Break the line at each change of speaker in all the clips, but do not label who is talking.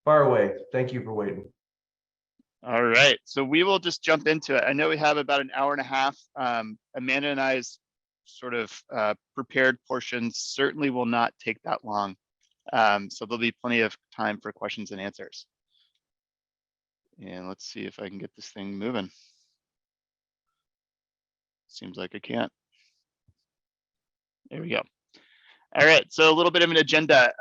Far away. Thank you for waiting.
All right, so we will just jump into it. I know we have about an hour and a half. Amanda and I's sort of prepared portions certainly will not take that long. So there'll be plenty of time for questions and answers. And let's see if I can get this thing moving. Seems like I can't. There we go. All right, so a little bit of an agenda.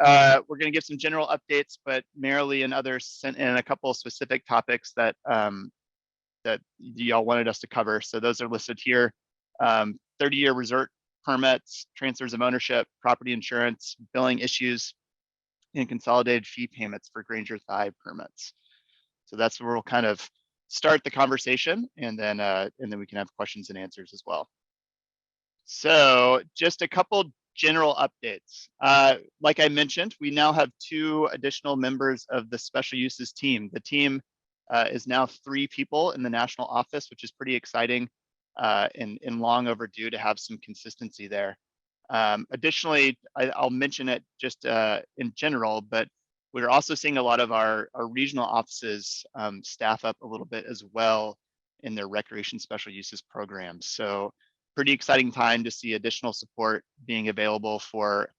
We're going to give some general updates, but Marilee and others sent in a couple of specific topics that that y'all wanted us to cover. So those are listed here. 30-year resort permits, transfers of ownership, property insurance, billing issues, and consolidated fee payments for Granger Thigh permits. So that's where we'll kind of start the conversation, and then we can have questions and answers as well. So just a couple general updates. Like I mentioned, we now have 2 additional members of the special uses team. The team is now 3 people in the national office, which is pretty exciting and long overdue to have some consistency there. Additionally, I'll mention it just in general, but we're also seeing a lot of our regional offices staff up a little bit as well in their recreation special uses programs. So pretty exciting time to see additional support being available for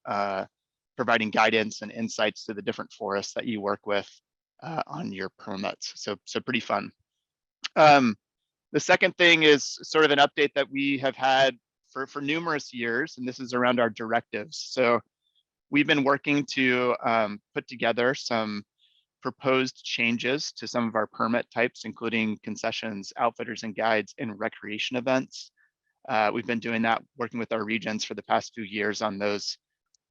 providing guidance and insights to the different forests that you work with on your permits. So pretty fun. The second thing is sort of an update that we have had for numerous years, and this is around our directives. So we've been working to put together some proposed changes to some of our permit types, including concessions, outfitters and guides, and recreation events. We've been doing that, working with our regions for the past few years on those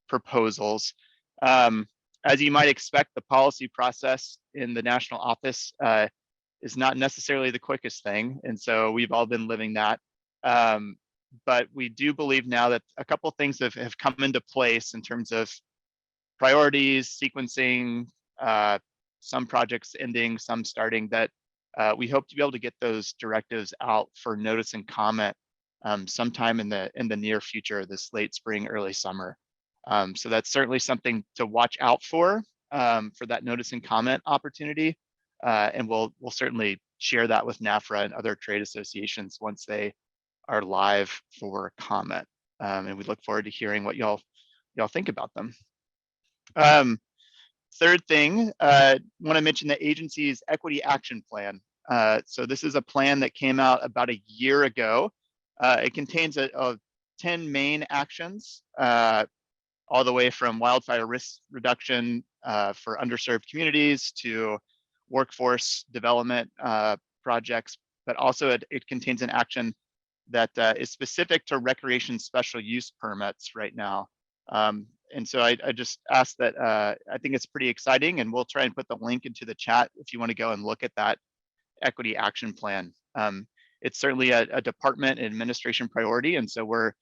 proposals. As you might expect, the policy process in the national office is not necessarily the quickest thing, and so we've all been living that. But we do believe now that a couple things have come into place in terms of priorities, sequencing, some projects ending, some starting, that we hope to be able to get those directives out for notice and comment sometime in the near future, this late spring, early summer. So that's certainly something to watch out for that notice and comment opportunity. And we'll certainly share that with NFRA and other trade associations once they are live for comment. And we look forward to hearing what y'all think about them. Third thing, want to mention the agency's equity action plan. So this is a plan that came out about a year ago. It contains 10 main actions, all the way from wildfire risk reduction for underserved communities to workforce development projects, but also it contains an action that is specific to recreation special use permits right now. And so I just ask that, I think it's pretty exciting, and we'll try and put the link into the chat if you want to go and look at that equity action plan. It's certainly a department and administration priority, and so we're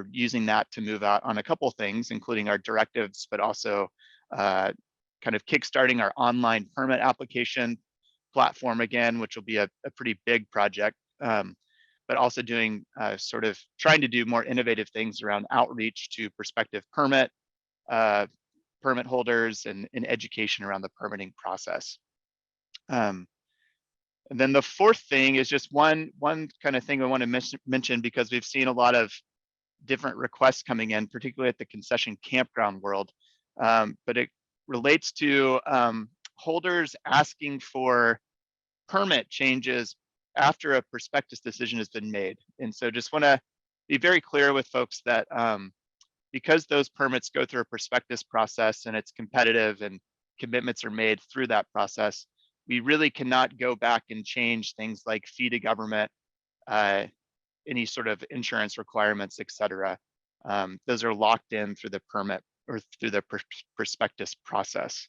using that to move out on a couple things, including our directives, but also kind of kickstarting our online permit application platform again, which will be a pretty big project, but also doing sort of trying to do more innovative things around outreach to prospective permit holders and education around the permitting process. And then the fourth thing is just one kind of thing I want to mention, because we've seen a lot of different requests coming in, particularly at the concession campground world, but it relates to holders asking for permit changes after a prospectus decision has been made. And so just want to be very clear with folks that because those permits go through a prospectus process and it's competitive and commitments are made through that process, we really cannot go back and change things like fee to government, any sort of insurance requirements, et cetera. Those are locked in through the permit or through the prospectus process.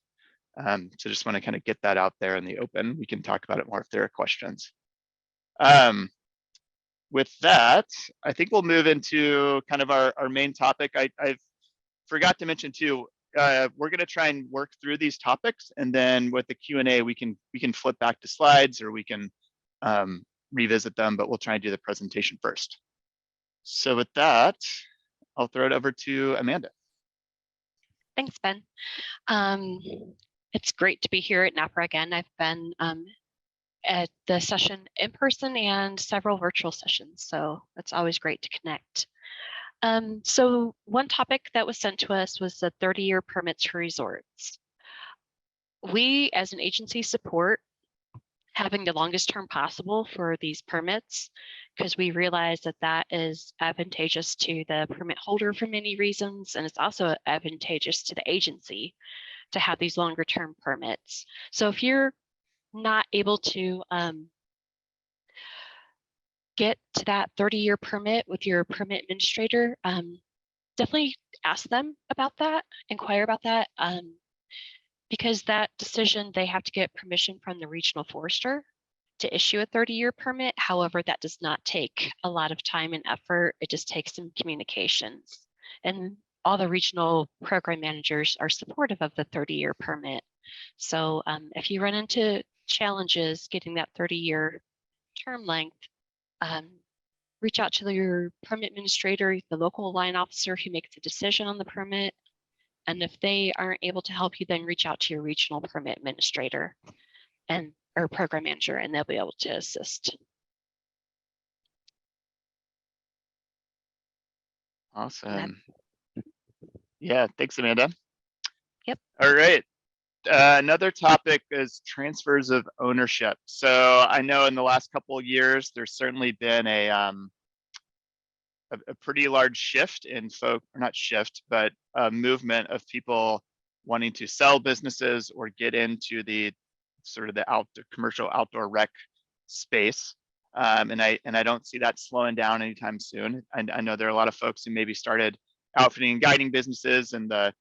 So just want to kind of get that out there in the open. We can talk about it more if there are questions. With that, I think we'll move into kind of our main topic. I forgot to mention too, we're going to try and work through these topics, and then with the Q&A, we can flip back to slides, or we can revisit them, but we'll try and do the presentation first. So with that, I'll throw it over to Amanda.
Thanks, Ben. It's great to be here at NFRA again. I've been at the session in person and several virtual sessions, so it's always great to connect. So one topic that was sent to us was the 30-year permits for resorts. We, as an agency, support having the longest term possible for these permits because we realize that that is advantageous to the permit holder for many reasons, and it's also advantageous to the agency to have these longer term permits. So if you're not able to get to that 30-year permit with your permit administrator, definitely ask them about that, inquire about that, because that decision, they have to get permission from the regional forester to issue a 30-year permit. However, that does not take a lot of time and effort. It just takes some communications. And all the regional program managers are supportive of the 30-year permit. So if you run into challenges getting that 30-year term length, reach out to your permit administrator, the local line officer who makes a decision on the permit. And if they aren't able to help you, then reach out to your regional permit administrator or program manager, and they'll be able to assist.
Awesome. Yeah, thanks, Amanda.
Yep.
All right. Another topic is transfers of ownership. So I know in the last couple of years, there's certainly been a pretty large shift in but a movement of people wanting to sell businesses or get into the sort of the commercial outdoor rec space. And I don't see that slowing down anytime soon. And I know there are a lot of folks who maybe started outfitting and guiding businesses in the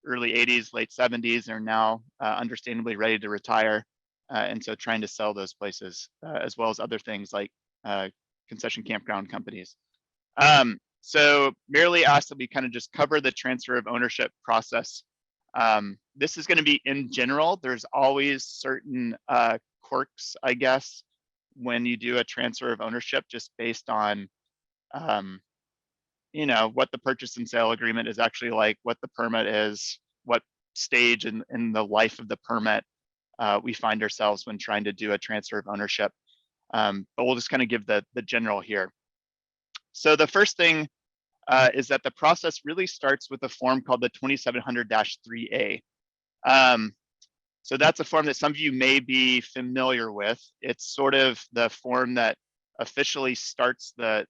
early 80s, late 70s, are now understandably ready to retire. And so trying to sell those places, as well as other things like concession campground companies. So merely asked that we kind of just cover the transfer of ownership process. This is going to be in general. There's always certain quirks, I guess, when you do a transfer of ownership, just based on, you know, what the purchase and sale agreement is actually like, what the permit is, what stage in the life of the permit we find ourselves when trying to do a transfer of ownership. But we'll just kind of give the general here. So the first thing is that the process really starts with a form called the 2700-3A. So that's a form that some of you may be familiar with. It's sort of the form that officially starts the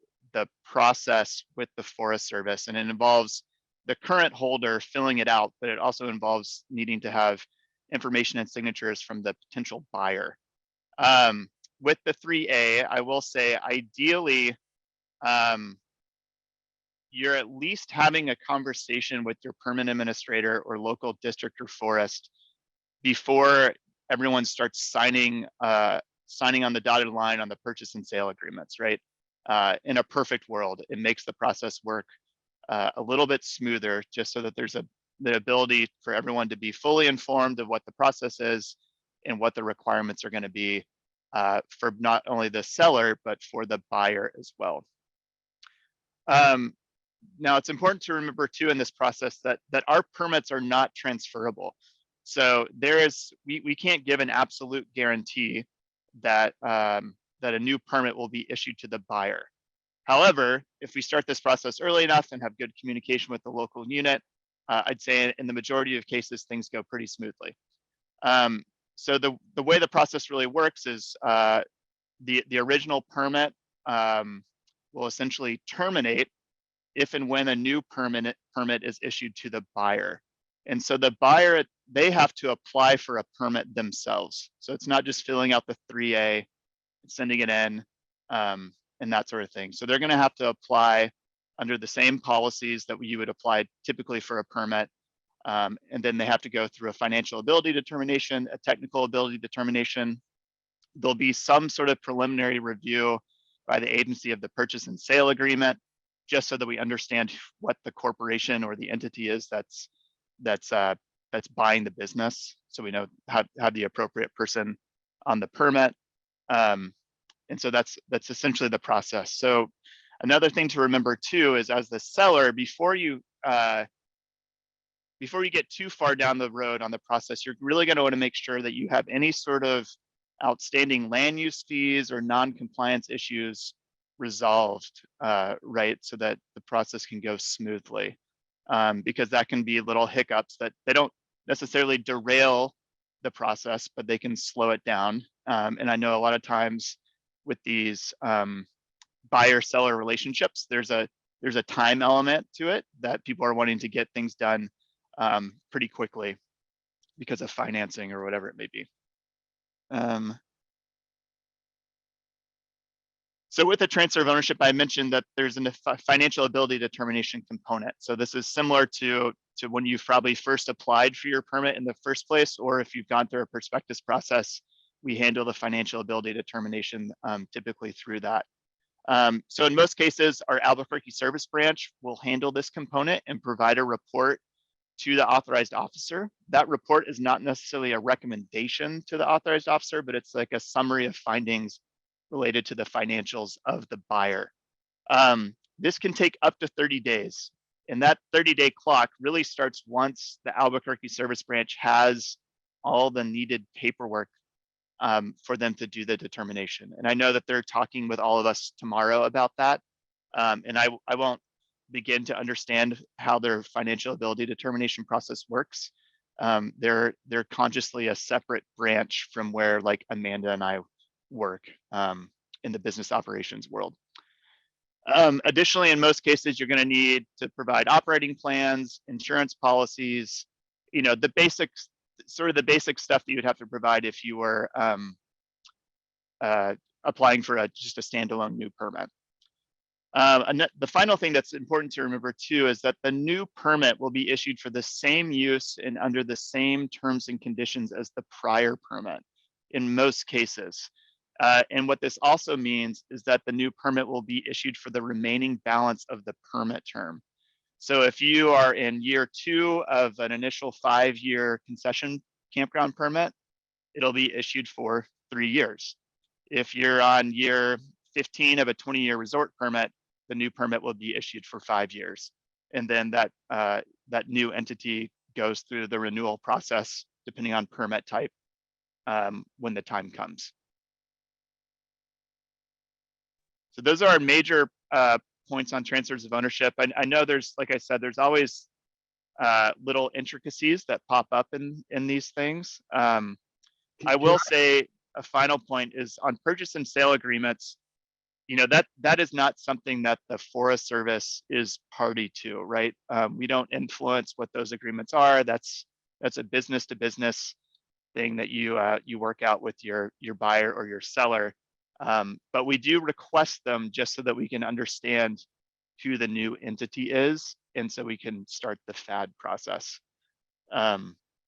process with the Forest Service, and it involves the current holder filling it out, but it also involves needing to have information and signatures from the potential buyer. With the 3A, I will say ideally, you're at least having a conversation with your permit administrator or local district or forest before everyone starts signing on the dotted line on the purchase and sale agreements, right? In a perfect world, it makes the process work a little bit smoother, just so that there's the ability for everyone to be fully informed of what the process is and what the requirements are going to be for not only the seller, but for the buyer as well. Now, it's important to remember too in this process that our permits are not transferable. So we can't give an absolute guarantee that that a new permit will be issued to the buyer. However, if we start this process early enough and have good communication with the local unit, I'd say in the majority of cases, things go pretty smoothly. So the way the process really works is the original permit will essentially terminate if and when a new permit is issued to the buyer. And so the buyer, they have to apply for a permit themselves. So it's not just filling out the 3A, sending it in, and that sort of thing. So they're gonna have to apply under the same policies that you would apply typically for a permit. And then they have to go through a financial ability determination, a technical ability determination. There'll be some sort of preliminary review by the agency of the purchase and sale agreement, just so that we understand what the corporation or the entity is that's buying the business. So we know how the appropriate person on the permit. And so that's essentially the process. So another thing to remember too is, as the seller, before you before you get too far down the road on the process, you're really going to want to make sure that you have any sort of outstanding land use fees or non-compliance issues resolved, right, so that the process can go smoothly, because that can be little hiccups that they don't necessarily derail the process, but they can slow it down. And I know a lot of times with these buyer-seller relationships, there's a time element to it that people are wanting to get things done pretty quickly because of financing or whatever it may be. So with the transfer of ownership, I mentioned that there's a financial ability determination component. So this is similar to when you probably first applied for your permit in the first place, or if you've gone through a prospectus process, we handle the financial ability determination typically through that. So in most cases, our Albuquerque service branch will handle this component and provide a report to the authorized officer. That report is not necessarily a recommendation to the authorized officer, but it's like a summary of findings related to the financials of the buyer. This can take up to 30 days. And that 30-day clock really starts once the Albuquerque service branch has all the needed paperwork for them to do the determination. And I know that they're talking with all of us tomorrow about that. And I won't begin to understand how their financial ability determination process works. They're consciously a separate branch from where like Amanda and I work in the business operations world. Additionally, in most cases, you're going to need to provide operating plans, insurance policies, you know, the basics, sort of the basic stuff that you'd have to provide if you were applying for just a standalone new permit. And the final thing that's important to remember too is that the new permit will be issued for the same use and under the same terms and conditions as the prior permit in most cases. And what this also means is that the new permit will be issued for the remaining balance of the permit term. So if you are in year 2 of an initial 5-year concession campground permit, it'll be issued for 3 years. If you're on year 15 of a 20-year resort permit, the new permit will be issued for 5 years. And then that new entity goes through the renewal process, depending on permit type, when the time comes. So those are our major points on transfers of ownership. I know there's, like I said, there's always little intricacies that pop up in these things. I will say a final point is on purchase and sale agreements, you know, that is not something that the Forest Service is party to, right? We don't influence what those agreements are. That's a business to business thing that you work out with your buyer or your seller. But we do request them just so that we can understand who the new entity is, and so we can start the FAD process.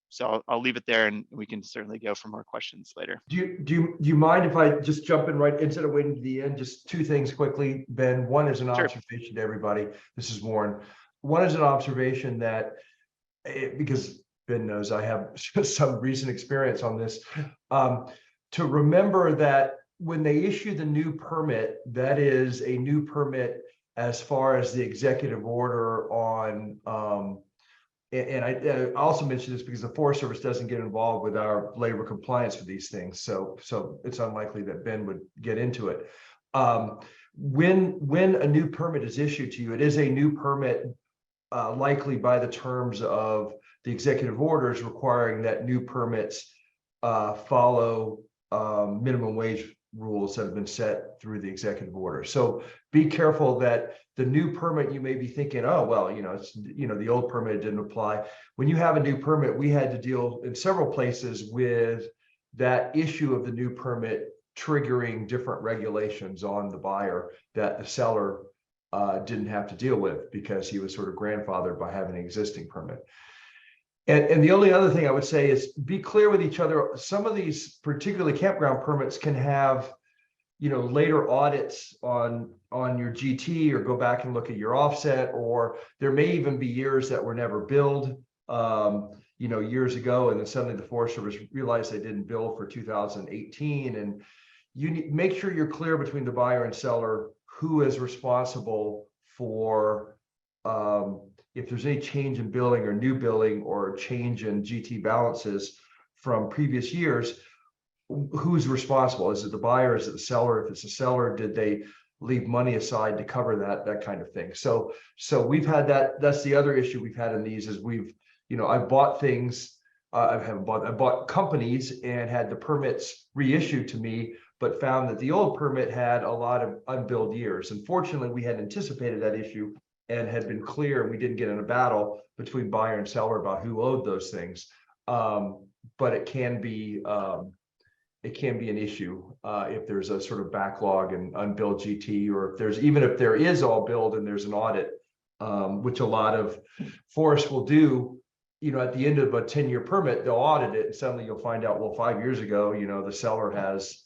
So I'll leave it there, and we can certainly go for more questions later.
Do you mind if I just jump in right instead of waiting to the end? Just 2 things quickly, Ben. One is an observation to everybody. This is Warren. One is an observation that, because Ben knows I have some recent experience on this, to remember that when they issue the new permit, that is a new permit as far as the executive order on, and I also mention this because the Forest Service doesn't get involved with our labor compliance for these things. So it's unlikely that Ben would get into it. When a new permit is issued to you, it is a new permit, likely by the terms of the executive orders requiring that new permits follow minimum wage rules that have been set through the executive order. So be careful that the new permit, you may be thinking, oh, well, you know, it's, you know, the old permit didn't apply. When you have a new permit, we had to deal in several places with that issue of the new permit triggering different regulations on the buyer that the seller didn't have to deal with because he was sort of grandfathered by having an existing permit. And the only other thing I would say is be clear with each other. Some of these, particularly campground permits, can have, you know, later audits on your GT, or go back and look at your offset, or there may even be years that were never billed, you know, years ago, and then suddenly the Forest Service realized they didn't bill for 2018. And you need make sure you're clear between the buyer and seller who is responsible for if there's any change in billing or new billing or change in GT balances from previous years, who's responsible? Is it the buyer? Is it the seller? If it's the seller, did they leave money aside to cover that kind of thing? So we've had that. That's the other issue we've had in these is I've bought things. I bought companies and had the permits reissued to me, but found that the old permit had a lot of unbilled years. Unfortunately, we had anticipated that issue and had been clear, and we didn't get in a battle between buyer and seller about who owed those things. But it can be an issue if there's a sort of backlog and unbilled GT, or if there is all billed and there's an audit, which a lot of forests will do. At the end of a 10-year permit, they'll audit it, and suddenly you'll find out, well, 5 years ago, the seller has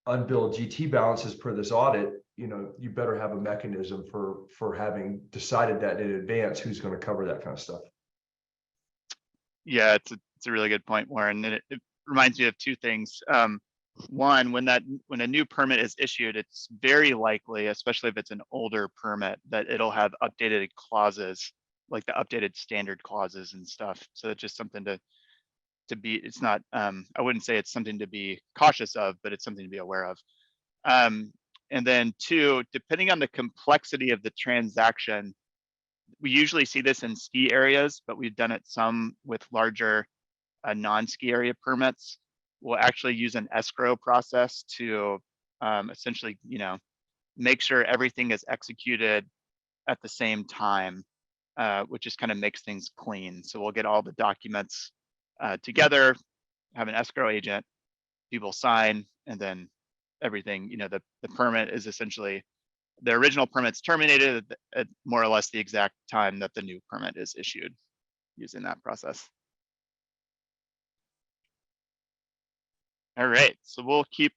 unbilled GT balances per this audit. You better have a mechanism for having decided that in advance, who's going to cover that kind of stuff.
Yeah, it's a really good point, Warren. And it reminds me of two things. One, when a new permit is issued, it's very likely, especially if it's an older permit, that it'll have updated clauses, like the updated standard clauses and stuff. So it's just something to be, it's not, I wouldn't say it's something to be cautious of, but it's something to be aware of. And then two, depending on the complexity of the transaction, we usually see this in ski areas, but we've done it some with larger non-ski area permits. We'll actually use an escrow process to essentially, make sure everything is executed at the same time, which just kind of makes things clean. So we'll get all the documents together, have an escrow agent, people sign, and then everything, the permit is essentially, the original permit's terminated at more or less the exact time that the new permit is issued using that process. All right, so we'll keep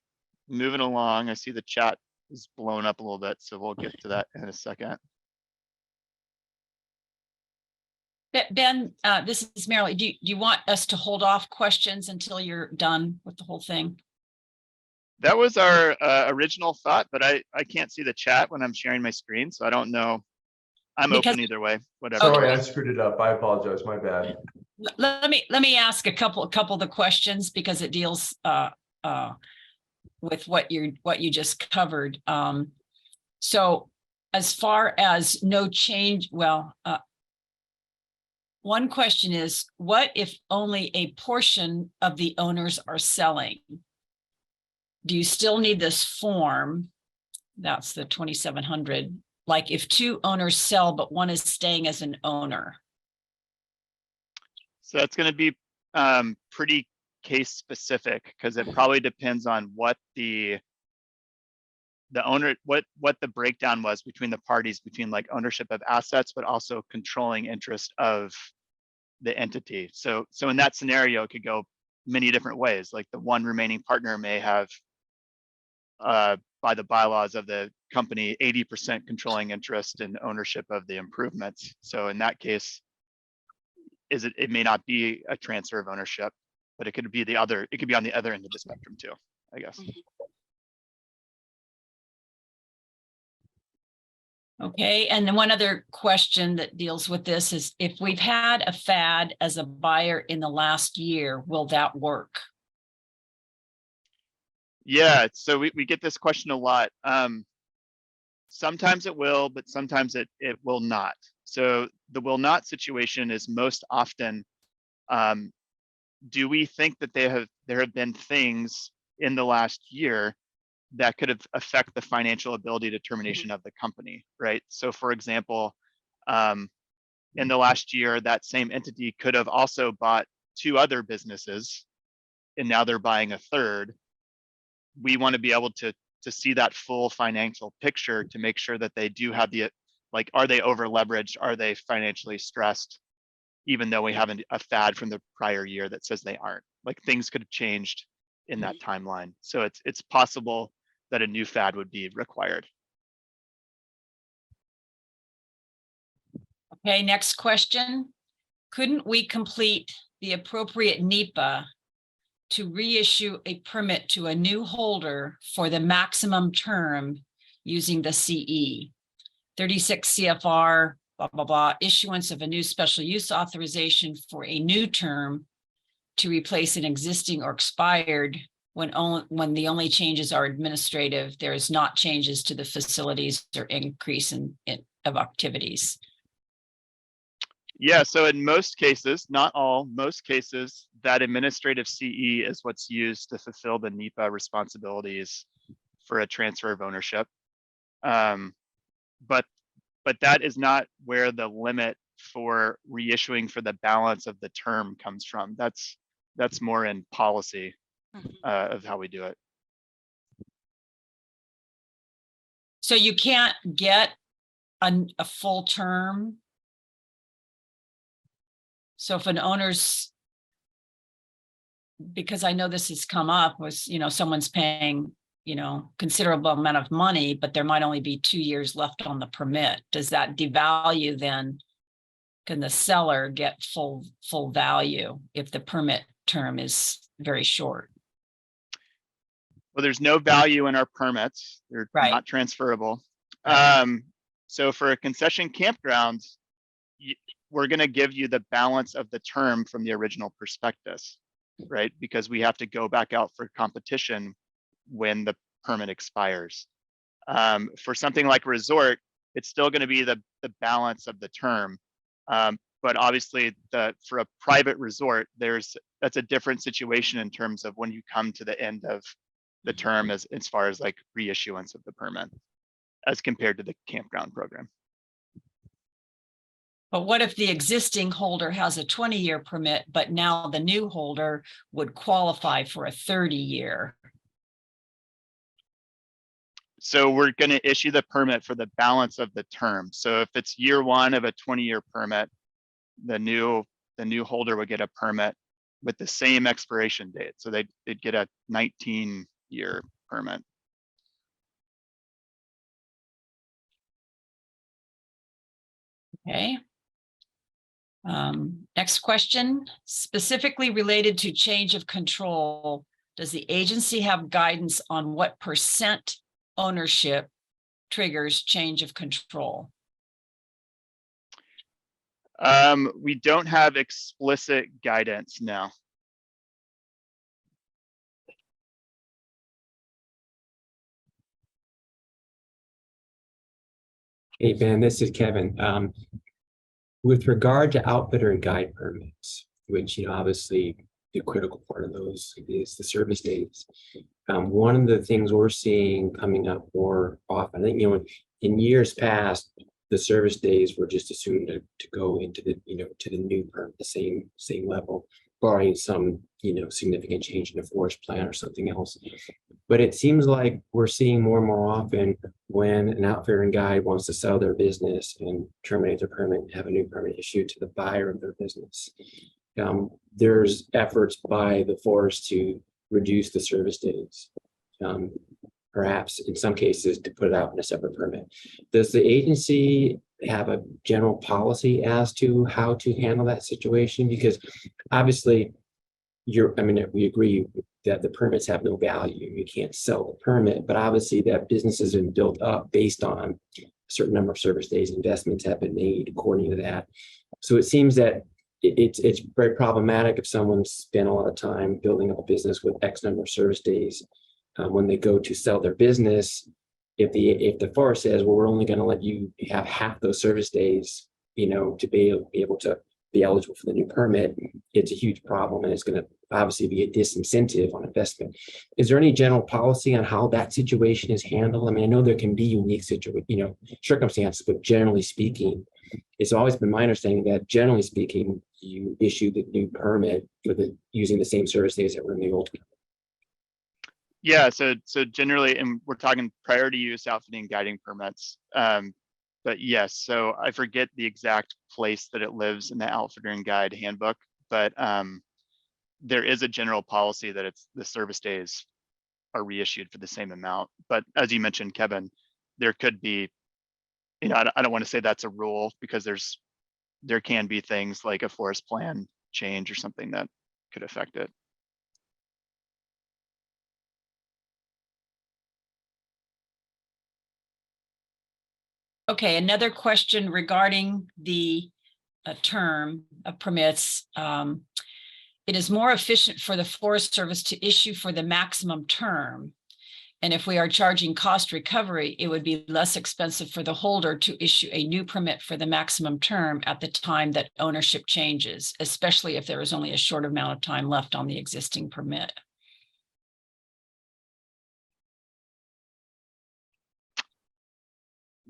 moving along. I see the chat is blown up a little bit, so we'll get to that in a second.
Ben, this is Marilee. Do you want us to hold off questions until you're done with the whole thing?
That was our original thought, but I can't see the chat when I'm sharing my screen, so I don't know. I'm open either way, whatever.
Sorry, I screwed it up. I apologize. My bad.
Let me ask a couple of the questions because it deals with what you just covered. So as far as no change, one question is, what if only a portion of the owners are selling? Do you still need this form? That's the 2,700. Like if 2 owners sell, but one is staying as an owner.
So that's going to be pretty case specific, because it probably depends on what the owner, what the breakdown was between the parties, between like ownership of assets, but also controlling interest of the entity. So in that scenario, it could go many different ways. Like the one remaining partner may have, by the bylaws of the company, 80% controlling interest and ownership of the improvements. So in that case, it may not be a transfer of ownership, but it could be the other, it could be on the other end of the spectrum too, I guess.
Okay, and then one other question that deals with this is, if we've had a FAD as a buyer in the last year, will that work?
Yeah, so we get this question a lot. Sometimes it will, but sometimes it will not. So the will not situation is most often, do we think that there have been things in the last year that could affect the financial ability determination of the company, right? So for example, in the last year, that same entity could have also bought 2 other businesses, and now they're buying a third. We want to be able to see that full financial picture to make sure that they do have like, are they over leveraged? Are they financially stressed? Even though we have a FAD from the prior year that says they aren't. Like, things could have changed in that timeline. So it's possible that a new FAD would be required.
Okay, next question. Couldn't we complete the appropriate NEPA to reissue a permit to a new holder for the maximum term using the CE 36 CFR blah, blah, blah, issuance of a new special use authorization for a new term to replace an existing or expired when the only changes are administrative, there is not changes to the facilities or increase of activities.
Yeah, so in most cases, not all, most cases, that administrative CE is what's used to fulfill the NEPA responsibilities for a transfer of ownership. But that is not where the limit for reissuing for the balance of the term comes from. That's more in policy of how we do it.
So you can't get a full term. So if an owner's, because I know this has come up, was, someone's paying, considerable amount of money, but there might only be 2 years left on the permit. Does that devalue then? Can the seller get full value if the permit term is very short?
Well, there's no value in our permits. They're
Right.
not transferable.
Right.
So for a concession campground, we're going to give you the balance of the term from the original prospectus, right? Because we have to go back out for competition when the permit expires. For something like resort, it's still going to be the balance of the term. But obviously for a private resort, that's a different situation in terms of when you come to the end of the term as far as like reissuance of the permit as compared to the campground program.
But what if the existing holder has a 20-year permit, but now the new holder would qualify for a 30-year?
So we're going to issue the permit for the balance of the term. So if it's year one of a 20-year permit, the new holder would get a permit with the same expiration date. So they'd get a 19-year permit.
Okay. Next question, specifically related to change of control, does the agency have guidance on what percent ownership triggers change of control?
We don't have explicit guidance now.
Hey, Ben, this is Kevin. With regard to outfitter and guide permits, which, obviously the critical part of those is the service days. One of the things we're seeing coming up more often, I think, in years past, the service days were just assumed to go into the, to the new permit, the same level, barring some, significant change in the forest plan or something else. But it seems like we're seeing more and more often when an outfitter and guide wants to sell their business and terminate their permit and have a new permit issued to the buyer of their business. There's efforts by the forest to reduce the service days, perhaps in some cases to put it out in a separate permit. Does the agency have a general policy as to how to handle that situation? Because obviously we agree that the permits have no value. You can't sell the permit, but obviously that business has been built up based on a certain number of service days. Investments have been made according to that. So it seems that it's very problematic if someone spent a lot of time building up a business with X number of service days. When they go to sell their business, if the forest says, well, we're only going to let you have half those service days, to be able to be eligible for the new permit, it's a huge problem, and it's going to obviously be a disincentive on investment. Is there any general policy on how that situation is handled? I know there can be unique circumstances, but generally speaking, it's always been my understanding that generally speaking, you issue the new permit for using the same service days that were in the old.
Yeah, so generally, and we're talking priority use outfitting guiding permits. But yes, so I forget the exact place that it lives in the outfitter and guide handbook, but there is a general policy that the service days are reissued for the same amount. But as you mentioned, Kevin, there could be, I don't want to say that's a rule, because there can be things like a forest plan change or something that could affect it.
Okay, another question regarding the term of permits. It is more efficient for the Forest Service to issue for the maximum term. And if we are charging cost recovery, it would be less expensive for the holder to issue a new permit for the maximum term at the time that ownership changes, especially if there is only a short amount of time left on the existing permit.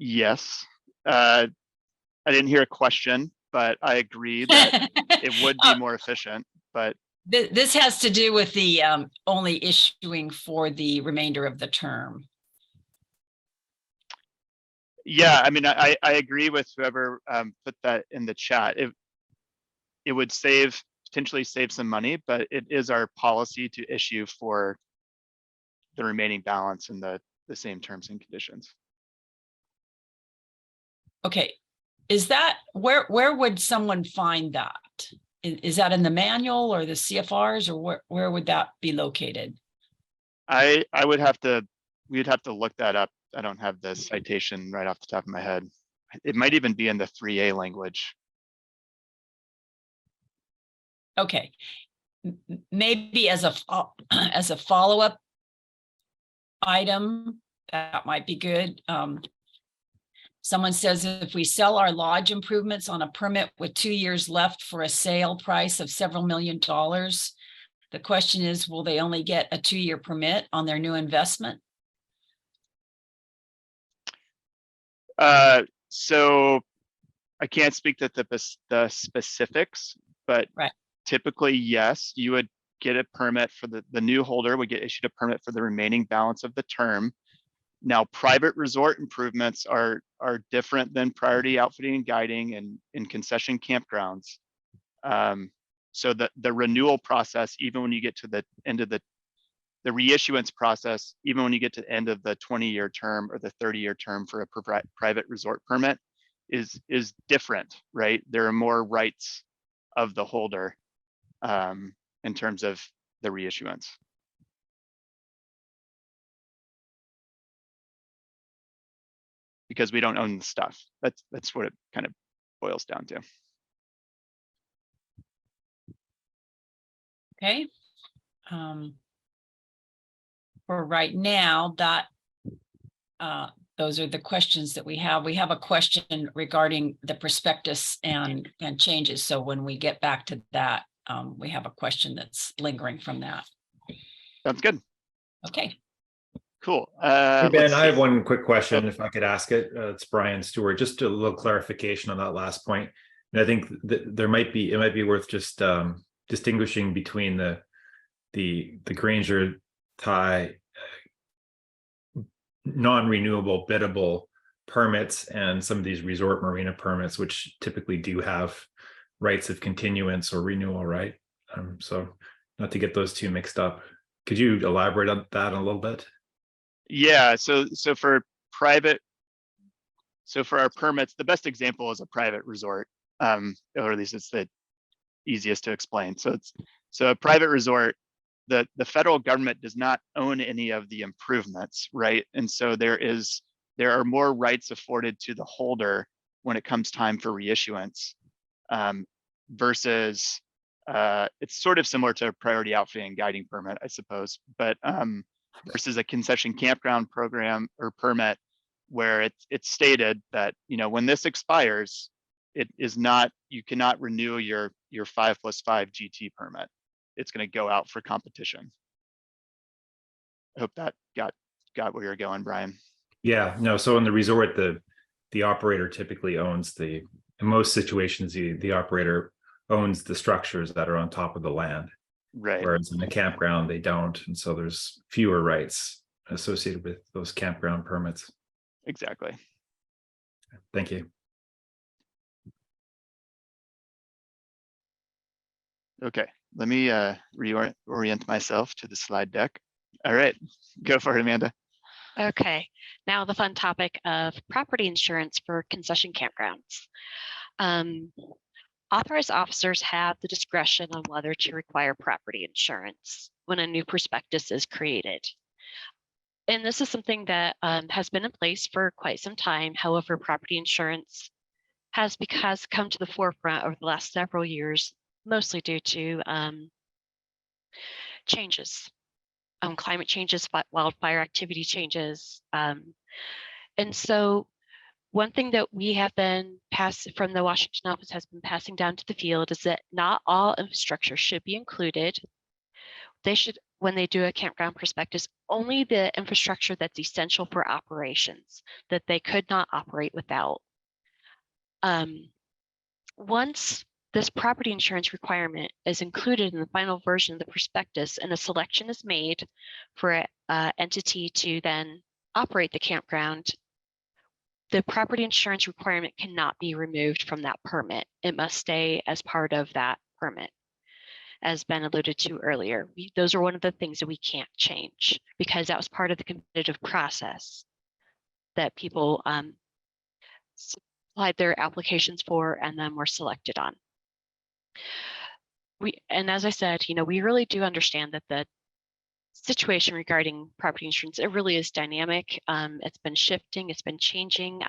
Yes. I didn't hear a question, but I agree that it would be more efficient, but
This has to do with the only issuing for the remainder of the term.
yeah, I mean, I agree with whoever put that in the chat. It would potentially save some money, but it is our policy to issue for the remaining balance in the same terms and conditions.
Okay, is that where would someone find that? Is that in the manual or the CFRs, or where would that be located?
We'd have to look that up. I don't have the citation right off the top of my head. It might even be in the 3A language.
Okay, maybe as a follow-up item, that might be good. Someone says if we sell our lodge improvements on a permit with 2 years left for a sale price of several $1 million, the question is, will they only get a 2-year permit on their new investment?
So I can't speak to the specifics, but
right.
Typically, yes, you would get a permit for the new holder would get issued a permit for the remaining balance of the term. Now, private resort improvements are different than priority outfitting and guiding and in concession campgrounds. So the renewal process, even when you get to the end of the reissuance process, even when you get to the end of the 20-year term or the 30-year term for a private resort permit, is different, right? There are more rights of the holder in terms of the reissuance. Because we don't own the stuff. That's what it kind of boils down to.
Okay. For right now, that those are the questions that we have. We have a question regarding the prospectus and changes. So when we get back to that, we have a question that's lingering from that.
Sounds good.
Okay.
Cool.
Hey Ben, I have one quick question, if I could ask it. It's Brian Stewart. Just a little clarification on that last point. And I think that it might be worth just distinguishing between the Granger tie non-renewable biddable permits and some of these resort marina permits, which typically do have rights of continuance or renewal, right? So not to get those two mixed up. Could you elaborate on that a little bit?
Yeah, so for our permits, the best example is a private resort, or at least it's the easiest to explain. So a private resort, the federal government does not own any of the improvements, right? And so there are more rights afforded to the holder when it comes time for reissuance, versus it's sort of similar to a priority outfitting and guiding permit, I suppose, but versus a concession campground program or permit where it's stated that, when this expires, it is not, you cannot renew your 5+5 GT permit. It's going to go out for competition. I hope that got where you're going, Brian.
Yeah, no. So in the resort, the operator typically owns in most situations, the operator owns the structures that are on top of the land.
Right.
Whereas in a campground, they don't. And so there's fewer rights associated with those campground permits.
Exactly.
Thank you.
Okay, let me reorient myself to the slide deck. All right, go for it, Amanda.
Okay, now the fun topic of property insurance for concession campgrounds. Authorized officers have the discretion on whether to require property insurance when a new prospectus is created. and this is something that has been in place for quite some time. However, property insurance has come to the forefront over the last several years, mostly due to changes, climate changes, wildfire activity changes. And so one thing that we have been from the Washington office has been passing down to the field is that not all infrastructure should be included. They should, when they do a campground prospectus, only the infrastructure that's essential for operations that they could not operate without. Once this property insurance requirement is included in the final version of the prospectus and a selection is made for an entity to then operate the campground, the property insurance requirement cannot be removed from that permit. It must stay as part of that permit. As Ben alluded to earlier, those are one of the things that we can't change because that was part of the competitive process that people supplied their applications for and then were selected on. And as I said, we really do understand that the situation regarding property insurance, it really is dynamic. It's been shifting, it's been changing.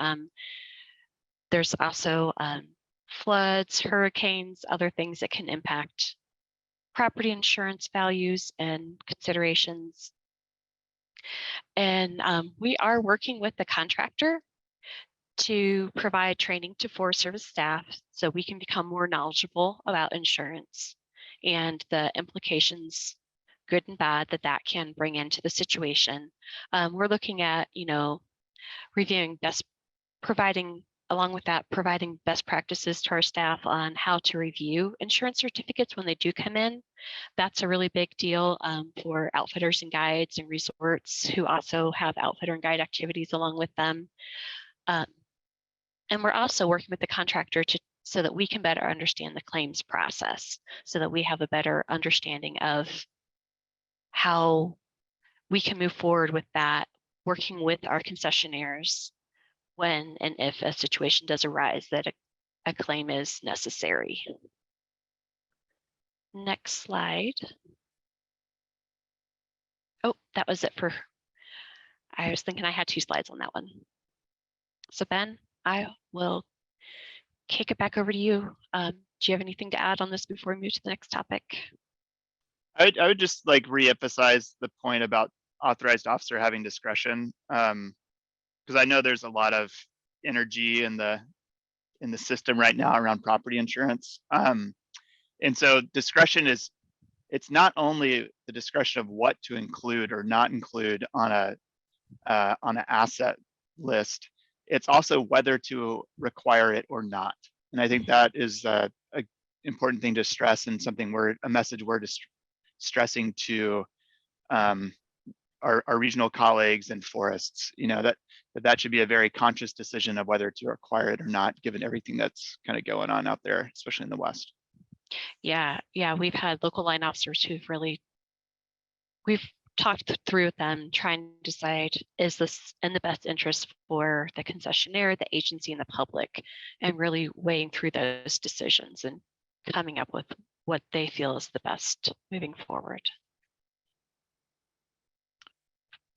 There's also floods, hurricanes, other things that can impact property insurance values and considerations. And we are working with the contractor to provide training to Forest Service staff so we can become more knowledgeable about insurance and the implications, good and bad, that can bring into the situation. We're looking at, reviewing providing best practices to our staff on how to review insurance certificates when they do come in. That's a really big deal for outfitters and guides and resorts who also have outfitter and guide activities along with them. And we're also working with the contractor so that we can better understand the claims process, so that we have a better understanding of how we can move forward with that, working with our concessionaires when and if a situation does arise that a claim is necessary. Next slide. Oh, that was it for, I was thinking I had 2 slides on that one. So Ben, I will kick it back over to you. Do you have anything to add on this before we move to the next topic?
I would just like reemphasize the point about authorized officer having discretion, because I know there's a lot of energy in the system right now around property insurance. And so discretion it's not only the discretion of what to include or not include on an asset list, it's also whether to require it or not. And I think that is a important thing to stress, and a message we're stressing to our regional colleagues and forests, that should be a very conscious decision of whether to require it or not, given everything that's kind of going on out there, especially in the West.
Yeah, we've had local line officers we've talked through with them, trying to decide, is this in the best interest for the concessionaire, the agency, and the public, and really weighing through those decisions and coming up with what they feel is the best moving forward.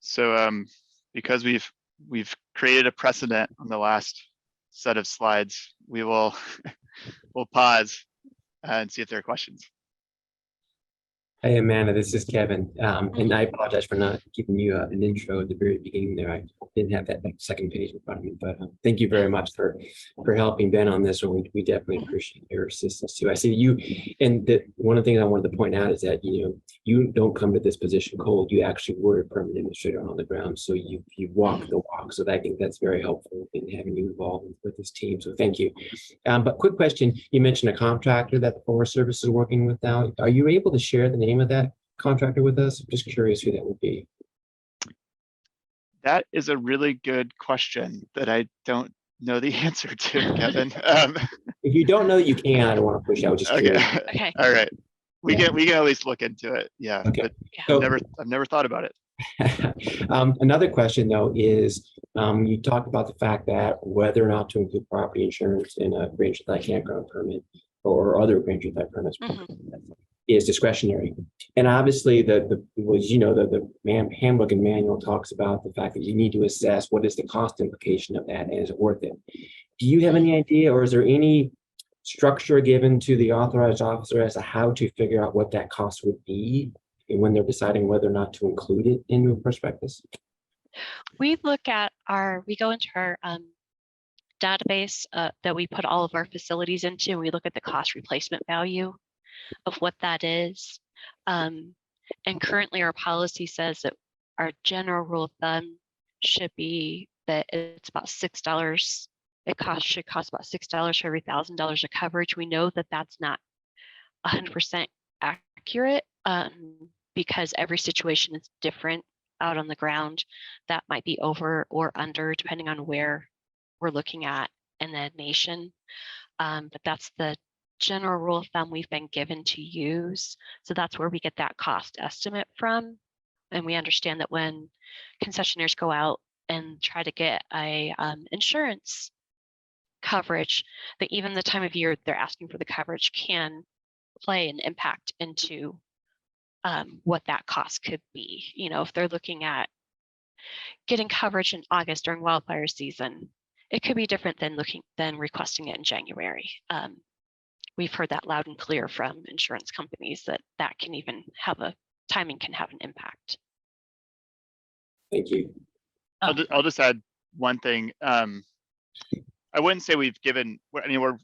So because we've created a precedent on the last set of slides, we'll pause and see if there are questions.
Hey, Amanda, this is Kevin. And I apologize for not giving you an intro at the very beginning there. I didn't have that second page in front of me, but thank you very much for helping Ben on this one. We definitely appreciate your assistance too. I see you, and one of the things I wanted to point out is that, you don't come to this position cold. You actually were a permanent administrator on the ground. So you walk the walk. So I think that's very helpful in having you involved with this team. So thank you. But quick question, you mentioned a contractor that the Forest Service is working with now. Are you able to share the name of that contractor with us? I'm just curious who that would be.
That is a really good question that I don't know the answer to, Kevin.
If you don't know, you can. I don't want to push out. Just curious.
Okay.
All right. We can at least look into it. Yeah.
Okay.
But
So,
I've never thought about it.
another question though is, you talked about the fact that whether or not to include property insurance in a range of campground permit or other range of permits is discretionary. And obviously the handbook and manual talks about the fact that you need to assess what is the cost implication of that and is it worth it. Do you have any idea, or is there any structure given to the authorized officer as to how to figure out what that cost would be when they're deciding whether or not to include it in the prospectus?
We go into our database that we put all of our facilities into, and we look at the cost replacement value of what that is. And currently our policy says that our general rule of thumb should be that it's about $6. Should cost about $6 for every $1,000 of coverage. We know that that's not 100% accurate because every situation is different out on the ground. That might be over or under, depending on where we're looking at in the nation. But that's the general rule of thumb we've been given to use. So that's where we get that cost estimate from. And we understand that when concessionaires go out and try to get a insurance coverage, that even the time of year they're asking for the coverage can play an impact into what that cost could be. You know, if they're looking at getting coverage in August during wildfire season, it could be different than requesting it in January. We've heard that loud and clear from insurance companies that can even have timing can have an impact.
Thank you.
I'll just add one thing. I wouldn't say we've given, I mean,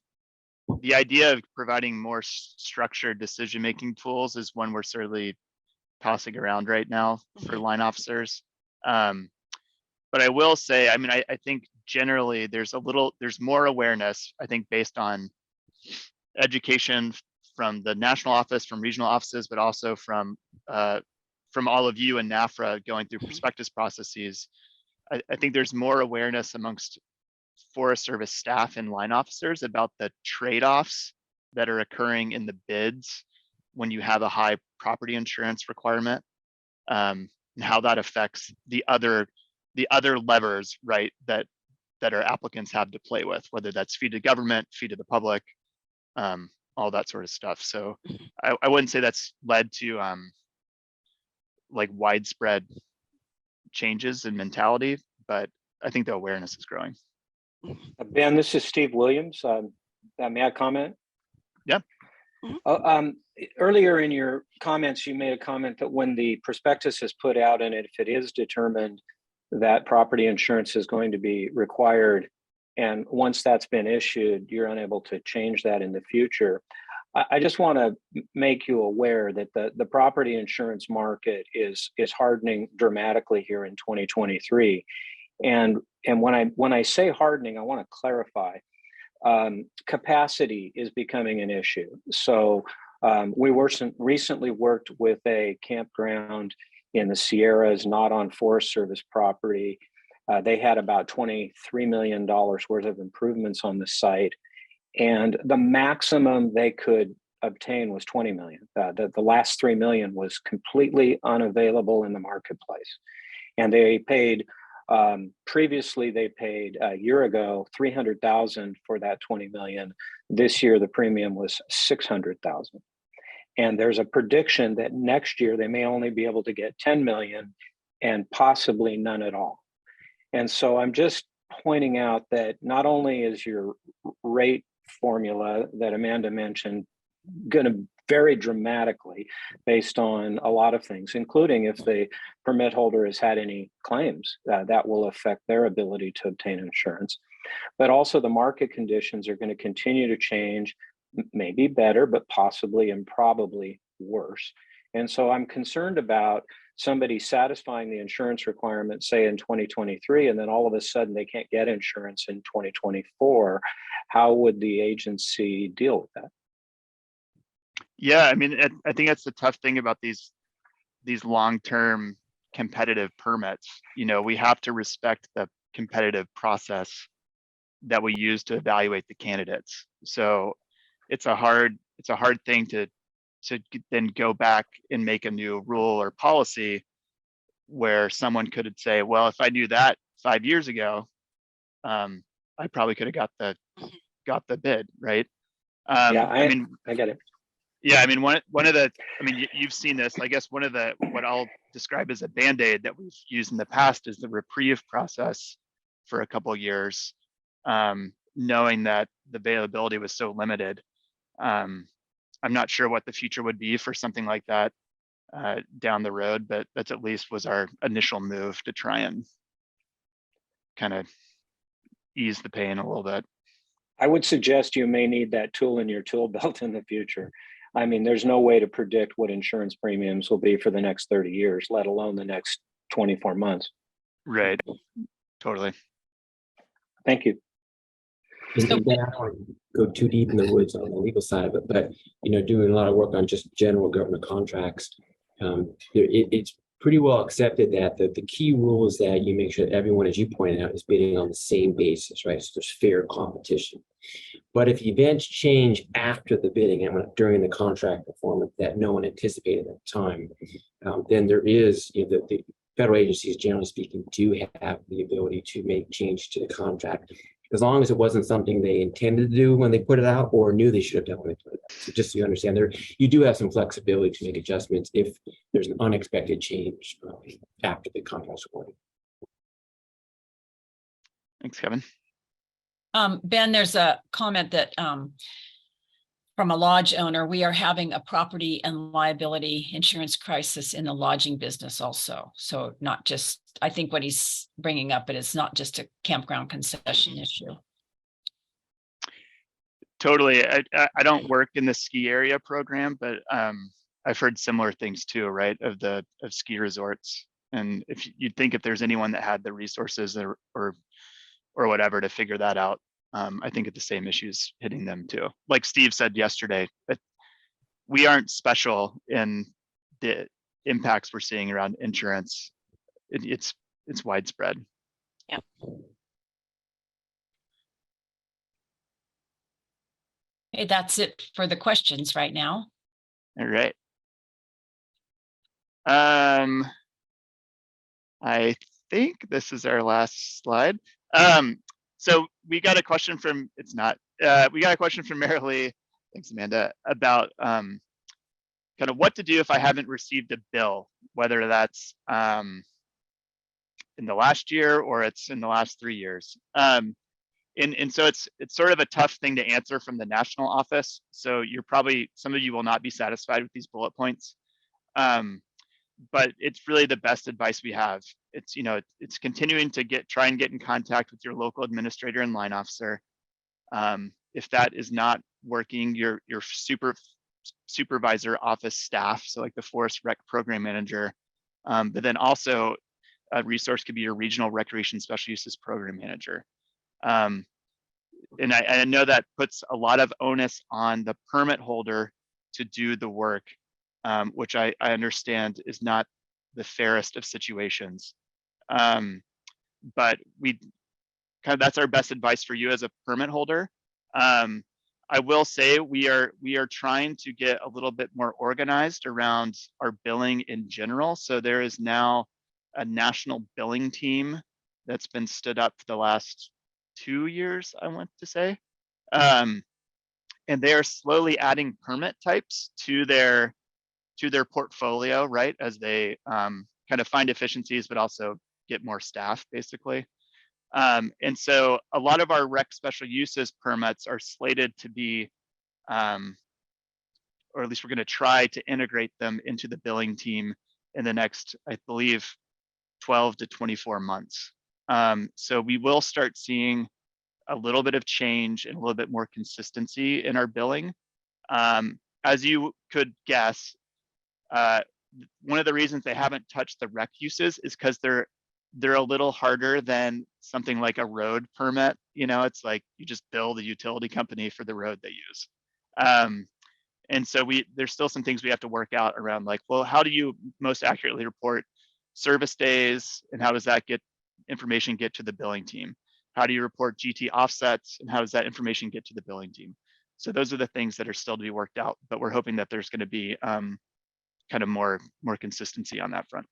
the idea of providing more structured decision-making tools is one we're certainly tossing around right now for line officers. But I will say, I mean, I think generally there's more awareness, I think, based on education from the national office, from regional offices, but also from all of you and NFRA going through prospectus processes. I think there's more awareness amongst Forest Service staff and line officers about the trade-offs that are occurring in the bids when you have a high property insurance requirement, and how that affects the other levers, right, that our applicants have to play with, whether that's fee to government, fee to the public, all that sort of stuff. So I wouldn't say that's led to like widespread changes in mentality, but I think the awareness is growing.
Ben, this is Steve Williams. May I comment?
Yep.
Earlier in your comments, you made a comment that when the prospectus is put out and if it is determined that property insurance is going to be required, and once that's been issued, you're unable to change that in the future. I just want to make you aware that the property insurance market is hardening dramatically here in 2023. And when I say hardening, I want to clarify. Capacity is becoming an issue. So we recently worked with a campground in the Sierras, not on Forest Service property. They had about $23 million worth of improvements on the site, and the maximum they could obtain was 20 million. The last 3 million was completely unavailable in the marketplace, and they paid. Previously, they paid a year ago 300,000 for that 20 million. This year, the premium was 600,000. And there's a prediction that next year they may only be able to get 10 million and possibly none at all. And so I'm just pointing out that not only is your rate formula that Amanda mentioned going to vary dramatically based on a lot of things, including if the permit holder has had any claims, that will affect their ability to obtain insurance. But also the market conditions are going to continue to change, maybe better, but possibly and probably worse. And so I'm concerned about somebody satisfying the insurance requirements, say in 2023, and then all of a sudden they can't get insurance in 2024. How would the agency deal with that?
Yeah, I mean, I think that's the tough thing about these long-term competitive permits. You know, we have to respect the competitive process that we use to evaluate the candidates. So it's a hard thing to then go back and make a new rule or policy where someone could say, well, if I knew that 5 years ago, I probably could have got the bid, right?
I mean, I get it.
Yeah, I mean, one of the, I mean, you've seen this, I guess one of the, what I'll describe as a Band-Aid that we've used in the past is the reprieve process for a couple of years, knowing that the availability was so limited. I'm not sure what the future would be for something like that down the road, but that's at least was our initial move to try and kind of ease the pain a little bit.
I would suggest you may need that tool in your tool belt in the future. I mean, there's no way to predict what insurance premiums will be for the next 30 years, let alone the next 24 months.
Right. Totally.
Thank you.
And Ben, I don't want to go too deep in the woods on the legal side of it, but doing a lot of work on just general government contracts, it's pretty well accepted that the key rule is that you make sure that everyone, as you pointed out, is bidding on the same basis, right? So there's fair competition. But if events change after the bidding and during the contract performance that no one anticipated at the time, then there is, the federal agencies, generally speaking, do have the ability to make change to the contract, as long as it wasn't something they intended to do when they put it out or knew they should have done when they put it out. So just so you understand, you do have some flexibility to make adjustments if there's an unexpected change after the contract's awarded.
Thanks, Kevin.
Ben, there's a comment that from a lodge owner, we are having a property and liability insurance crisis in the lodging business also. So not just, I think what he's bringing up, but it's not just a campground concession issue.
Totally. I don't work in the ski area program, but I've heard similar things too, right? Of ski resorts. And if you'd think if there's anyone that had the resources or whatever to figure that out, I think it's the same issues hitting them too. Like Steve said yesterday, but we aren't special in the impacts we're seeing around insurance. It's widespread.
Yeah.
Hey, that's it for the questions right now.
All right. I think this is our last slide. So we got a question from, we got a question from Marilee, thanks Amanda, about kind of what to do if I haven't received a bill, whether that's in the last year or it's in the last 3 years. And so it's sort of a tough thing to answer from the national office. So some of you will not be satisfied with these bullet points. But it's really the best advice we have. It's continuing to try and get in contact with your local administrator and line officer. If that is not working, your supervisor office staff, so like the forest rec program manager, but then also a resource could be your regional recreation special uses program manager. And I know that puts a lot of onus on the permit holder to do the work, which I understand is not the fairest of situations. But that's our best advice for you as a permit holder. I will say we are trying to get a little bit more organized around our billing in general. So there is now a national billing team that's been stood up for the last 2 years, I want to say. And they are slowly adding permit types to their portfolio, right? As they kind of find efficiencies, but also get more staff basically. And so a lot of our rec special uses permits are slated to be, or at least we're going to try to integrate them into the billing team in the next, I believe, 12 to 24 months. So we will start seeing a little bit of change and a little bit more consistency in our billing. As you could guess, one of the reasons they haven't touched the rec uses is because they're a little harder than something like a road permit. It's like you just bill the utility company for the road they use. And so there's still some things we have to work out around, like, well, how do you most accurately report service days, and how does that information get to the billing team? How do you report GT offsets, and how does that information get to the billing team? So those are the things that are still to be worked out, but we're hoping that there's going to be kind of more consistency on that front.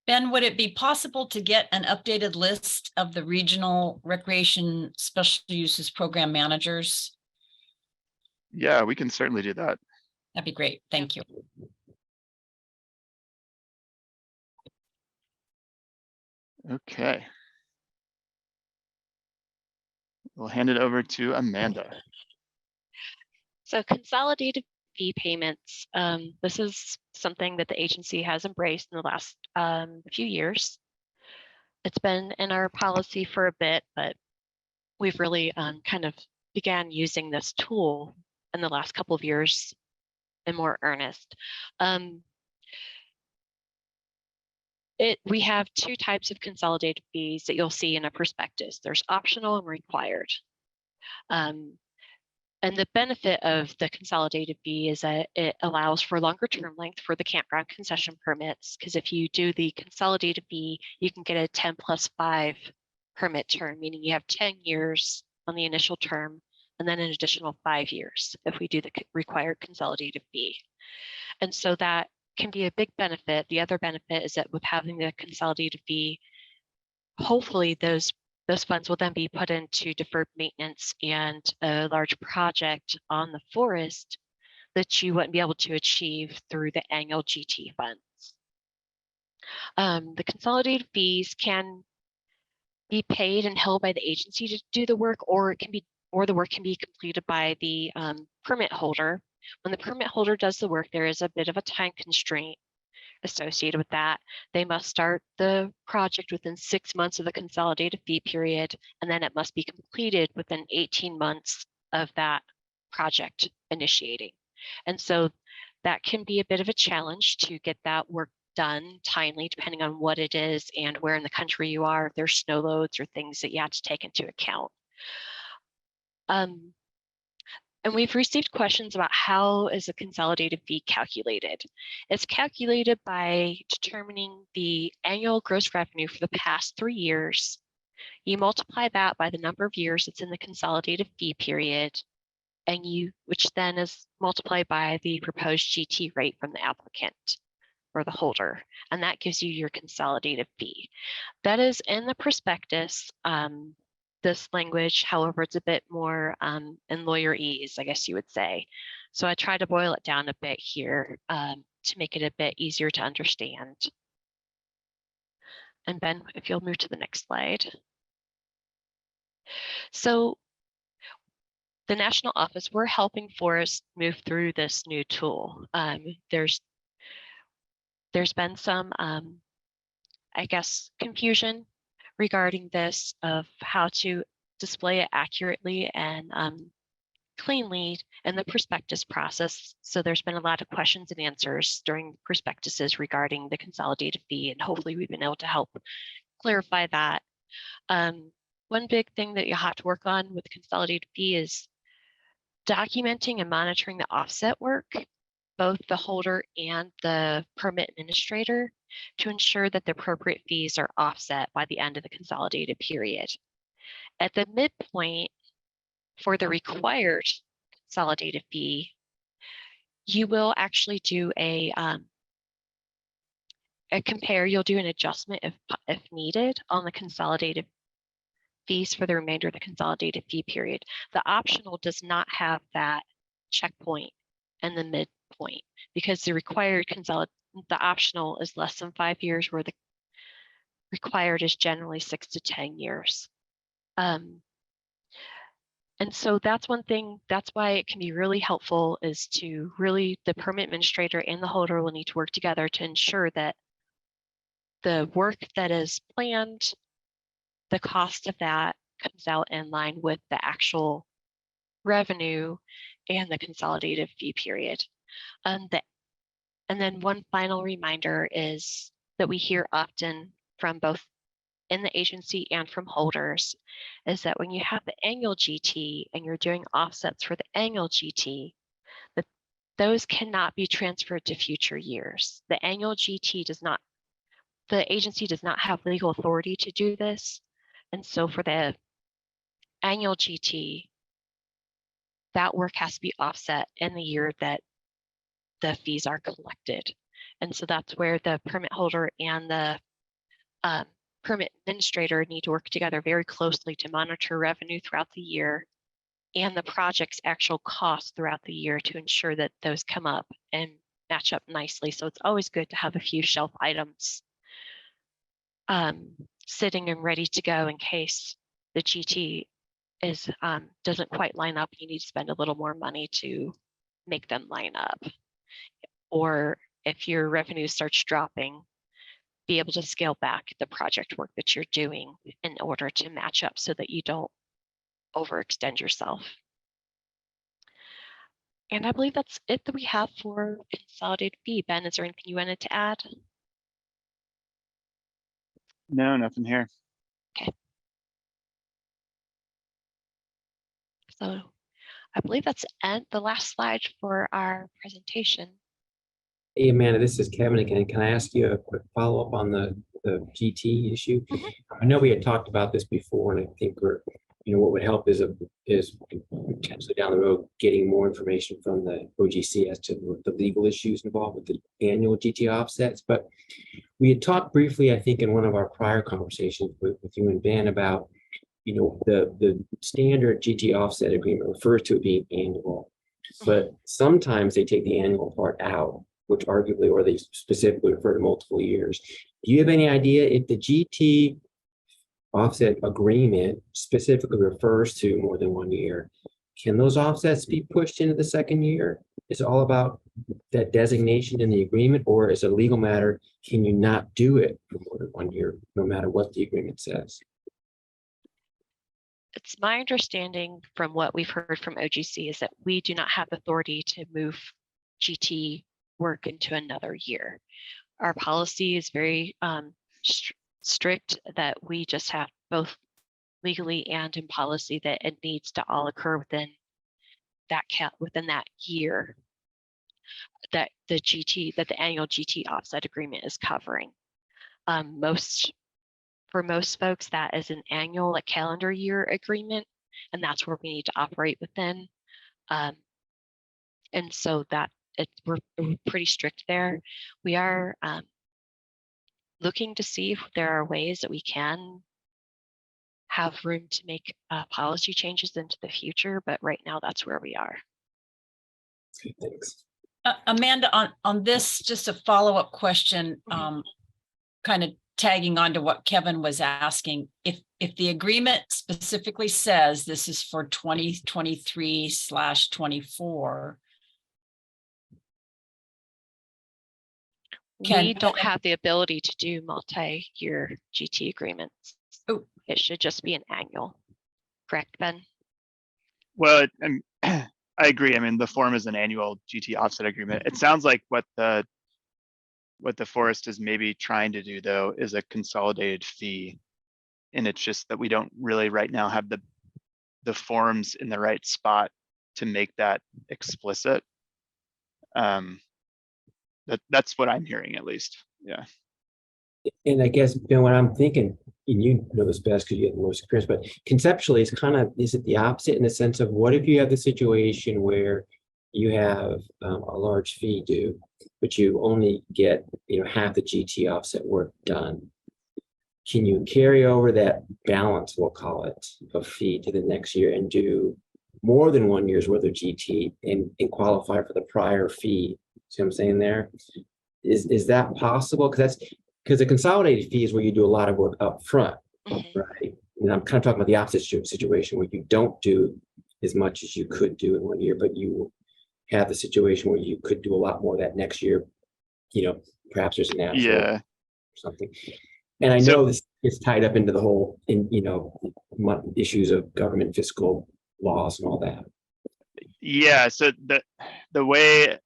Ben, would it be possible to get an updated list of the regional recreation special uses program managers?
Yeah, we can certainly do that.
That'd be great. Thank you.
Okay. We'll hand it over to Amanda.
So consolidated fee payments, this is something that the agency has embraced in the last few years. It's been in our policy for a bit, but we've really kind of began using this tool in the last couple of years in more earnest. We have two types of consolidated fees that you'll see in a prospectus. There's optional and required. And the benefit of the consolidated fee is that it allows for longer term length for the campground concession permits, because if you do the consolidated fee, you can get a 10+5 permit term, meaning you have 10 years on the initial term and then an additional 5 years if we do the required consolidated fee. And so that can be a big benefit. The other benefit is that with having the consolidated fee, hopefully those funds will then be put into deferred maintenance and a large project on the forest that you wouldn't be able to achieve through the annual GT funds. The consolidated fees can be paid and held by the agency to do the work, or the work can be completed by the permit holder. When the permit holder does the work, there is a bit of a time constraint associated with that. They must start the project within 6 months of the consolidated fee period, and then it must be completed within 18 months of that project initiating. And so that can be a bit of a challenge to get that work done timely, depending on what it is and where in the country you are, if there's snow loads or things that you have to take into account. And we've received questions about how is a consolidated fee calculated. It's calculated by determining the annual gross revenue for the past 3 years. You multiply that by the number of years it's in the consolidated fee period, and which then is multiplied by the proposed GT rate from the applicant or the holder, and that gives you your consolidated fee. That is in the prospectus. This language, however, it's a bit more in lawyer-ese, I guess you would say. So I try to boil it down a bit here to make it a bit easier to understand. And Ben, if you'll move to the next slide. So the National Office, we're helping forests move through this new tool. There's been some, I guess, confusion regarding this of how to display it accurately and cleanly in the prospectus process. So there's been a lot of questions and answers during prospectuses regarding the consolidated fee, and hopefully we've been able to help clarify that. One big thing that you have to work on with the consolidated fee is documenting and monitoring the offset work, both the holder and the permit administrator, to ensure that the appropriate fees are offset by the end of the consolidated period. At the midpoint for the required consolidated fee, you will actually do a compare. You'll do an adjustment if needed on the consolidated fees for the remainder of the consolidated fee period. The optional does not have that checkpoint in the midpoint, because the required the optional is less than 5 years, where the required is generally 6 to 10 years. And so that's one thing, that's why it can be really helpful, is to really, the permit administrator and the holder will need to work together to ensure that the work that is planned, the cost of that comes out in line with the actual revenue and the consolidated fee period. And then one final reminder is that we hear often from both in the agency and from holders, is that when you have the annual GT and you're doing offsets for the annual GT, that those cannot be transferred to future years. The annual GT the agency does not have legal authority to do this. And so for the annual GT, that work has to be offset in the year that the fees are collected. And so that's where the permit holder and the permit administrator need to work together very closely to monitor revenue throughout the year and the project's actual costs throughout the year to ensure that those come up and match up nicely. So it's always good to have a few shelf items sitting and ready to go in case the GT is doesn't quite line up. You need to spend a little more money to make them line up. Or if your revenue starts dropping, be able to scale back the project work that you're doing in order to match up so that you don't overextend yourself. And I believe that's it that we have for consolidated fee. Ben, is there anything you wanted to add?
No, nothing here.
So I believe that's the last slide for our presentation.
Hey, Amanda, this is Kevin again. Can I ask you a quick follow-up on the GT issue?
Mhm.
I know we had talked about this before, and I think what would help is potentially down the road getting more information from the OGC as to the legal issues involved with the annual GT offsets. But we had talked briefly, I think, in one of our prior conversations with you and Ben about, the standard GT offset agreement refers to it being annual, but sometimes they take the annual part out, which arguably, or they specifically refer to multiple years. Do you have any idea if the GT offset agreement specifically refers to more than 1 year? Can those offsets be pushed into the second year? Is it all about that designation in the agreement, or is it a legal matter? Can you not do it for more than 1 year, no matter what the agreement says?
It's my understanding from what we've heard from OGC is that we do not have authority to move GT work into another year. Our policy is very strict that we just have both legally and in policy that it needs to all occur within that year that the annual GT offset agreement is covering. For most folks, that is an annual, like calendar year agreement, and that's where we need to operate within. And so that we're pretty strict there. We are looking to see if there are ways that we can have room to make policy changes into the future, but right now that's where we are.
Okay, thanks.
Amanda, on this, just a follow-up question, kind of tagging on to what Kevin was asking. If the agreement specifically says this is for 2023/24,
We don't have the ability to do multi-year GT agreements.
Oh.
It should just be an annual. Correct, Ben?
Well, I agree. I mean, the form is an annual GT offset agreement. It sounds like what the forest is maybe trying to do, though, is a consolidated fee. And it's just that we don't really right now have the forms in the right spot to make that explicit. That's what I'm hearing, at least. Yeah.
And I guess, Ben, what I'm thinking, and you know this best because you have the most experience, but conceptually, is it the opposite in the sense of what if you have the situation where you have a large fee due, but you only get half the GT offset work done? Can you carry over that balance, we'll call it, of fee to the next year and do more than 1 year's worth of GT and qualify for the prior fee? See what I'm saying there? Is that possible? Because the consolidated fee is where you do a lot of work up front, right? And I'm kind of talking about the opposite situation where you don't do as much as you could do in 1 year, but you have the situation where you could do a lot more that next year. Perhaps there's a natural or something. And I know this is tied up into the whole issues of government fiscal laws and all that.
Yeah. So the way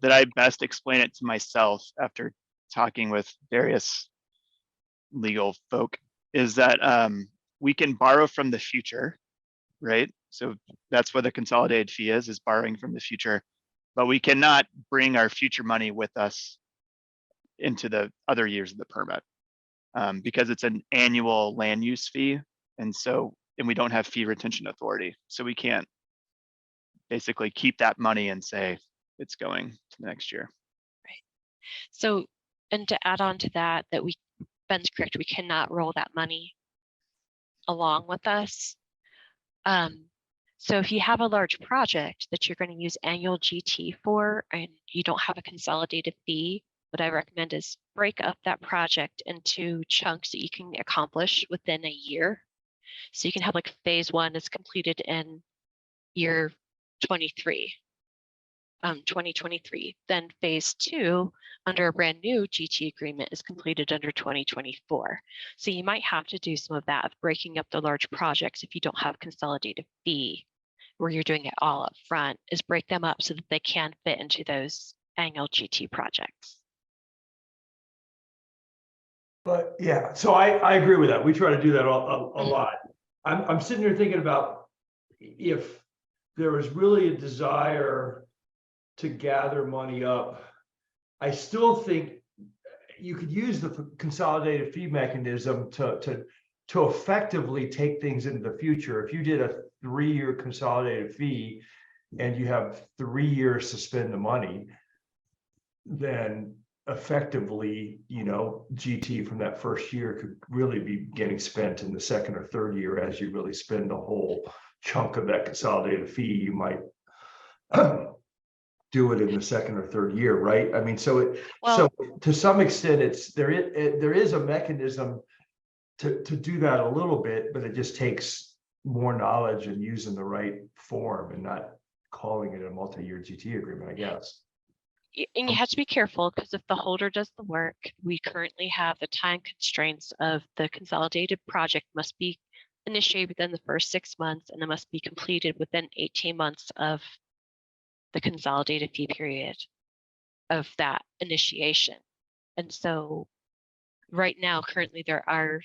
that I best explain it to myself after talking with various legal folk is that we can borrow from the future, right? So that's what the consolidated fee is borrowing from the future, but we cannot bring our future money with us into the other years of the permit because it's an annual land use fee. And we don't have fee retention authority. So we can't basically keep that money and say it's going to the next year.
Right. So, and to add on to that, Ben's correct, we cannot roll that money along with us. So if you have a large project that you're going to use annual GT for and you don't have a consolidated fee, what I recommend is break up that project into chunks that you can accomplish within a year. So you can have like phase 1 is completed in year 2023. Then phase 2 under a brand new GT agreement is completed under 2024. So you might have to do some of that of breaking up the large projects if you don't have consolidated fee where you're doing it all up front, is break them up so that they can fit into those annual GT projects.
But yeah, so I agree with that. We try to do that a lot. I'm sitting here thinking about if there was really a desire to gather money up, I still think you could use the consolidated fee mechanism to effectively take things into the future. If you did a 3-year consolidated fee and you have 3 years to spend the money, then effectively, GT from that first year could really be getting spent in the second or third year as you really spend the whole chunk of that consolidated fee. You might do it in the second or third year, right? I mean, so to some extent, there is a mechanism to do that a little bit, but it just takes more knowledge and using the right form and not calling it a multi-year GT agreement, I guess.
And you have to be careful because if the holder does the work, we currently have the time constraints of the consolidated project must be initiated within the first 6 months and it must be completed within 18 months of the consolidated fee period of that initiation. And so right now, currently, there are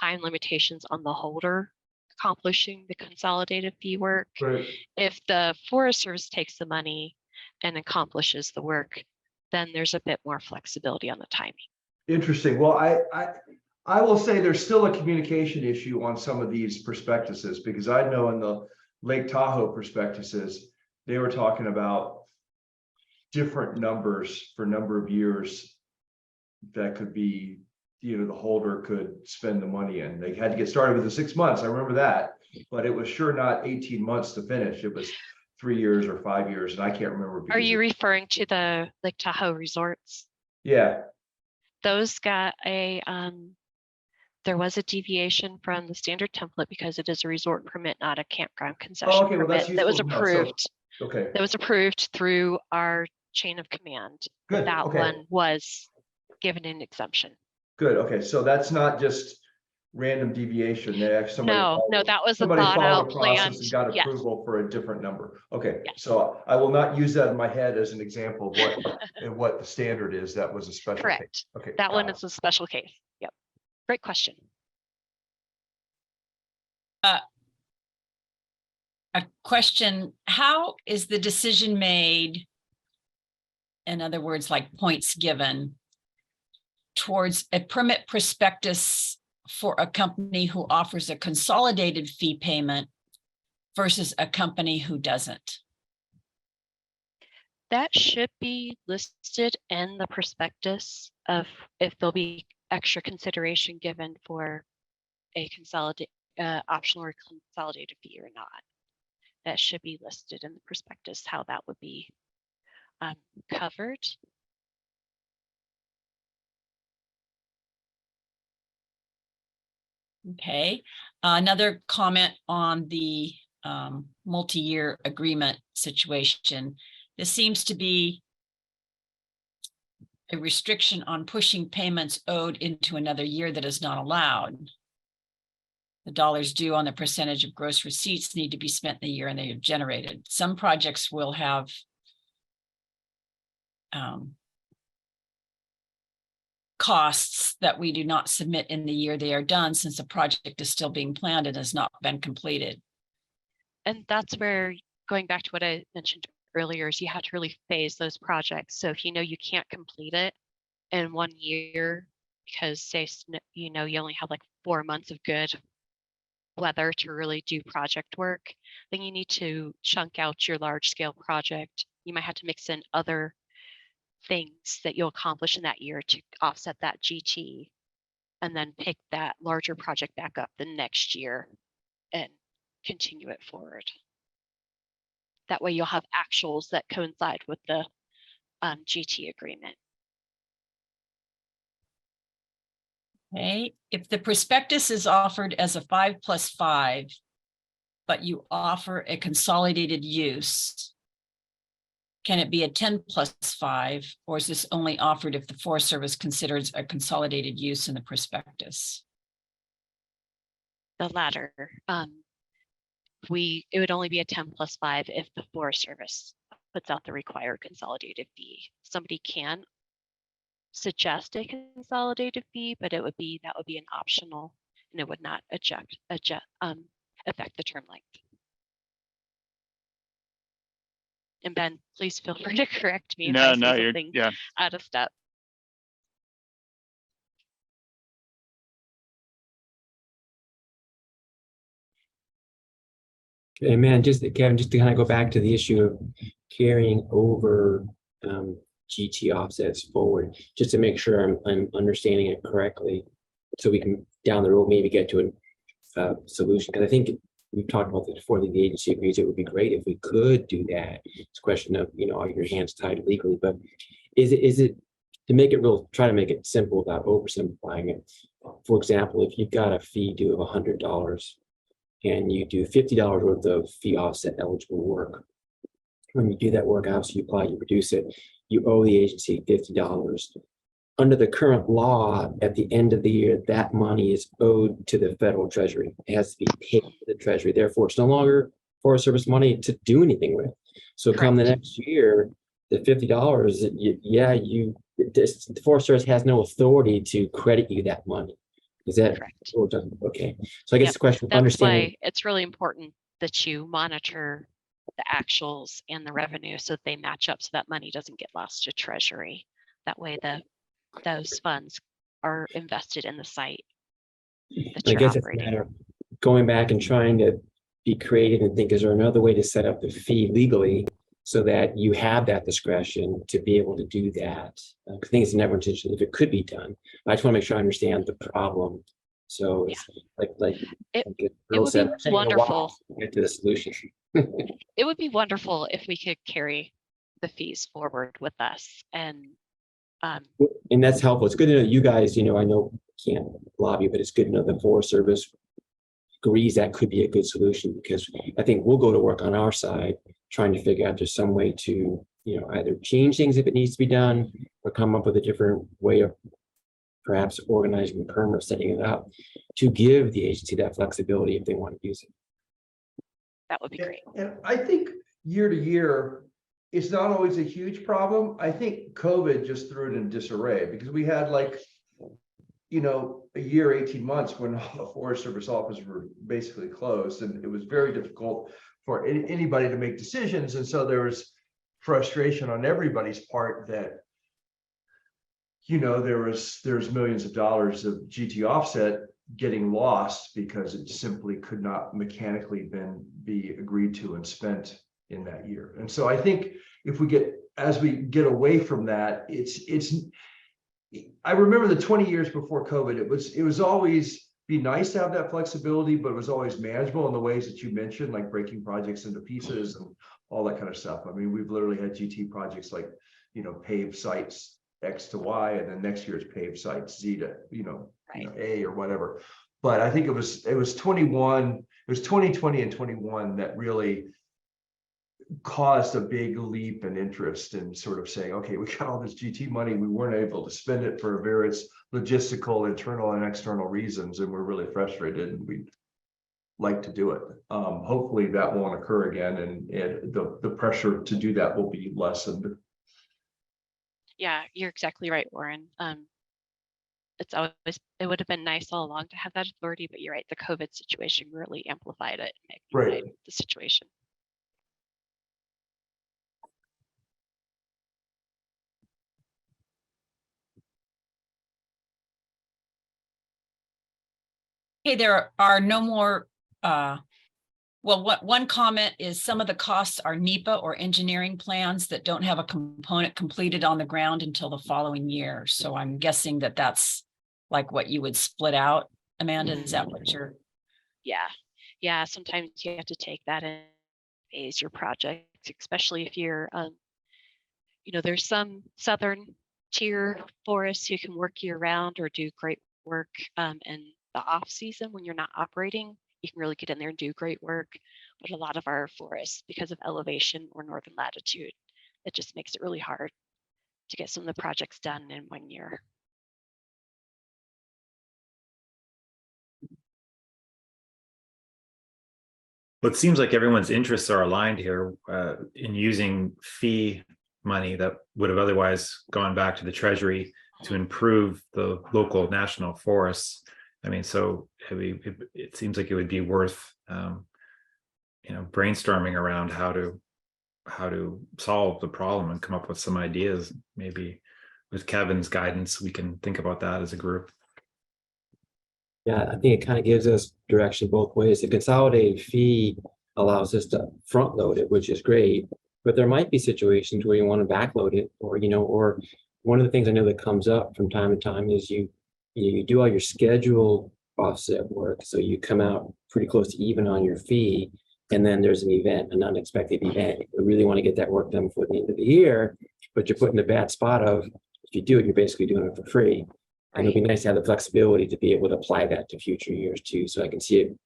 time limitations on the holder accomplishing the consolidated fee work.
Right.
If the Forest Service takes the money and accomplishes the work, then there's a bit more flexibility on the timing.
Interesting. Well, I will say there's still a communication issue on some of these prospectuses, because I know in the Lake Tahoe prospectuses, they were talking about different numbers for number of years that could be, the holder could spend the money in. They had to get started with the 6 months. I remember that, but it was sure not 18 months to finish. It was 3 years or 5 years, and I can't remember.
Are you referring to the Lake Tahoe resorts?
Yeah.
Those got a, there was a deviation from the standard template because it is a resort permit, not a campground concession
Okay, well,
permit.
that's
That was
useful to know.
approved.
Okay.
That was approved through our chain of command.
Good.
That
Okay.
one was given an exemption.
Good. Okay. So that's not just random deviation. They actually
No, that was a
somebody
thought
followed
out
the
plan.
process and got
Yes.
approval for a different number. Okay.
Yes.
So I will not use that in my head as an example of what the standard is. That was a special
Correct.
case. Okay.
That one
got it.
is a special case. Yep. Great question.
A question, how is the decision made? In other words, like points given towards a permit prospectus for a company who offers a consolidated fee payment versus a company who doesn't?
That should be listed in the prospectus of if there'll be extra consideration given for a optional or consolidated fee or not. That should be listed in the prospectus, how that would be covered.
Okay, another comment on the multi-year agreement situation. This seems to be a restriction on pushing payments owed into another year that is not allowed. The dollars due on the percentage of gross receipts need to be spent in the year and they have generated. Some projects will have costs that we do not submit in the year they are done, since the project is still being planned and has not been completed.
And that's where, going back to what I mentioned earlier, is you have to really phase those projects. So if you know you can't complete it in 1 year because say, you only have like 4 months of good weather to really do project work, then you need to chunk out your large scale project. You might have to mix in other things that you'll accomplish in that year to offset that GT, and then pick that larger project back up the next year and continue it forward. That way you'll have actuals that coincide with the GT agreement.
Okay, if the prospectus is offered as a 5+5, but you offer a consolidated use, can it be a 10+5, or is this only offered if the Forest Service considers a consolidated use in the prospectus?
The latter. It would only be a 10+5 if the Forest Service puts out the required consolidated fee. Somebody can suggest a consolidated fee, but that would be an optional, and it would not affect the term length. And Ben, please feel free to correct me if I say something out of step.
And man, Kevin, just to kind of go back to the issue of carrying over GT offsets forward, just to make sure I'm understanding it correctly, so we can down the road maybe get to a solution. Because I think we've talked about this before. The agency agrees it would be great if we could do that. It's a question of, are your hands tied legally? But is it to make it real? Try to make it simple without oversimplifying it. For example, if you've got a fee due of $100. And you do $50 worth of fee offset eligible work. When you do that work, obviously you apply, you produce it, you owe the agency $50. Under the current law, at the end of the year, that money is owed to the federal treasury. It has to be paid to the treasury. Therefore, it's no longer Forest Service money to do anything with. So come the next year, the $50, the Forest Service has no authority to credit you that money. Is that
correct?
Okay. So I guess the question,
that's why it's really important that you monitor the actuals and the revenue so that they match up, so that money doesn't get lost to Treasury. That way those funds are invested in the site that
I
you're
guess
operating.
it's a matter of going back and trying to be creative and think, is there another way to set up the fee legally so that you have that discretion to be able to do that? I think it's never intentional if it could be done. I just want to make sure I understand the problem. So it's
it would be wonderful
to get to the solution.
It would be wonderful if we could carry the fees forward with us, and
that's helpful. It's good to know you guys, I know can't lobby, but it's good to know the Forest Service agrees that could be a good solution, because I think we'll go to work on our side trying to figure out there's some way to, either change things if it needs to be done, or come up with a different way of perhaps organizing the permit, setting it up to give the agency that flexibility if they want to use it.
That would be great.
And I think year to year, it's not always a huge problem. I think COVID just threw it in disarray, because we had a year, 18 months when all the Forest Service offices were basically closed, and it was very difficult for anybody to make decisions. And so there was frustration on everybody's part that, there's millions of dollars of GT offset getting lost because it simply could not mechanically be agreed to and spent in that year. And so I think as we get away from that, I remember the 20 years before COVID, it was always be nice to have that flexibility, but it was always manageable in the ways that you mentioned, like breaking projects into pieces and all that kind of stuff. I mean, we've literally had GT projects like, pave sites X to Y, and then next year's pave sites Z to, A or whatever. But I think it was 2020 and 21 that really caused a big leap in interest in sort of saying, okay, we got all this GT money, we weren't able to spend it for various logistical, internal and external reasons, and we're really frustrated, and we'd like to do it. Hopefully that won't occur again, and the pressure to do that will be lessened.
Yeah, you're exactly right, Warren. It would have been nice all along to have that authority, but you're right, the COVID situation really amplified it and magnified the situation.
Okay, there are no more, one comment is some of the costs are NEPA or engineering plans that don't have a component completed on the ground until the following year. So I'm guessing that that's like what you would split out. Amanda, is that what you're?
Yeah, sometimes you have to take that and phase your project especially if you're, there's some southern tier forests you can work year round or do great work in the off season when you're not operating. You can really get in there and do great work. But a lot of our forests, because of elevation or northern latitude, it just makes it really hard to get some of the projects done in 1 year.
Well, it seems like everyone's interests are aligned here in using fee money that would have otherwise gone back to the Treasury to improve the local national forests. I mean, so it seems like it would be worth, brainstorming around how to solve the problem and come up with some ideas. Maybe with Kevin's guidance, we can think about that as a group.
Yeah, I think it kind of gives us direction both ways. The consolidated fee allows us to front load it, which is great, but there might be situations where you want to backload it, or one of the things I know that comes up from time to time is you do all your scheduled offset work, so you come out pretty close to even on your fee, and then there's an unexpected event. You really want to get that work done before the end of the year, but you're put in a bad spot of, if you do it, you're basically doing it for free. And it'd be nice to have the flexibility to be able to apply that to future years too. So I can see it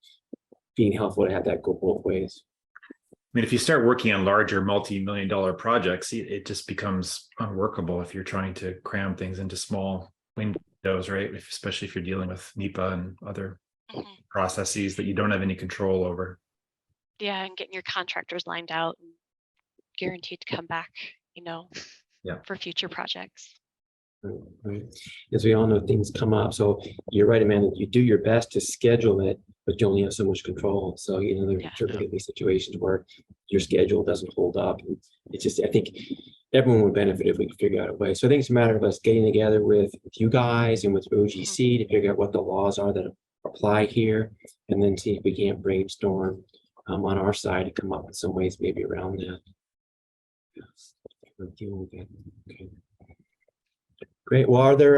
being helpful to have that go both ways.
I mean, if you start working on larger multi-million-dollar projects, it just becomes unworkable if you're trying to cram things into small windows, right? Especially if you're dealing with NEPA and other processes that you don't have any control over.
Yeah, and getting your contractors lined out and guaranteed to come back, for future projects.
Right. As we all know, things come up. So you're right, Amanda, you do your best to schedule it, but you only have so much control. So, there certainly be situations where your schedule doesn't hold up. It's just, I think everyone would benefit if we could figure out a way. So I think it's a matter of us getting together with you guys and with OGC to figure out what the laws are that apply here, and then see if we can't brainstorm on our side to come up with some ways maybe around that. Okay. Great. Well, are there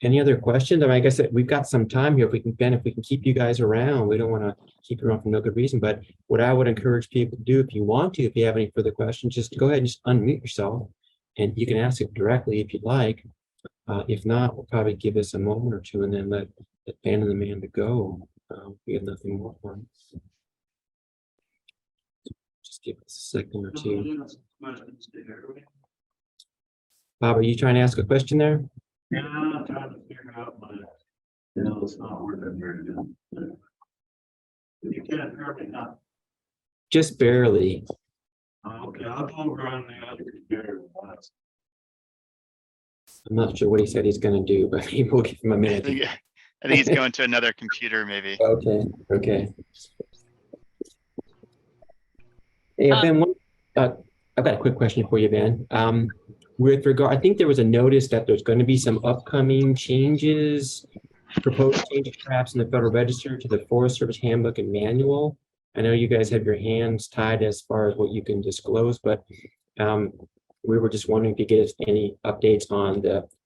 any other questions? I mean, I guess that we've got some time here. If we can keep you guys around, we don't want to keep you around for no good reason. But what I would encourage people to do, if you have any further questions, just go ahead and just unmute yourself, and you can ask it directly if you'd like. If not, we'll probably give us a moment or two and then let Ben and Amanda go. We have nothing more for them. Just give us a second or two. Bob, are you trying to ask a question there?
Yeah, I'm trying to figure out it's not working very good. You can't hear me now.
Just barely.
Okay, I'll go over on the other computer.
I'm not sure what he said he's going to do, but maybe we'll give him a minute.
I think he's going to another computer, maybe.
Okay. Hey, Ben, I've got a quick question for you, Ben. With regard, I think there was a notice that there's going to be some upcoming changes, proposed changes perhaps in the Federal Register to the Forest Service Handbook and Manual. I know you guys have your hands tied as far as what you can disclose, but we were just wondering if you get us any updates on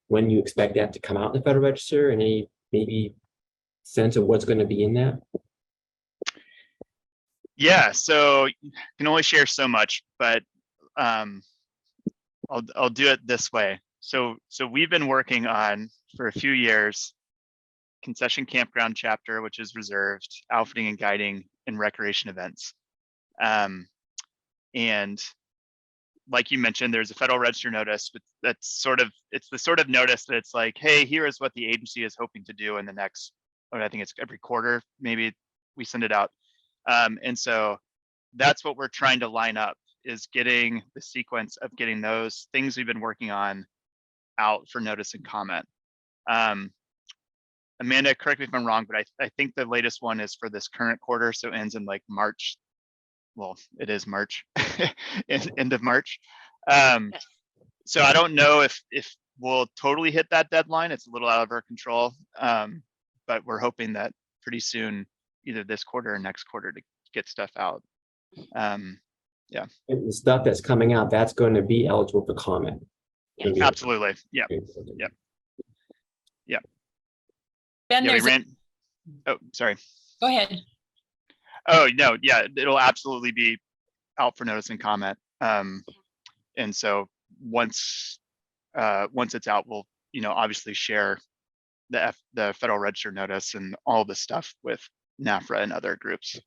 when you expect that to come out in the Federal Register, and any maybe sense of what's going to be in that.
Yeah, so you can only share so much, but I'll do it this way. So we've been working on for a few years concession campground chapter, which is reserved, outfitting and guiding, and recreation events. And like you mentioned, there's a Federal Register notice, but it's the sort of notice that it's like, hey, here is what the agency is hoping to do in the next, I think it's every quarter, maybe we send it out. And so that's what we're trying to line up, is getting the sequence of getting those things we've been working on out for notice and comment. Amanda, correct me if I'm wrong, but I think the latest one is for this current quarter, so it ends in like March. Well, it is March, end of March. So I don't know if we'll totally hit that deadline. It's a little out of our control, but we're hoping that pretty soon, either this quarter or next quarter, to get stuff out. Yeah. And
the stuff that's coming out, that's going to be eligible for comment.
Absolutely. Yeah.
Ben,
yeah, oh, sorry.
Go ahead.
Oh, no. Yeah, it'll absolutely be out for notice and comment. And so once it's out, we'll, obviously share the Federal Register notice and all the stuff with NFRA and other groups.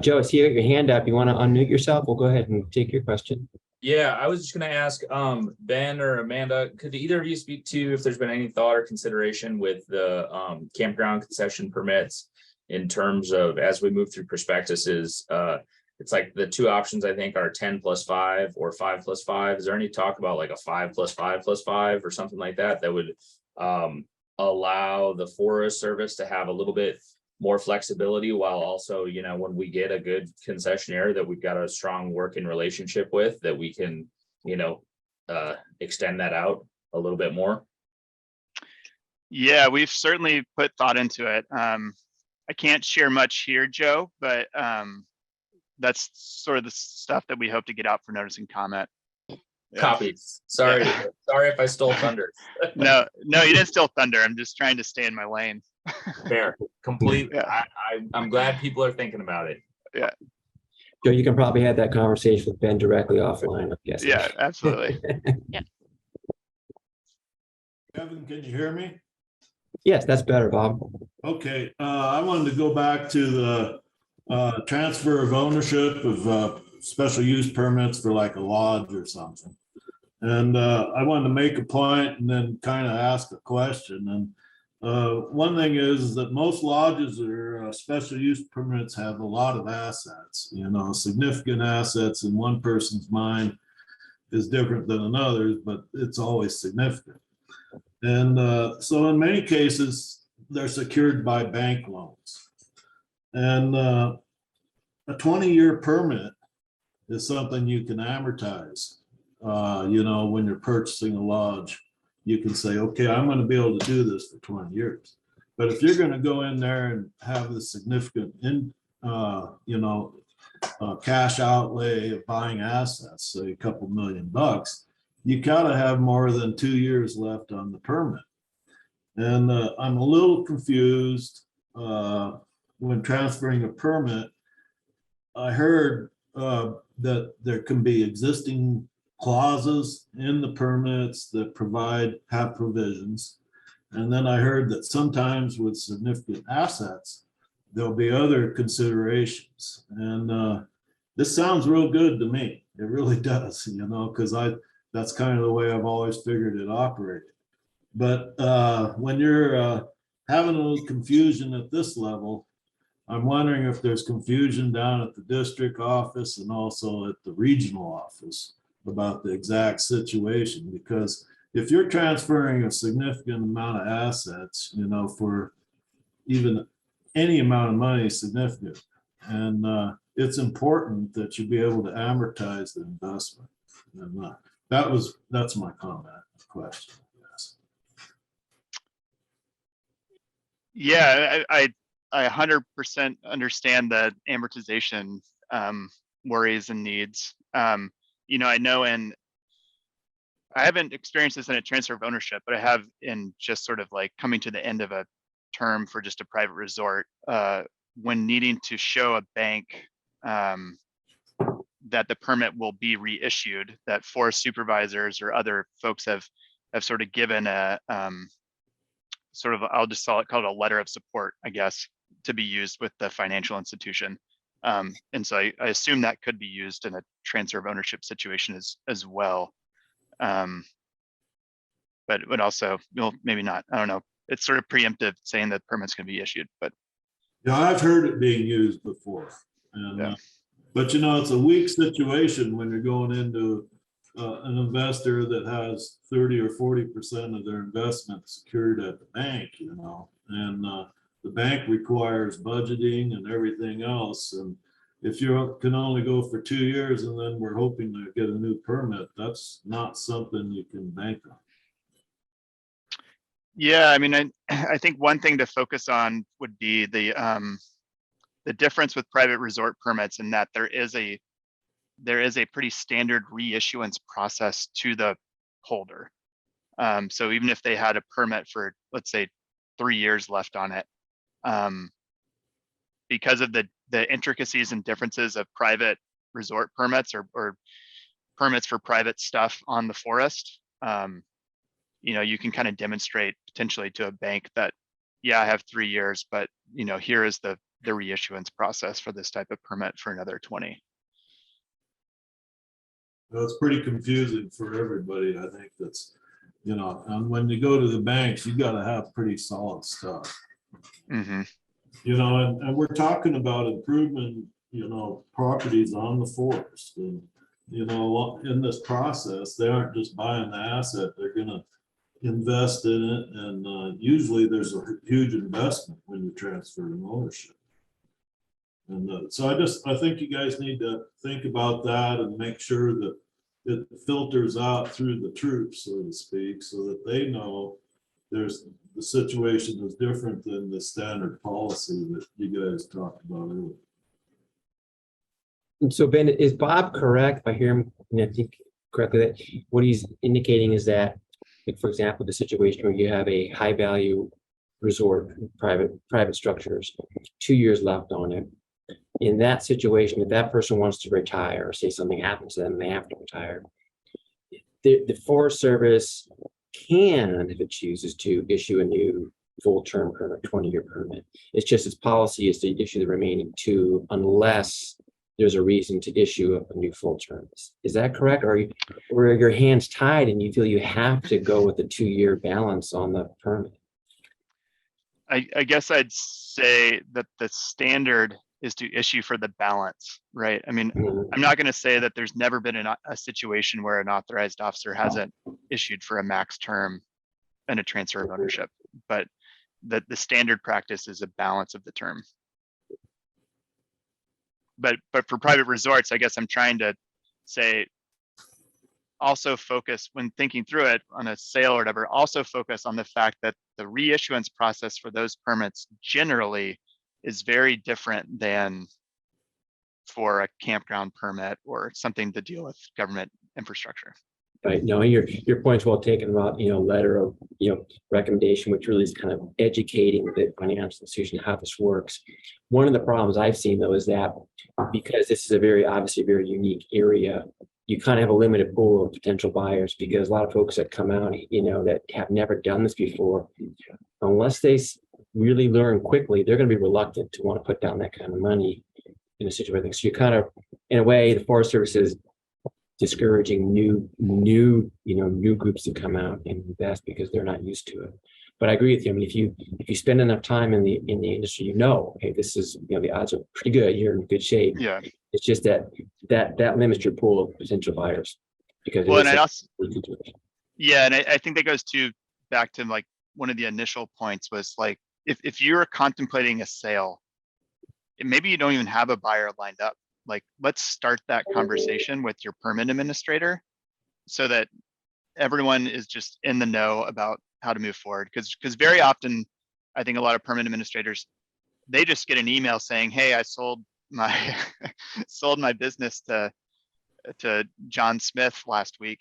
Joe, I see you got your hand up. You want to unmute yourself? We'll go ahead and take your question.
Yeah, I was just going to ask Ben or Amanda, could either of you speak to if there's been any thought or consideration with the campground concession permits in terms of, as we move through prospectuses, it's like the two options I think are 10 + 5 or 5 + 5. Is there any talk about like a 5 + 5 + 5 or something like that that would allow the Forest Service to have a little bit more flexibility, while also, when we get a good concessionaire that we've got a strong working relationship with, that we can, extend that out a little bit more?
Yeah, we've certainly put thought into it. I can't share much here, Joe, but that's sort of the stuff that we hope to get out for notice and comment. Yeah.
Copies. Sorry,
Yeah.
Sorry if I stole thunder.
No, you didn't steal thunder. I'm just trying to stay in my lane.
Fair, complete.
Yeah.
I'm glad people are thinking about it.
Yeah.
Joe, you can probably have that conversation with Ben directly offline, I guess.
Yeah, absolutely.
Kevin, can you hear me?
Yes, that's better, Bob.
Okay, I wanted to go back to the transfer of ownership of special use permits for like a lodge or something. And I wanted to make a point and then kind of ask a question. And one thing is that most lodges or special use permits have a lot of assets, significant assets in one person's mind is different than another's, but it's always significant. And so in many cases, they're secured by bank loans. And a 20-year permit is something you can amortize. When you're purchasing a lodge, you can say, okay, I'm going to be able to do this for 20 years. But if you're going to go in there and have the significant cash outlay of buying assets, say a couple $1 million, you gotta have more than 2 years left on the permit. And I'm a little confused when transferring a permit. I heard that there can be existing clauses in the permits that have provisions. And then I heard that sometimes with significant assets, there'll be other considerations. And this sounds real good to me. It really does, because that's kind of the way I've always figured it operated. But when you're having a little confusion at this level, I'm wondering if there's confusion down at the district office and also at the regional office about the exact situation. Because if you're transferring a significant amount of assets, for even any amount of money is significant. And it's important that you be able to amortize the investment. And that's my comment, question. Yes.
Yeah, I 100% understand the amortization worries and needs. I know, and I haven't experienced this in a transfer of ownership, but I have in just sort of like coming to the end of a term for just a private resort, when needing to show a bank that the permit will be reissued, that forest supervisors or other folks have sort of given a sort of, I'll just call it a letter of support, I guess, to be used with the financial institution. And so I assume that could be used in a transfer of ownership situation as well. But also, maybe not, I don't know. It's sort of preemptive saying that permits can be issued, but.
Yeah, I've heard it being used before. And,
Yeah.
But it's a weak situation when you're going into an investor that has 30 or 40% of their investment secured at the bank, and the bank requires budgeting and everything else. And if you can only go for 2 years and then we're hoping to get a new permit, that's not something you can bank on.
Yeah, I mean, I think one thing to focus on would be the difference with private resort permits, in that there is a pretty standard reissuance process to the holder. So even if they had a permit for, let's say, 3 years left on it, because of the intricacies and differences of private resort permits or permits for private stuff on the forest, you know, you can kind of demonstrate potentially to a bank that, yeah, I have 3 years, but you know, here is the reissuance process for this type of permit for another 20.
Well, it's pretty confusing for everybody. I think that's, you know, and when you go to the banks, you got to have pretty solid stuff.
Mm-hmm.
You know, and we're talking about improvement, you know, properties on the forest. And, you know, in this process, they aren't just buying the asset, they're gonna invest in it. And usually there's a huge investment when you transfer ownership. And so I think you guys need to think about that and make sure that it filters out through the troops, so to speak, so that they know the situation is different than the standard policy that you guys talked about earlier.
And so Ben, is Bob correct? If I hear him, I think correctly, that what he's indicating is that, like, for example, the situation where you have a high value resort, private structures, 2 years left on it. In that situation, if that person wants to retire, or say something happens to them and they have to retire, the Forest Service can, if it chooses to, issue a new full-term permit, 20-year permit. It's just its policy is to issue the remaining 2 unless there's a reason to issue a new full term. Is that correct? Or are your hands tied and you feel you have to go with the 2-year balance on the permit?
I guess I'd say that the standard is to issue for the balance, right? I mean, I'm not going to say that there's never been a situation where an authorized officer hasn't issued for a max term and a transfer of ownership, but the standard practice is a balance of the term. But for private resorts, I guess I'm trying to say, also focus when thinking through it on a sale or whatever, also focus on the fact that the reissuance process for those permits generally is very different than for a campground permit or something to deal with government infrastructure.
Right. No, your point's well taken about, you know, letter of, you know, recommendation, which really is kind of educating the financial institution how this works. One of the problems I've seen though is that because this is a obviously very unique area, you kind of have a limited pool of potential buyers because a lot of folks that come out, you know, that have never done this before, unless they really learn quickly, they're going to be reluctant to want to put down that kind of money in a situation. So you kind of, in a way, the Forest Service is discouraging new groups to come out and invest because they're not used to it. But I agree with you. I mean, if you spend enough time in the industry, you know, hey, this is, you know, the odds are pretty good. You're in good shape.
Yeah.
It's just that limits your pool of potential buyers because.
Well, and I also, yeah, and I think that goes back to like one of the initial points was like, if you're contemplating a sale, maybe you don't even have a buyer lined up. Like, let's start that conversation with your permit administrator so that everyone is just in the know about how to move forward. Because very often, I think a lot of permit administrators, they just get an email saying, hey, I sold my sold my business to John Smith last week.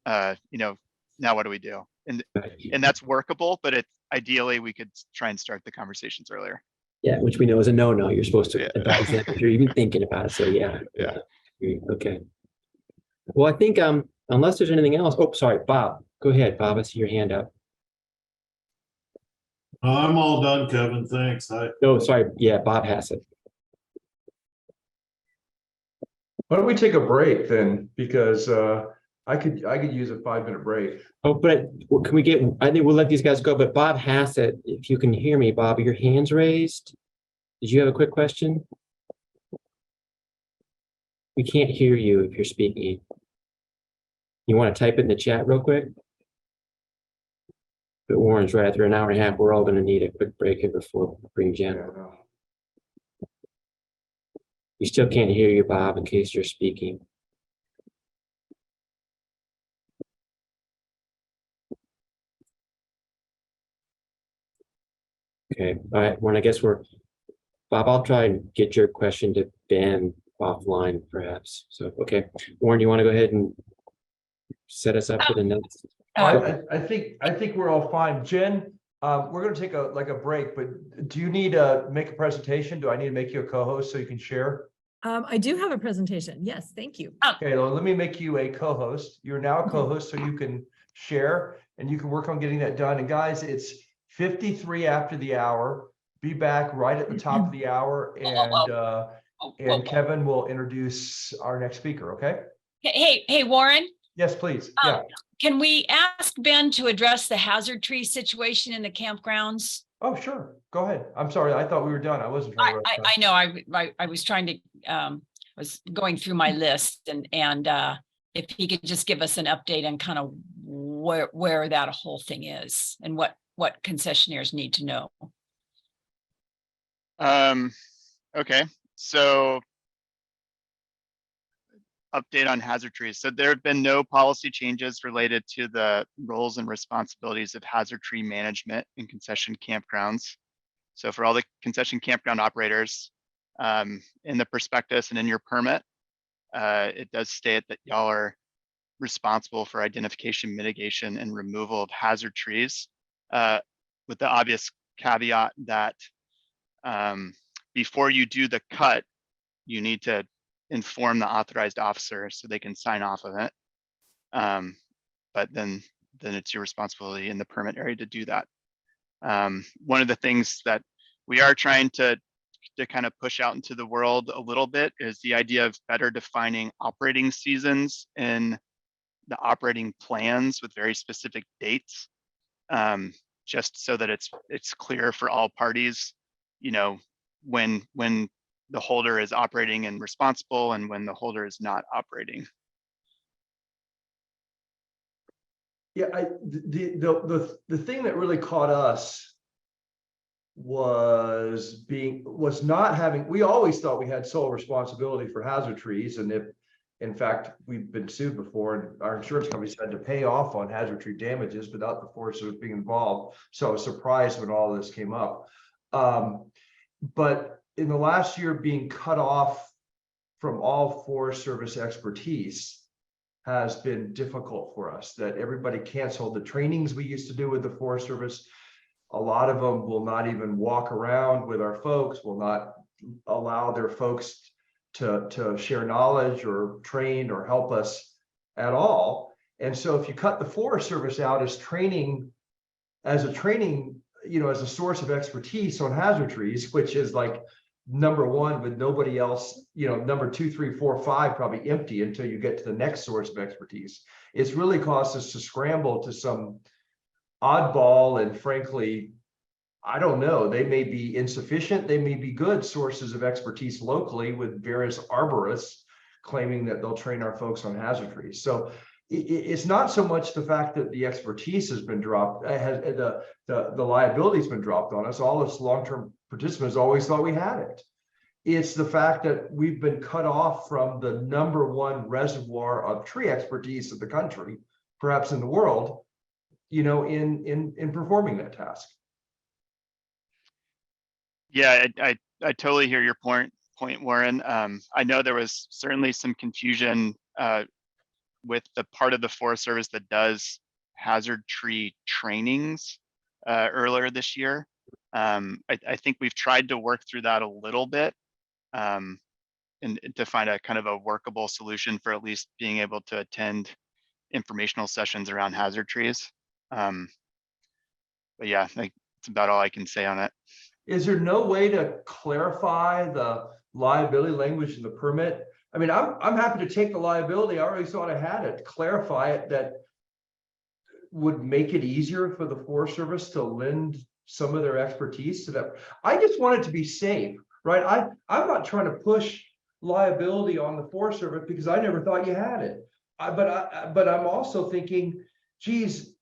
You know, now what do we do? And that's workable, but ideally we could try and start the conversations earlier.
Yeah, which we know is a no-no. You're supposed to advise them if you're even thinking about it. So yeah. Okay. Well, I think unless there's anything else. Oh, sorry, Bob. Go ahead, Bob. I see your hand up.
I'm all done, Kevin. Thanks.
No, sorry. Yeah, Bob has it.
Why don't we take a break then? Because I could use a 5-minute break.
Oh, but can we get? I think we'll let these guys go. But Bob has it. If you can hear me, Bob, your hand's raised. Did you have a quick question? We can't hear you if you're speaking. You want to type it in the chat real quick? But Warren's right. After an hour and a half, we're all going to need a quick break here before we bring Jen. We still can't hear you, Bob, in case you're speaking. Okay, all right. Well, I guess Bob, I'll try and get your question to Ben offline, perhaps. So, okay. Warren, do you want to go ahead and set us up for the next?
I think we're all fine. Jen, we're going to take a break, but do you need to make a presentation? Do I need to make you a co-host so you can share?
I do have a presentation. Yes, thank you.
Okay, well, let me make you a co-host. You're now a co-host, so you can share and you can work on getting that done. And guys, it's 53 after the hour. Be back right at the top of the hour, and Kevin will introduce our next speaker, okay?
Hey, Warren,
Yes, please. Yeah.
can we ask Ben to address the hazard tree situation in the campgrounds?
Oh, sure. Go ahead. I'm sorry. I thought we were done. I wasn't trying to rush time.
I know, I was trying to, was going through my list and if he could just give us an update on kind of where that whole thing is and what concessionaires need to know.
Okay, so update on hazard trees. So there have been no policy changes related to the roles and responsibilities of hazard tree management in concession campgrounds. So for all the concession campground operators, in the prospectus and in your permit, it does state that y'all are responsible for identification, mitigation, and removal of hazard trees, with the obvious caveat that before you do the cut, you need to inform the authorized officer so they can sign off of it. But then it's your responsibility in the permit area to do that. One of the things that we are trying to kind of push out into the world a little bit is the idea of better defining operating seasons in the operating plans with very specific dates, just so that it's clear for all parties, you know, when the holder is operating and responsible and when the holder is not operating.
Yeah, the thing that really caught us was not having, we always thought we had sole responsibility for hazard trees. And if, in fact, we've been sued before and our insurance companies had to pay off on hazard tree damages without the Forest Service being involved. So I was surprised when all this came up. But in the last year, being cut off from all Forest Service expertise has been difficult for us. That everybody canceled the trainings we used to do with the Forest Service. A lot of them will not even walk around with our folks, will not allow their folks to share knowledge or train or help us at all. And so if you cut the Forest Service out as training, as a source of expertise on hazard trees, which is like number one with nobody else, number 2, 3, 4, 5 probably empty until you get to the next source of expertise. It's really caused us to scramble to some oddball and frankly, I don't know, they may be insufficient, they may be good sources of expertise locally with various arborists claiming that they'll train our folks on hazard trees. So it's not so much the fact that the expertise has been dropped, the liability's been dropped on us. All us long-term participants always thought we had it. It's the fact that we've been cut off from the #1 reservoir of tree expertise of the country, perhaps in the world, in performing that task.
Yeah, I totally hear your point, Warren. I know there was certainly some confusion with the part of the Forest Service that does hazard tree trainings earlier this year. I think we've tried to work through that a little bit and to find a kind of a workable solution for at least being able to attend informational sessions around hazard trees. But yeah, it's about all I can say on it.
Is there no way to clarify the liability language in the permit? I mean, I'm happy to take the liability. I already thought I had it. Clarify it that would make it easier for the Forest Service to lend some of their expertise to that. I just want it to be safe, right? I'm not trying to push liability on the Forest Service because I never thought you had it. But I'm also thinking, geez,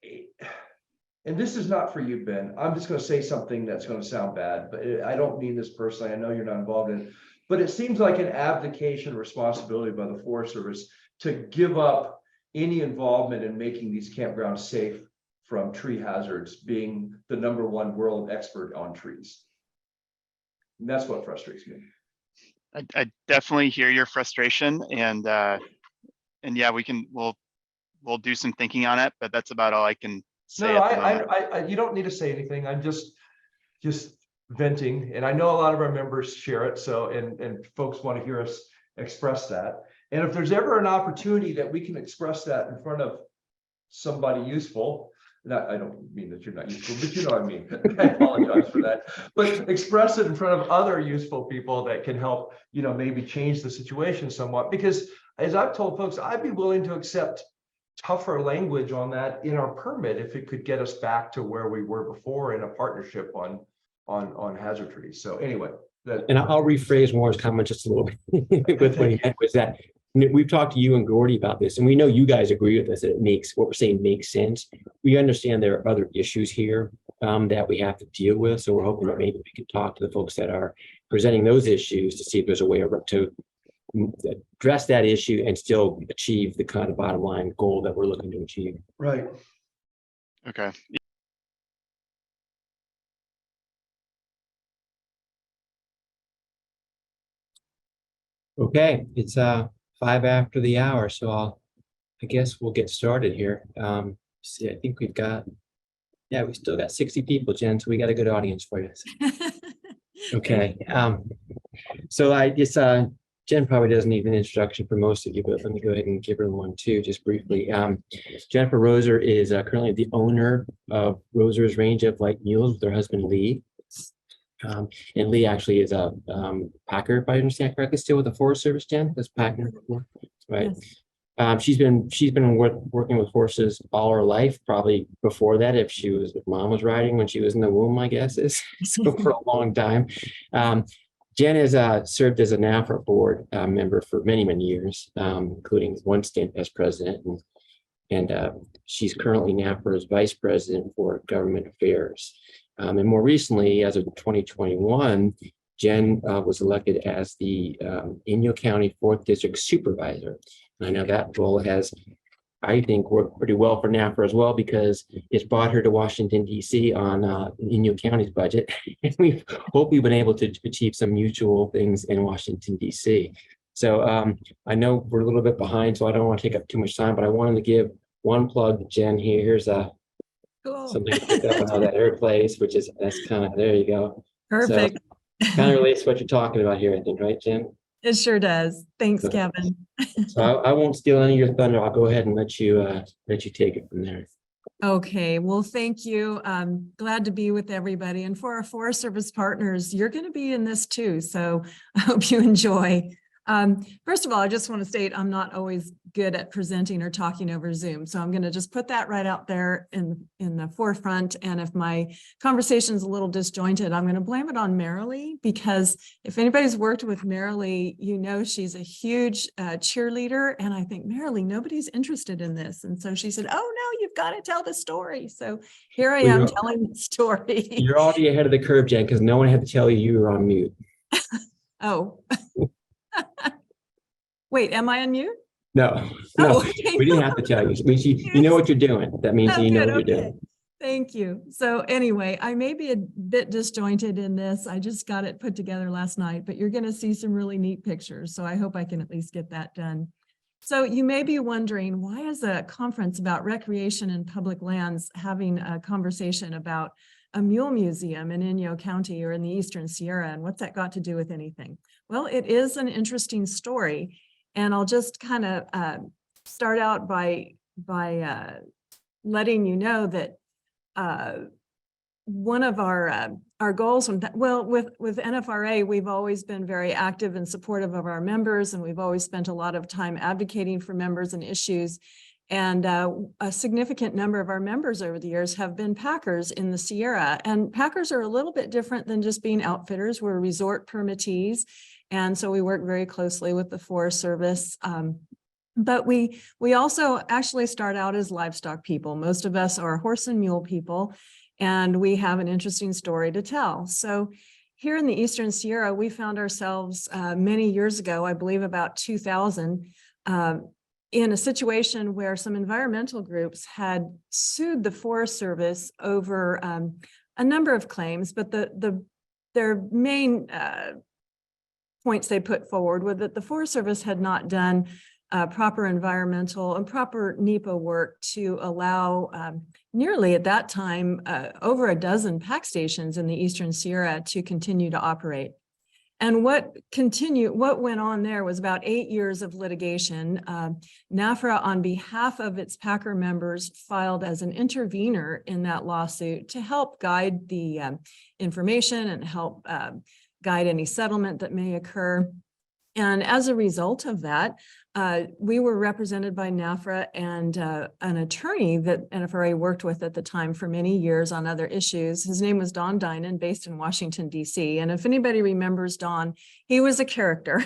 and this is not for you, Ben. I'm just going to say something that's going to sound bad, but I don't mean this personally. I know you're not involved in it, but it seems like an abdication of responsibility by the Forest Service to give up any involvement in making these campgrounds safe from tree hazards, being the #1 world expert on trees. And that's what frustrates me.
I definitely hear your frustration, and yeah, we'll do some thinking on it, but that's about all I can say.
No, you don't need to say anything. I'm just venting, and I know a lot of our members share it. So, and folks want to hear us express that. And if there's ever an opportunity that we can express that in front of somebody useful, I don't mean that you're not useful, but you know what I mean. I apologize for that. But express it in front of other useful people that can help, maybe change the situation somewhat. Because as I've told folks, I'd be willing to accept tougher language on that in our permit if it could get us back to where we were before in a partnership on hazard trees. So anyway,
and I'll rephrase Moore's comment just a little bit with what he meant was that we've talked to you and Gordy about this, and we know you guys agree with us that what we're saying makes sense. We understand there are other issues here that we have to deal with. So we're hoping that maybe we can talk to the folks that are presenting those issues to see if there's a way to address that issue and still achieve the kind of bottom line goal that we're looking to achieve.
Right.
Okay.
Okay, it's 5 after the hour, so I guess we'll get started here. See, I think we've got, we still got 60 people, Jen, so we got a good audience for you. Okay. So I guess Jen probably doesn't need an introduction for most of you, but let me go ahead and give her one too, just briefly. Jennifer Roser is currently the owner of Roser's Range of Light Mules with her husband Lee. And Lee actually is a packer, if I understand correctly, still with the Forest Service, Jen. That's packing, right? Yes. She's been working with horses all her life, probably before that, if mom was riding when she was in the womb, I guess is so for a long time. Jen has served as a NFRA board member for many, many years, including one stint as president, and she's currently NFRA's vice president for government affairs. And more recently, as of 2021, Jen was elected as the Inyo County 4th District Supervisor. And I know that role has, I think, worked pretty well for NFRA as well, because it's brought her to Washington, D.C. on Inyo County's budget. And we've hopefully been able to achieve some mutual things in Washington, D.C. So I know we're a little bit behind, so I don't want to take up too much time, but I wanted to give one plug to Jen here. Here's something to pick up on how that air plays, that's kind of, there you go.
Perfect.
So, kind of relates to what you're talking about here, I think, right, Jen?
It sure does. Thanks, Kevin.
So I won't steal any of your thunder. I'll go ahead and let you take it from there.
Okay, well, thank you. Glad to be with everybody. And for our Forest Service partners, you're going to be in this too. So I hope you enjoy. First of all, I just want to state I'm not always good at presenting or talking over Zoom. So I'm going to just put that right out there in the forefront. And if my conversation is a little disjointed, I'm going to blame it on Marilee, because if anybody's worked with Marilee, she's a huge cheerleader. And I think, Marilee, nobody's interested in this. And so she said, oh, no, you've got to tell the story. So here I am telling the story.
You're already ahead of the curve, Jen, because no one had to tell you were on mute.
Oh. Wait, am I on mute?
No,
okay.
We didn't have to tell you. You know what you're doing. That means you know what you're doing.
Thank you. So anyway, I may be a bit disjointed in this. I just got it put together last night, but you're going to see some really neat pictures. So I hope I can at least get that done. So you may be wondering, why is a conference about recreation and public lands having a conversation about a mule museum in Inyo County or in the Eastern Sierra, and what's that got to do with anything? Well, it is an interesting story. And I'll just kind of start out by letting you know that one of our goals, with NFRA, we've always been very active and supportive of our members, and we've always spent a lot of time advocating for members and issues. And a significant number of our members over the years have been packers in the Sierra. And packers are a little bit different than just being outfitters. We're resort permittees. And so we work very closely with the Forest Service. But we also actually start out as livestock people. Most of us are horse and mule people, and we have an interesting story to tell. So here in the Eastern Sierra, we found ourselves many years ago, I believe about 2000, in a situation where some environmental groups had sued the Forest Service over a number of claims, but their main points they put forward were that the Forest Service had not done proper environmental and proper NEPA work to allow nearly at that time over a dozen PAC stations in the Eastern Sierra to continue to operate. And what went on there was about 8 years of litigation. NFRA, on behalf of its Packer members, filed as an intervener in that lawsuit to help guide the information and help guide any settlement that may occur. And as a result of that, we were represented by NFRA and an attorney that NFRA worked with at the time for many years on other issues. His name was Don Dinan, based in Washington, D.C. And if anybody remembers Don, he was a character.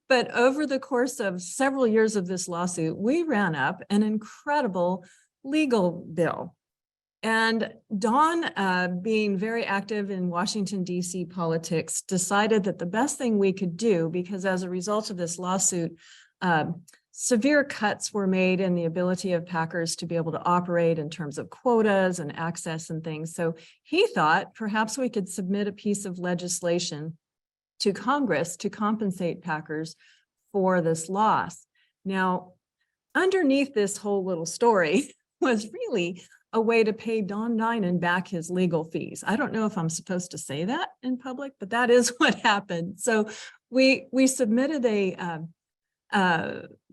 But over the course of several years of this lawsuit, we ran up an incredible legal bill. And Don, being very active in Washington, D.C. politics, decided that the best thing we could do, because as a result of this lawsuit, severe cuts were made in the ability of Packers to be able to operate in terms of quotas and access and things. So he thought perhaps we could submit a piece of legislation to Congress to compensate Packers for this loss. Now, underneath this whole little story was really a way to pay Don Dinan back his legal fees. I don't know if I'm supposed to say that in public, but that is what happened. So we submitted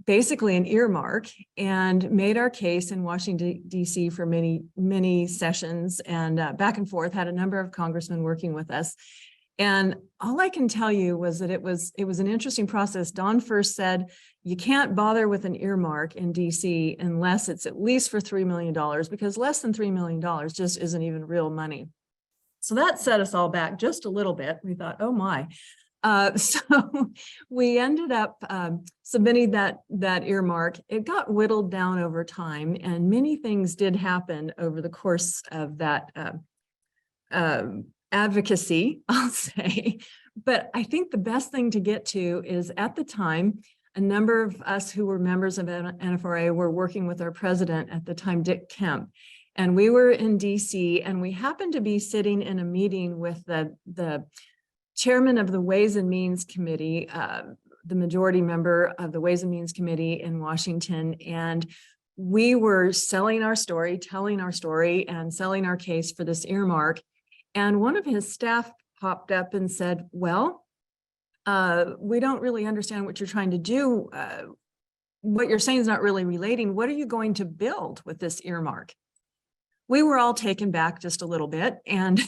basically an earmark and made our case in Washington, D.C. for many sessions, and back and forth, had a number of congressmen working with us. And all I can tell you was that it was an interesting process. Don first said, you can't bother with an earmark in DC unless it's at least for $3 million, because less than $3 million just isn't even real money. So that set us all back just a little bit. We thought, oh my. So we ended up submitting that earmark. It got whittled down over time, and many things did happen over the course of that advocacy, I'll say. But I think the best thing to get to is, at the time, a number of us who were members of NFRA were working with our president at the time, Dick Kemp. And we were in DC, and we happened to be sitting in a meeting with the chairman of the Ways and Means Committee, the majority member of the Ways and Means Committee in Washington. And we were selling our story, telling our story, and selling our case for this earmark. And one of his staff popped up and said, well, we don't really understand what you're trying to do. What you're saying is not really relating. What are you going to build with this earmark? We were all taken back just a little bit, and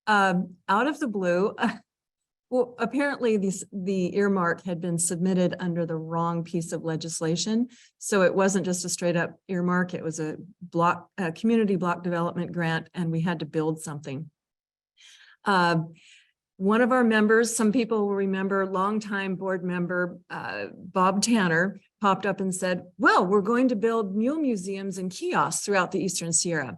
out of the blue, well, apparently the earmark had been submitted under the wrong piece of legislation. So it wasn't just a straight up earmark. It was a community block development grant, and we had to build something. One of our members, some people will remember, longtime board member, Bob Tanner, popped up and said, well, we're going to build mule museums and kiosks throughout the Eastern Sierra.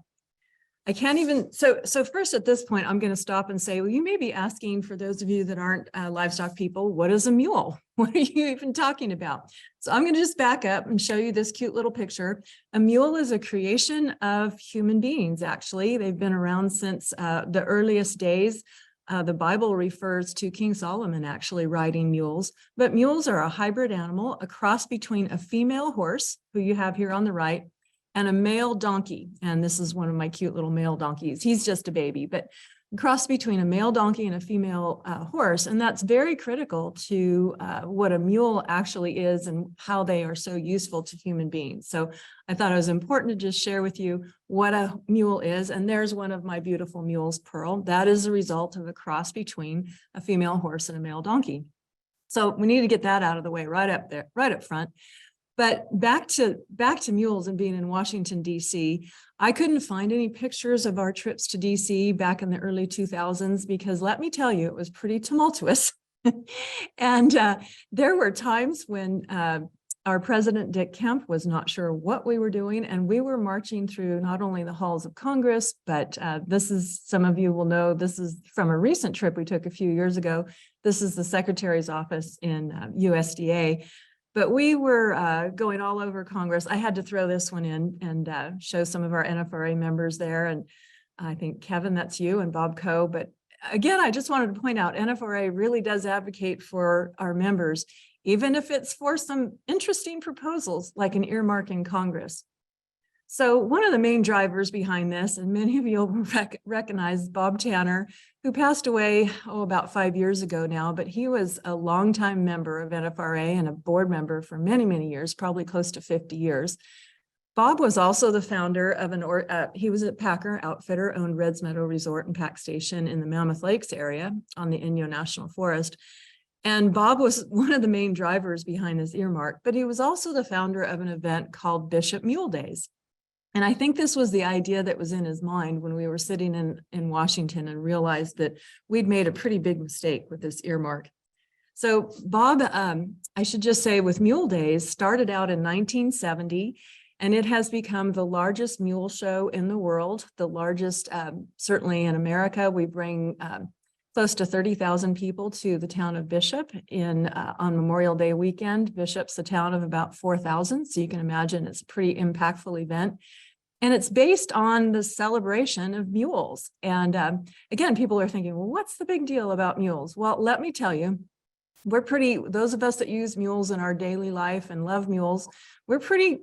I can't even, so first at this point, I'm going to stop and say, well, you may be asking, for those of you that aren't livestock people, what is a mule? What are you even talking about? So I'm going to just back up and show you this cute little picture. A mule is a creation of human beings, actually. They've been around since the earliest days. The Bible refers to King Solomon actually riding mules, but mules are a hybrid animal, a cross between a female horse, who you have here on the right, and a male donkey. And this is one of my cute little male donkeys. He's just a baby, but a cross between a male donkey and a female horse. And that's very critical to what a mule actually is and how they are so useful to human beings. So I thought it was important to just share with you what a mule is. And there's one of my beautiful mules, Pearl. That is a result of a cross between a female horse and a male donkey. So we need to get that out of the way right up there, right up front. But back to mules and being in Washington, D.C., I couldn't find any pictures of our trips to D.C. back in the early 2000s, because let me tell you, it was pretty tumultuous. And there were times when our president, Dick Kemp, was not sure what we were doing. And we were marching through not only the halls of Congress, but this is, some of you will know, this is from a recent trip we took a few years ago. This is the secretary's office in USDA. But we were going all over Congress. I had to throw this one in and show some of our NFRA members there. And I think, Kevin, that's you, and Bob Coe. But again, I just wanted to point out, NFRA really does advocate for our members even if it's for some interesting proposals like an earmark in Congress. So one of the main drivers behind this, and many of you will recognize Bob Tanner, who passed away, about 5 years ago now, but he was a longtime member of NFRA and a board member for many, many years, probably close to 50 years. Bob was also the founder of he was at Packer Outfitter, owned Reds Meadow Resort and Pack Station in the Mammoth Lakes area on the Inyo National Forest. And Bob was one of the main drivers behind this earmark, but he was also the founder of an event called Bishop Mule Days. And I think this was the idea that was in his mind when we were sitting in Washington and realized that we'd made a pretty big mistake with this earmark. So Bob, I should just say, with Mule Days, started out in 1970, and it has become the largest mule show in the world, the largest, certainly in America. We bring close to 30,000 people to the town of Bishop on Memorial Day weekend. Bishop's a town of about 4,000, so you can imagine it's a pretty impactful event. And it's based on the celebration of mules. And again, people are thinking, well, what's the big deal about mules? Well, let me tell you, those of us that use mules in our daily life and love mules, we're pretty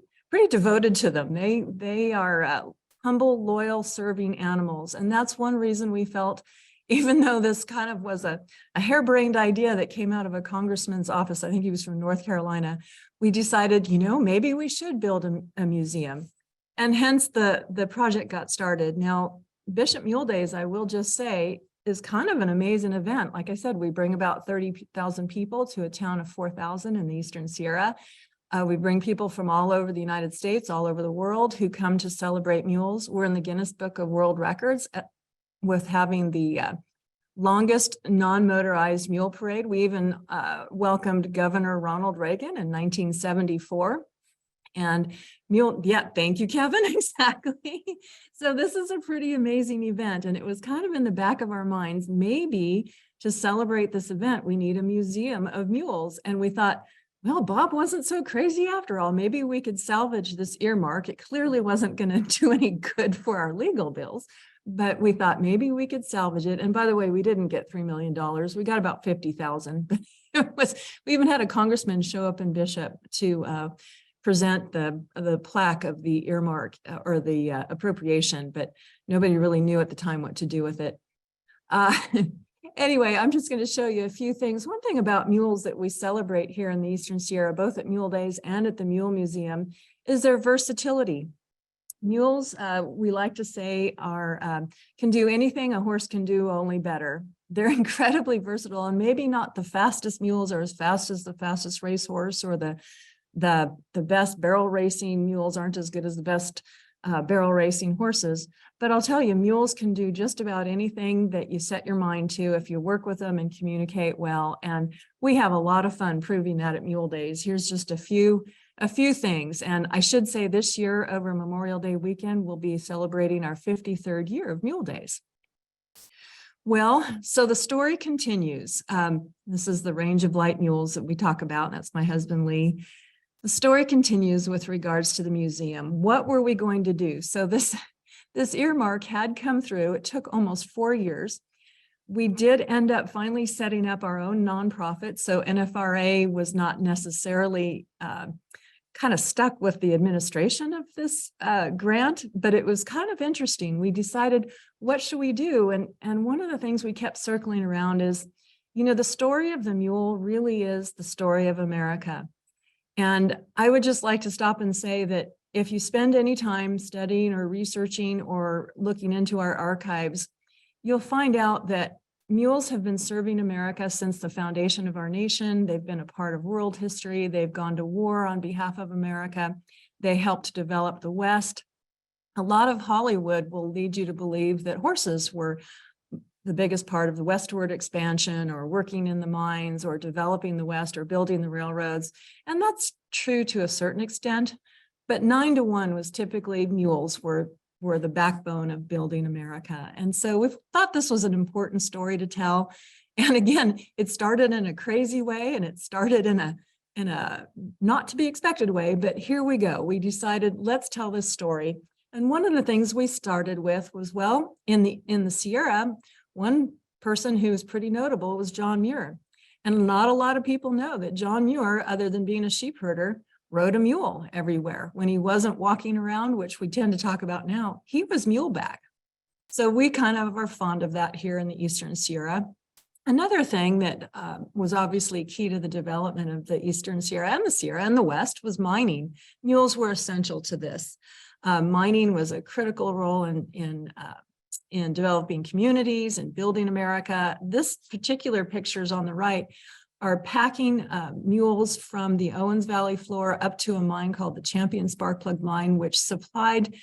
devoted to them. They are humble, loyal, serving animals. And that's one reason we felt, even though this kind of was a harebrained idea that came out of a congressman's office, I think he was from North Carolina, we decided, maybe we should build a museum. And hence the project got started. Now, Bishop Mule Days, I will just say, is kind of an amazing event. Like I said, we bring about 30,000 people to a town of 4,000 in the Eastern Sierra. We bring people from all over the United States, all over the world, who come to celebrate mules. We're in the Guinness Book of World Records with having the longest non-motorized mule parade. We even welcomed Governor Ronald Reagan in 1974. And thank you, Kevin, exactly. So this is a pretty amazing event. And it was kind of in the back of our minds, maybe to celebrate this event, we need a museum of mules. And we thought, well, Bob wasn't so crazy after all. Maybe we could salvage this earmark. It clearly wasn't going to do any good for our legal bills, but we thought maybe we could salvage it. And by the way, we didn't get $3 million. We got about 50,000. We even had a congressman show up in Bishop to present the plaque of the earmark or the appropriation, but nobody really knew at the time what to do with it. Anyway, I'm just going to show you a few things. One thing about mules that we celebrate here in the Eastern Sierra, both at Mule Days and at the Mule Museum, is their versatility. Mules, we like to say, can do anything a horse can do, only better. They're incredibly versatile, and maybe not the fastest mules are as fast as the fastest racehorse, or the best barrel racing mules aren't as good as the best barrel racing horses. But I'll tell you, mules can do just about anything that you set your mind to if you work with them and communicate well. And we have a lot of fun proving that at Mule Days. Here's just a few things. And I should say, this year over Memorial Day weekend, we'll be celebrating our 53rd year of Mule Days. Well, so the story continues. This is the range of light mules that we talk about. That's my husband, Lee. The story continues with regards to the museum. What were we going to do? So this earmark had come through. It took almost 4 years. We did end up finally setting up our own nonprofit. So NFRA was not necessarily kind of stuck with the administration of this grant, but it was kind of interesting. We decided, what should we do? And one of the things we kept circling around is, the story of the mule really is the story of America. And I would just like to stop and say that if you spend any time studying or researching or looking into our archives, you'll find out that mules have been serving America since the foundation of our nation. They've been a part of world history. They've gone to war on behalf of America. They helped develop the West. A lot of Hollywood will lead you to believe that horses were the biggest part of the westward expansion, or working in the mines, or developing the West, or building the railroads. And that's true to a certain extent, but 9 to 1 was typically mules were the backbone of building America. And so we thought this was an important story to tell. And again, it started in a crazy way, and it started in a not to be expected way, but here we go. We decided, let's tell this story. And one of the things we started with was, well, in the Sierra, one person who was pretty notable was John Muir. And not a lot of people know that John Muir, other than being a sheep herder, rode a mule everywhere. When he wasn't walking around, which we tend to talk about now, he was muleback. So we kind of are fond of that here in the Eastern Sierra. Another thing that was obviously key to the development of the Eastern Sierra and the West was mining. Mules were essential to this. Mining was a critical role in developing communities and building America. This particular pictures on the right are packing mules from the Owens Valley floor up to a mine called the Champion Sparkplug Mine, which supplied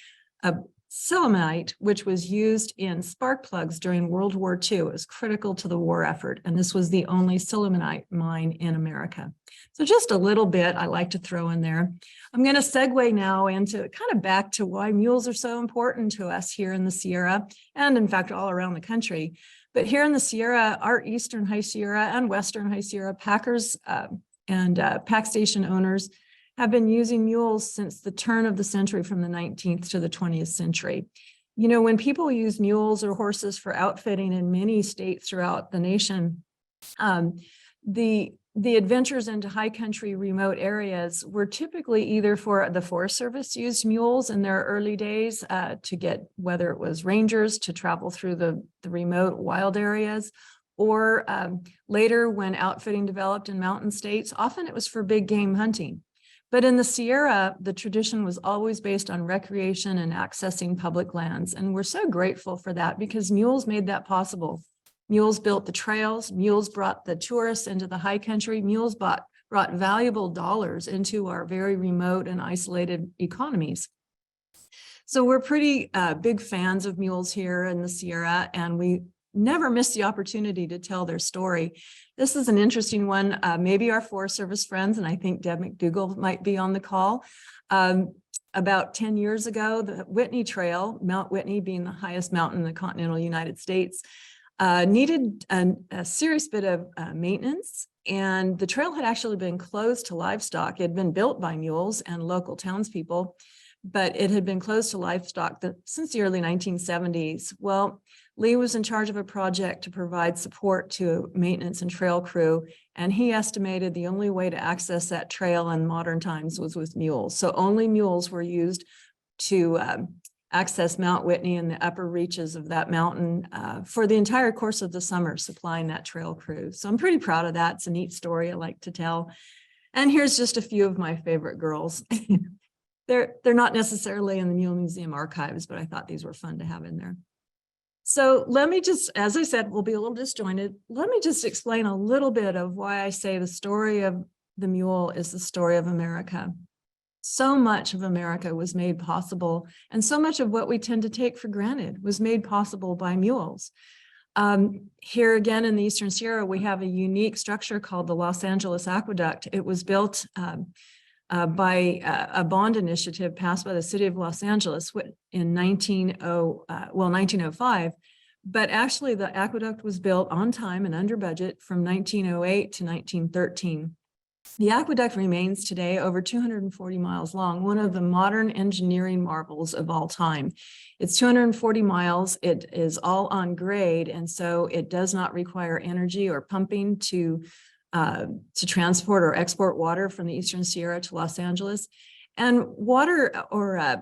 a sillimanite, which was used in spark plugs during World War II. It was critical to the war effort, and this was the only sillimanite mine in America. So just a little bit I like to throw in there. I'm going to segue now into kind of back to why mules are so important to us here in the Sierra, and in fact, all around the country. But here in the Sierra, our Eastern High Sierra and Western High Sierra packers and pack station owners have been using mules since the turn of the century, from the 19th to the 20th century. You know, when people use mules or horses for outfitting in many states throughout the nation, the adventures into high country remote areas were typically either for the Forest Service used mules in their early days to get, whether it was rangers to travel through the remote wild areas, or later when outfitting developed in mountain states, often it was for big game hunting. But in the Sierra, the tradition was always based on recreation and accessing public lands. And we're so grateful for that because mules made that possible. Mules built the trails, mules brought the tourists into the high country, mules brought valuable dollars into our very remote and isolated economies. So we're pretty big fans of mules here in the Sierra, and we never miss the opportunity to tell their story. This is an interesting one. Maybe our Forest Service friends, and I think Deb McDougall might be on the call. About 10 years ago, the Whitney Trail, Mount Whitney being the highest mountain in the continental United States, needed a serious bit of maintenance. And the trail had actually been closed to livestock. It had been built by mules and local townspeople, but it had been closed to livestock since the early 1970s. Well, Lee was in charge of a project to provide support to maintenance and trail crew, and he estimated the only way to access that trail in modern times was with mules. So only mules were used to access Mount Whitney and the upper reaches of that mountain for the entire course of the summer, supplying that trail crew. So I'm pretty proud of that. It's a neat story I like to tell. And here's just a few of my favorite girls. They're not necessarily in the Mule Museum archives, but I thought these were fun to have in there. So let me just, as I said, we'll be a little disjointed. Let me just explain a little bit of why I say the story of the mule is the story of America. So much of America was made possible, and so much of what we tend to take for granted was made possible by mules. Here again in the Eastern Sierra, we have a unique structure called the Los Angeles Aqueduct. It was built by a bond initiative passed by the city of Los Angeles in 1905. But actually, the aqueduct was built on time and under budget from 1908 to 1913. The aqueduct remains today over 240 miles long, one of the modern engineering marvels of all time. It's 240 miles. It is all on grade, and so it does not require energy or pumping to transport or export water from the Eastern Sierra to Los Angeles. And water, or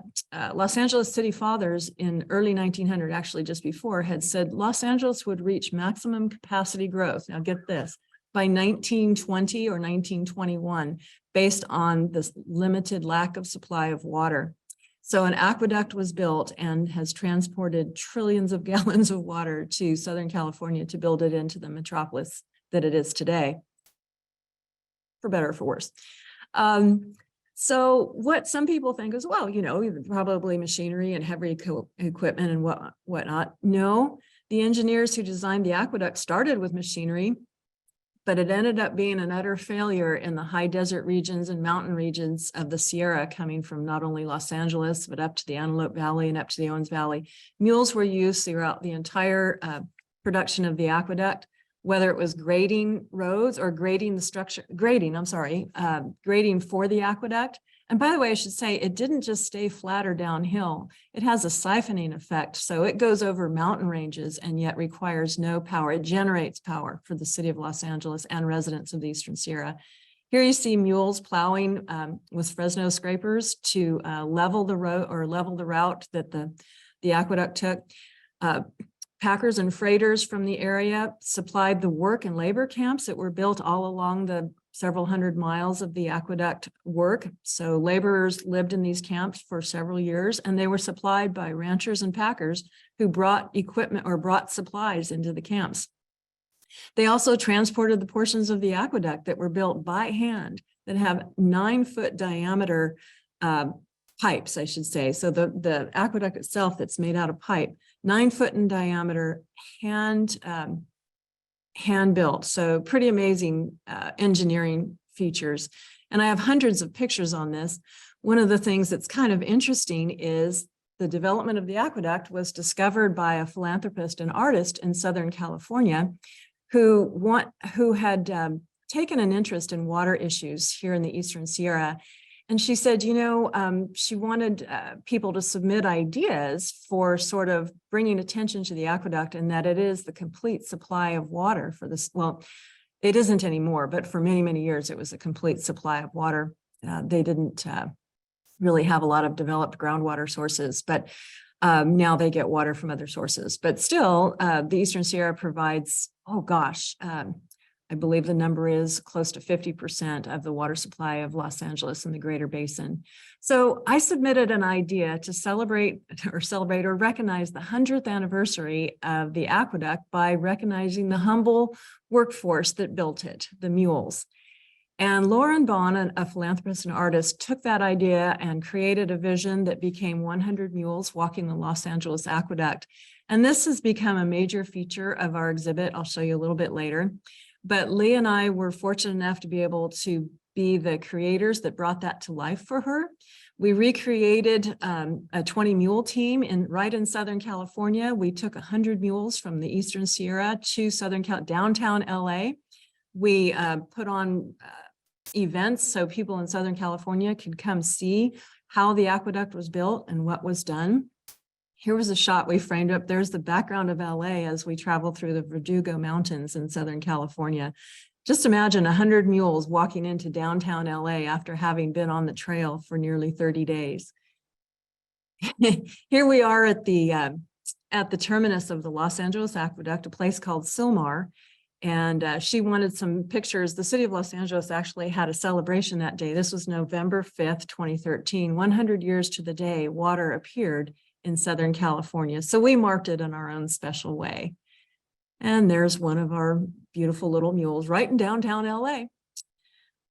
Los Angeles city fathers in early 1900, actually just before, had said Los Angeles would reach maximum capacity growth. Now get this, by 1920 or 1921, based on this limited lack of supply of water. So an aqueduct was built and has transported trillions of gallons of water to Southern California to build it into the metropolis that it is today, for better or for worse. So what some people think is, well, you know, probably machinery and heavy equipment and whatnot. No, the engineers who designed the aqueduct started with machinery, but it ended up being an utter failure in the high desert regions and mountain regions of the Sierra, coming from not only Los Angeles, but up to the Antelope Valley and up to the Owens Valley. Mules were used throughout the entire production of the aqueduct, whether it was grading roads or grading the structure, grading for the aqueduct, And by the way, I should say, it didn't just stay flat or downhill. It has a siphoning effect. So it goes over mountain ranges and yet requires no power. It generates power for the city of Los Angeles and residents of the Eastern Sierra. Here you see mules plowing with Fresno scrapers to level the road or level the route that the aqueduct took. Packers and freighters from the area supplied the work and labor camps that were built all along the several hundred miles of the aqueduct work. So laborers lived in these camps for several years, and they were supplied by ranchers and packers who brought equipment or brought supplies into the camps. They also transported the portions of the aqueduct that were built by hand that have 9-foot diameter pipes, I should say. So the aqueduct itself that's made out of pipe, 9 foot in diameter, hand built. So pretty amazing engineering features. And I have hundreds of pictures on this. One of the things that's kind of interesting is the development of the aqueduct was discovered by a philanthropist and artist in Southern California who had taken an interest in water issues here in the Eastern Sierra. And she said, she wanted people to submit ideas for sort of bringing attention to the aqueduct, and that it is the complete supply of water for this. Well, it isn't anymore, but for many, many years, it was a complete supply of water. They didn't really have a lot of developed groundwater sources, but now they get water from other sources. But still, the Eastern Sierra provides, I believe the number is close to 50% of the water supply of Los Angeles and the Greater Basin. So I submitted an idea to celebrate or recognize the 100th anniversary of the aqueduct by recognizing the humble workforce that built it, the mules. And Lauren Bond, a philanthropist and artist, took that idea and created a vision that became 100 mules walking the Los Angeles aqueduct. And this has become a major feature of our exhibit. I'll show you a little bit later. But Lee and I were fortunate enough to be able to be the creators that brought that to life for her. We recreated a 20 mule team right in Southern California. We took 100 mules from the Eastern Sierra to downtown LA. We put on events so people in Southern California could come see how the aqueduct was built and what was done. Here was a shot we framed up. There's the background of LA as we travel through the Verdugo Mountains in Southern California. Just imagine 100 mules walking into downtown LA after having been on the trail for nearly 30 days. Here we are at the terminus of the Los Angeles Aqueduct, a place called Sylmar. And she wanted some pictures. The city of Los Angeles actually had a celebration that day. This was November 5th, 2013. 100 years to the day, water appeared in Southern California. So we marked it in our own special way. And there's one of our beautiful little mules right in downtown LA.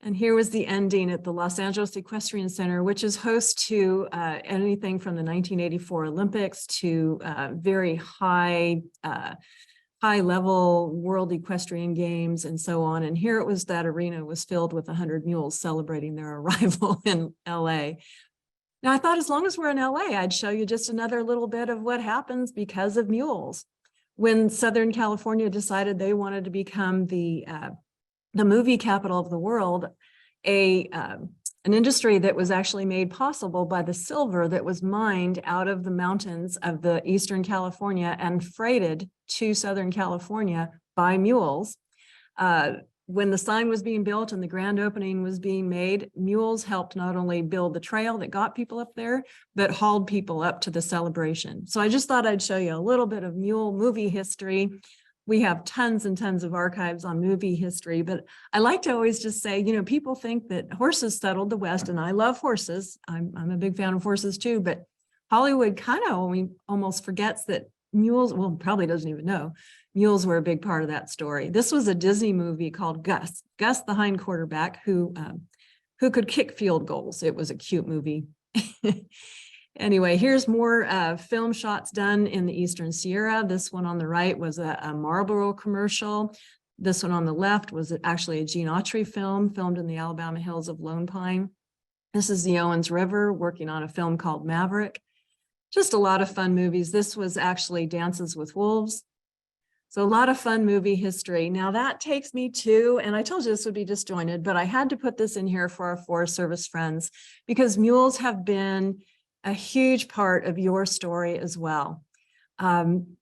And here was the ending at the Los Angeles Equestrian Center, which is host to anything from the 1984 Olympics to very high level World Equestrian Games and so on. And here it was, that arena was filled with 100 mules celebrating their arrival in LA. Now, I thought as long as we're in LA, I'd show you just another little bit of what happens because of mules. When Southern California decided they wanted to become the movie capital of the world, an industry that was actually made possible by the silver that was mined out of the mountains of the Eastern California and freighted to Southern California by mules. When the sign was being built and the grand opening was being made, mules helped not only build the trail that got people up there, but hauled people up to the celebration. So I just thought I'd show you a little bit of mule movie history. We have tons and tons of archives on movie history, but I like to always just say, people think that horses settled the West, and I love horses. I'm a big fan of horses too, but Hollywood kind of almost forgets that mules, well, probably doesn't even know, mules were a big part of that story. This was a Disney movie called Gus the hind quarterback who could kick field goals. It was a cute movie. Anyway, here's more film shots done in the Eastern Sierra. This one on the right was a Marlboro commercial. This one on the left was actually a Gene Autry film filmed in the Alabama hills of Lone Pine. This is the Owens River working on a film called Maverick. Just a lot of fun movies. This was actually Dances with Wolves. So a lot of fun movie history. Now that takes me to, and I told you this would be disjointed, but I had to put this in here for our Forest Service friends because mules have been a huge part of your story as well.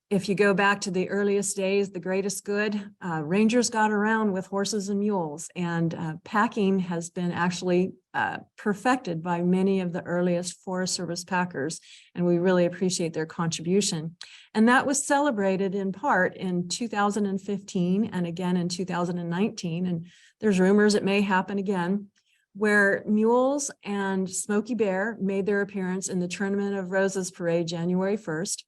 If you go back to the earliest days, the greatest good, rangers got around with horses and mules, and packing has been actually perfected by many of the earliest Forest Service packers, and we really appreciate their contribution. And that was celebrated in part in 2015 and again in 2019, and there's rumors it may happen again, where mules and Smokey Bear made their appearance in the Tournament of Roses Parade January 1st.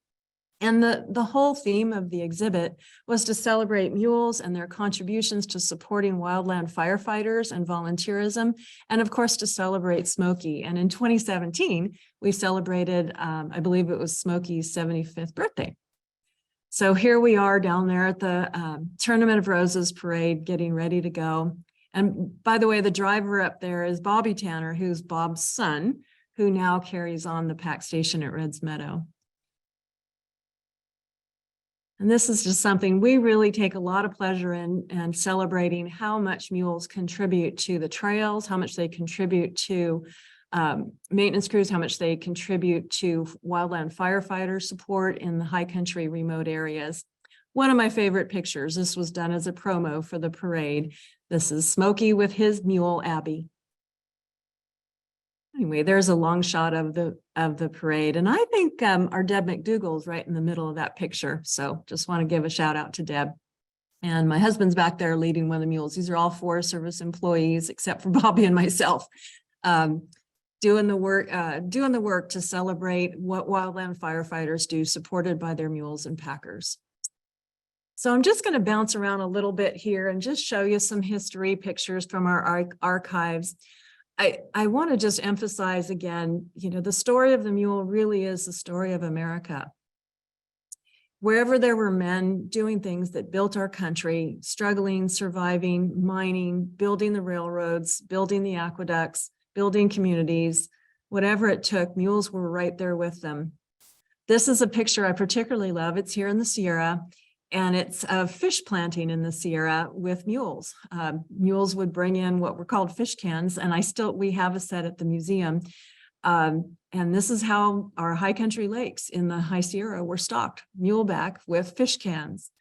And the whole theme of the exhibit was to celebrate mules and their contributions to supporting wildland firefighters and volunteerism, and of course to celebrate Smokey. And in 2017, we celebrated, I believe it was Smokey's 75th birthday. So here we are down there at the Tournament of Roses Parade, getting ready to go. And by the way, the driver up there is Bobby Tanner, who's Bob's son, who now carries on the pack station at Red's Meadow. And this is just something we really take a lot of pleasure in, and celebrating how much mules contribute to the trails, how much they contribute to maintenance crews, how much they contribute to wildland firefighter support in the high country remote areas. One of my favorite pictures, this was done as a promo for the parade. This is Smokey with his mule, Abby. Anyway, there's a long shot of the parade. And I think our Deb McDougall's right in the middle of that picture. So just want to give a shout out to Deb. And my husband's back there leading one of the mules. These are all Forest Service employees, except for Bobby and myself, doing the work to celebrate what wildland firefighters do, supported by their mules and packers. So I'm just going to bounce around a little bit here and just show you some history pictures from our archives. I want to just emphasize again, you know, the story of the mule really is the story of America. Wherever there were men doing things that built our country, struggling, surviving, mining, building the railroads, building the aqueducts, building communities, whatever it took, mules were right there with them. This is a picture I particularly love. It's here in the Sierra. And it's fish planting in the Sierra with mules. Mules would bring in what were called fish cans, and we have a set at the museum. And this is how our high country lakes in the High Sierra were stocked, muleback with fish cans.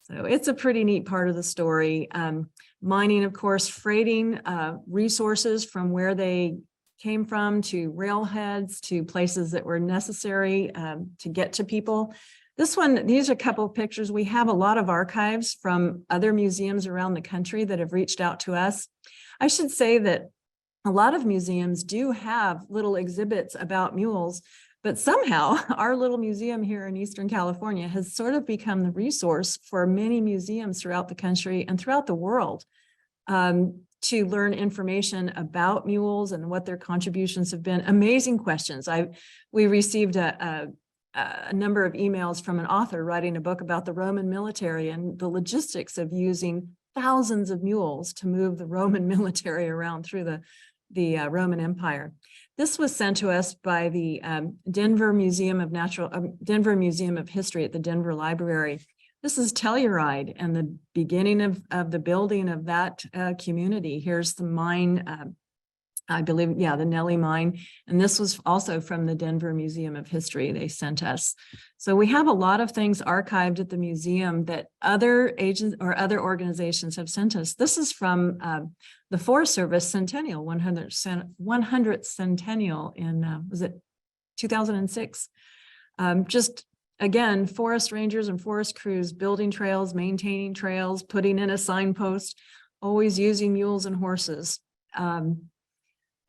So it's a pretty neat part of the story. Mining, of course, freighting resources from where they came from to railheads to places that were necessary to get to people. These are a couple of pictures. We have a lot of archives from other museums around the country that have reached out to us. I should say that a lot of museums do have little exhibits about mules, but somehow our little museum here in Eastern California has sort of become the resource for many museums throughout the country and throughout the world to learn information about mules and what their contributions have been. Amazing questions. We received a number of emails from an author writing a book about the Roman military and the logistics of using thousands of mules to move the Roman military around through the Roman Empire. This was sent to us by the Denver Museum of History at the Denver Library. This is Telluride and the beginning of the building of that community. Here's the mine, I believe, yeah, the Nellie mine. And this was also from the Denver Museum of History they sent us. So we have a lot of things archived at the museum that other agents or other organizations have sent us. This is from the Forest Service Centennial, 100th Centennial in, was it 2006? Just again, forest rangers and forest crews building trails, maintaining trails, putting in a signpost, always using mules and horses.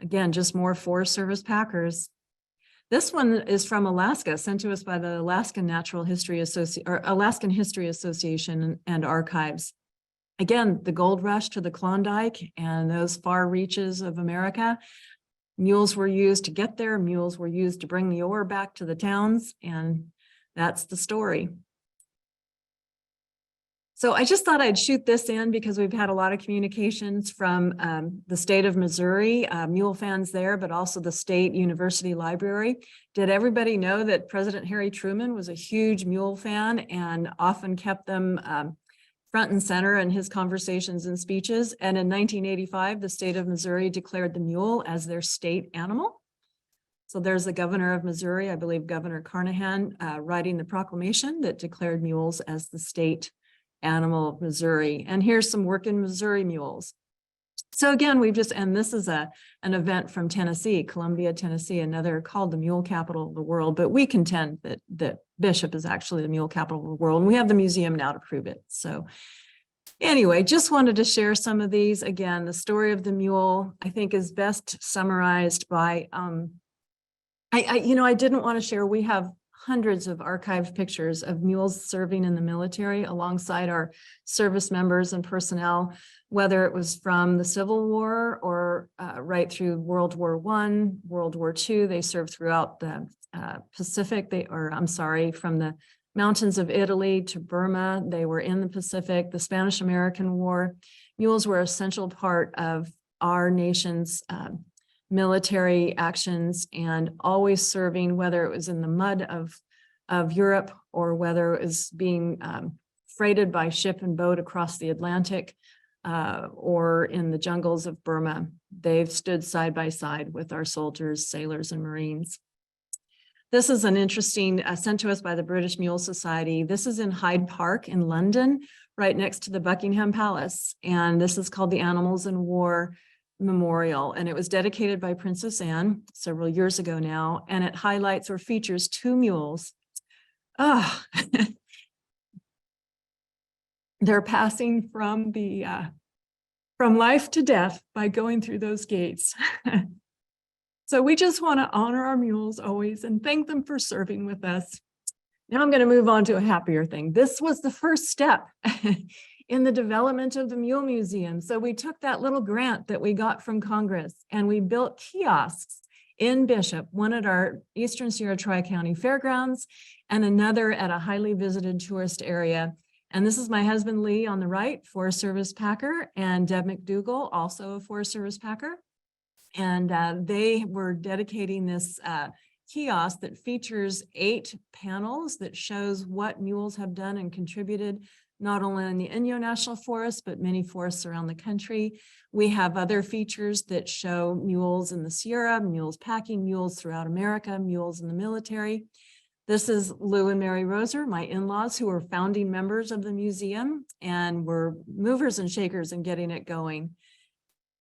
Again, just more Forest Service packers. This one is from Alaska, sent to us by the Alaskan History Association and Archives. Again, the gold rush to the Klondike and those far reaches of America. Mules were used to get there. Mules were used to bring the ore back to the towns, and that's the story. So I just thought I'd shoot this in because we've had a lot of communications from the state of Missouri, mule fans there, but also the state university library. Did everybody know that President Harry Truman was a huge mule fan and often kept them front and center in his conversations and speeches? And in 1985, the state of Missouri declared the mule as their state animal. So there's the governor of Missouri, I believe Governor Carnahan, writing the proclamation that declared mules as the state animal of Missouri. And here's some working Missouri mules. So again, and this is an event from Tennessee, Columbia, Tennessee, another called the mule capital of the world, but we contend that Bishop is actually the mule capital of the world, and we have the museum now to prove it. So anyway, just wanted to share some of these. Again, the story of the mule, I think, is best summarized by, I didn't want to share, we have hundreds of archived pictures of mules serving in the military alongside our service members and personnel, whether it was from the Civil War or right through World War I, World War II. They served throughout the Pacific, from the mountains of Italy to Burma. They were in the Pacific, the Spanish-American War. Mules were an essential part of our nation's military actions, and always serving, whether it was in the mud of Europe or whether it was being freighted by ship and boat across the Atlantic or in the jungles of Burma. They've stood side by side with our soldiers, sailors, and Marines. This is an interesting, sent to us by the British Mule Society. This is in Hyde Park in London, right next to the Buckingham Palace. And this is called the Animals in War Memorial, and it was dedicated by Princess Anne several years ago now, and it highlights or features two mules. They're passing from life to death by going through those gates. So we just want to honor our mules always and thank them for serving with us. Now I'm going to move on to a happier thing. This was the first step in the development of the Mule Museum. So we took that little grant that we got from Congress and we built kiosks in Bishop, one at our Eastern Sierra Tri-County Fairgrounds and another at a highly visited tourist area. And this is my husband, Lee, on the right, Forest Service Packer, and Deb McDougall, also a Forest Service Packer. And they were dedicating this kiosk that features 8 panels that shows what mules have done and contributed, not only in the Inyo National Forest, but many forests around the country. We have other features that show mules in the Sierra, mules packing, mules throughout America, mules in the military. This is Lou and Mary Roser, my in-laws, who are founding members of the museum and were movers and shakers in getting it going.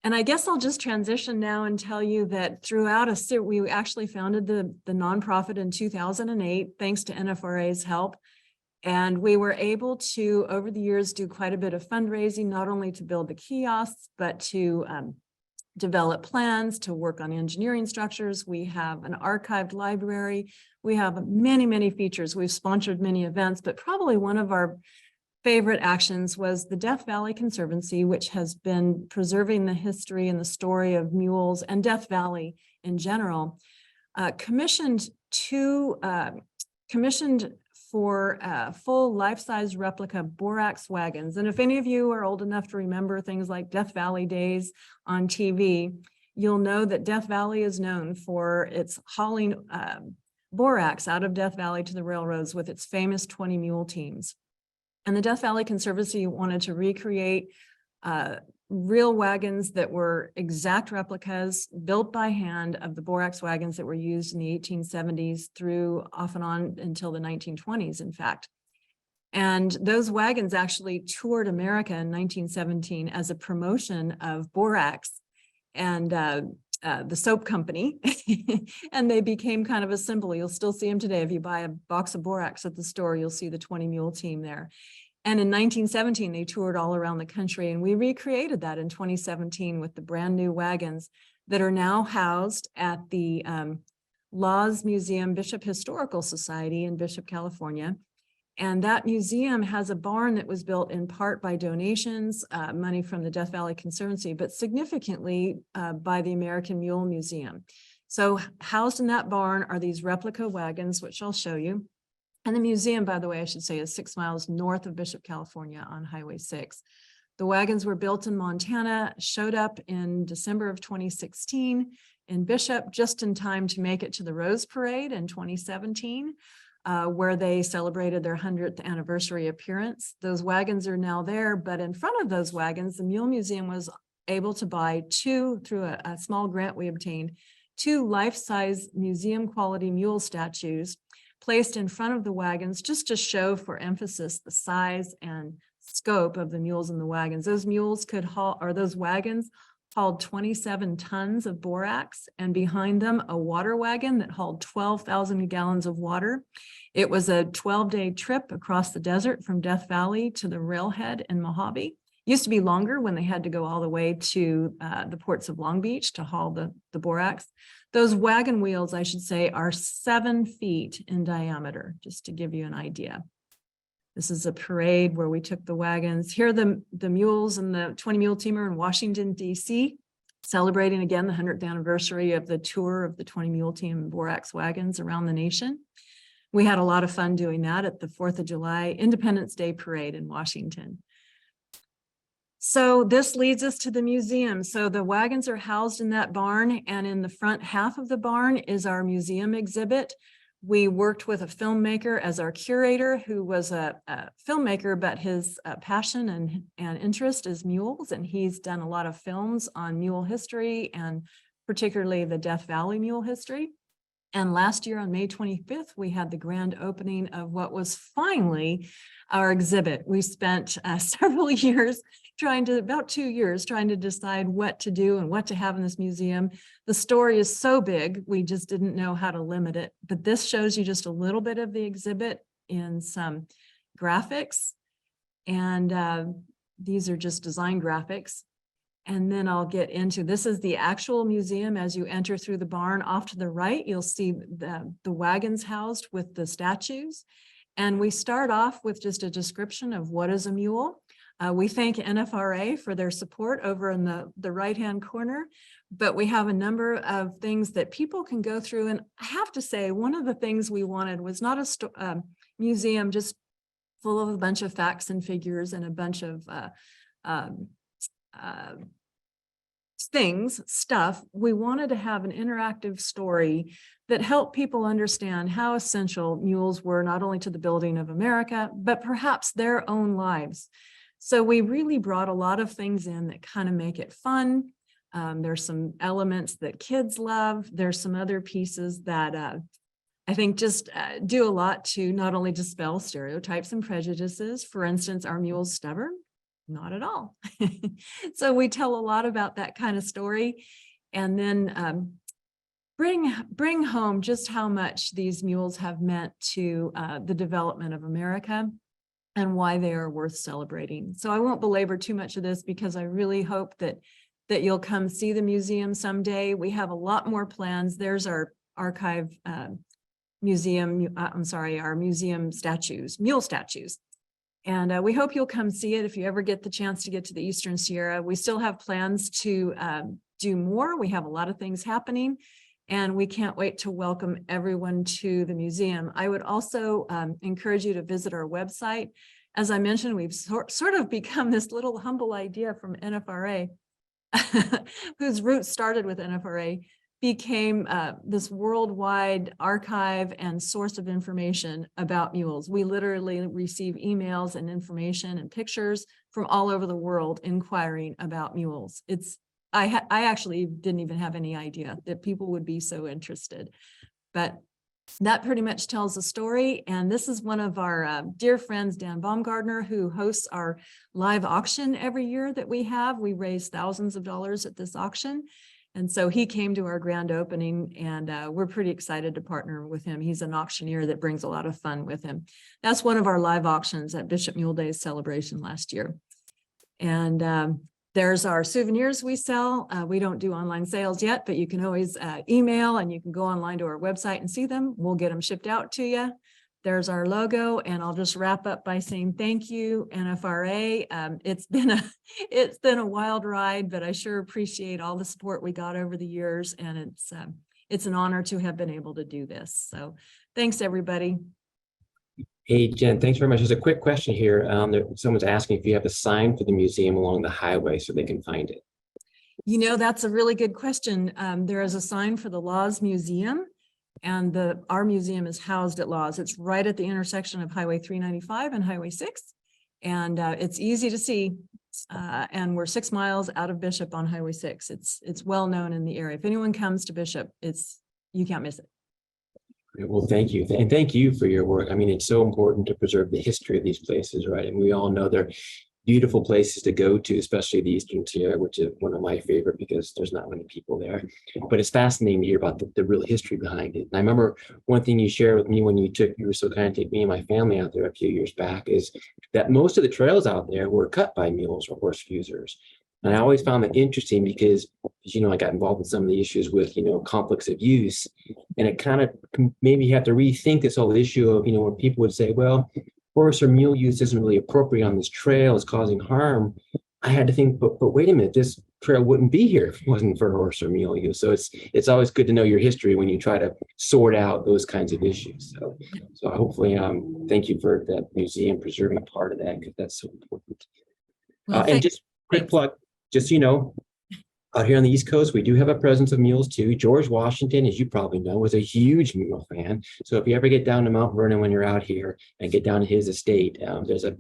And I guess I'll just transition now and tell you that throughout we actually founded the nonprofit in 2008, thanks to NFRA's help. And we were able to, over the years, do quite a bit of fundraising, not only to build the kiosks, but to develop plans, to work on engineering structures. We have an archived library. We have many, many features. We've sponsored many events, but probably one of our favorite actions was the Death Valley Conservancy, which has been preserving the history and the story of mules and Death Valley in general, commissioned for full life-size replica borax wagons. And if any of you are old enough to remember things like Death Valley days on TV, you'll know that Death Valley is known for its hauling borax out of Death Valley to the railroads with its famous 20 mule teams. And the Death Valley Conservancy wanted to recreate real wagons that were exact replicas built by hand of the borax wagons that were used in the 1870s through off and on until the 1920s, in fact. And those wagons actually toured America in 1917 as a promotion of borax and the soap company, and they became kind of a symbol. You'll still see them today. If you buy a box of borax at the store, you'll see the 20 mule team there. And in 1917, they toured all around the country, and we recreated that in 2017 with the brand new wagons that are now housed at the Laws Museum Bishop Historical Society in Bishop, California. And that museum has a barn that was built in part by donations, money from the Death Valley Conservancy, but significantly by the American Mule Museum. So housed in that barn are these replica wagons, which I'll show you. And the museum, by the way, I should say, is 6 miles north of Bishop, California on Highway 6. The wagons were built in Montana, showed up in December of 2016 in Bishop, just in time to make it to the Rose Parade in 2017, where they celebrated their 100th anniversary appearance. Those wagons are now there, but in front of those wagons, the Mule Museum was able to buy through a small grant we obtained, 2 life-size museum quality mule statues placed in front of the wagons just to show for emphasis the size and scope of the mules in the wagons. Those mules could haul, or those wagons hauled 27 tons of borax, and behind them a water wagon that hauled 12,000 gallons of water. It was a 12-day trip across the desert from Death Valley to the railhead in Mojave. Used to be longer when they had to go all the way to the ports of Long Beach to haul the borax. Those wagon wheels, I should say, are 7 feet in diameter, just to give you an idea. This is a parade where we took the wagons. Here are the mules and the 20 mule teamer in Washington, D.C., celebrating again the 100th anniversary of the tour of the 20 mule team borax wagons around the nation. We had a lot of fun doing that at the 4th of July Independence Day parade in Washington. So this leads us to the museum. So the wagons are housed in that barn, and in the front half of the barn is our museum exhibit. We worked with a filmmaker as our curator, who was a filmmaker, but his passion and interest is mules, and he's done a lot of films on mule history and particularly the Death Valley mule history. And last year on May 25th, we had the grand opening of what was finally our exhibit. We spent several years about 2 years trying to decide what to do and what to have in this museum. The story is so big, we just didn't know how to limit it. But this shows you just a little bit of the exhibit in some graphics. And these are just design graphics. And then I'll get into, this is the actual museum. As you enter through the barn off to the right, you'll see the wagons housed with the statues. And we start off with just a description of what is a mule. We thank NFRA for their support over in the right-hand corner, but we have a number of things that people can go through. And I have to say, one of the things we wanted was not a museum just full of a bunch of facts and figures and a bunch of stuff. We wanted to have an interactive story that helped people understand how essential mules were not only to the building of America, but perhaps their own lives. So we really brought a lot of things in that kind of make it fun. There's some elements that kids love. There's some other pieces that I think just do a lot to not only dispel stereotypes and prejudices. For instance, are mules stubborn? Not at all. So we tell a lot about that kind of story, and then bring home just how much these mules have meant to the development of America and why they are worth celebrating. So I won't belabor too much of this because I really hope that you'll come see the museum someday. We have a lot more plans. There's our archive museum, our museum statues, mule statues. And we hope you'll come see it if you ever get the chance to get to the Eastern Sierra. We still have plans to do more. We have a lot of things happening, and we can't wait to welcome everyone to the museum. I would also encourage you to visit our website. As I mentioned, we've sort of become this little humble idea from NFRA, whose roots started with NFRA, became this worldwide archive and source of information about mules. We literally receive emails and information and pictures from all over the world inquiring about mules. I actually didn't even have any idea that people would be so interested, but that pretty much tells the story. And this is one of our dear friends, Dan Baumgardner, who hosts our live auction every year that we have. We raise thousands of dollars at this auction. And so he came to our grand opening, and we're pretty excited to partner with him. He's an auctioneer that brings a lot of fun with him. That's one of our live auctions at Bishop Mule Day's celebration last year. And there's our souvenirs we sell. We don't do online sales yet, but you can always email, and you can go online to our website and see them. We'll get them shipped out to you. There's our logo, and I'll just wrap up by saying thank you, NFRA. It's been a wild ride, but I sure appreciate all the support we got over the years, and it's an honor to have been able to do this. So thanks, everybody.
Hey, Jen, thanks very much. There's a quick question here. Someone's asking if you have a sign for the museum along the highway so they can find it.
You know, that's a really good question. There is a sign for the Laws Museum, and our museum is housed at Laws. It's right at the intersection of Highway 395 and Highway 6. And it's easy to see. And we're 6 miles out of Bishop on Highway 6. It's well known in the area. If anyone comes to Bishop, you can't miss it.
Well, thank you. And thank you for your work. I mean, it's so important to preserve the history of these places, right? And we all know they're beautiful places to go to, especially the Eastern Tier, which is one of my favorite because there's not many people there. But it's fascinating to hear about the real history behind it. And I remember one thing you shared with me when you were so kind to take me and my family out there a few years back is that most of the trails out there were cut by mules or horse fusers. And I always found that interesting because, as you know, I got involved in some of the issues with, conflicts of use. And it kind of maybe you have to rethink this whole issue of, when people would say, well, horse or mule use isn't really appropriate on this trail, it's causing harm. I had to think, but wait a minute, this trail wouldn't be here if it wasn't for horse or mule use. So it's always good to know your history when you try to sort out those kinds of issues. So hopefully, thank you for that museum preserving part of that, because that's so important.
Well,
And just quick plug, just out here on the East Coast, we do have a presence of mules too. George Washington, as you probably know, was a huge mule fan. So if you ever get down to Mount Vernon when you're out here and get down to his estate, there's a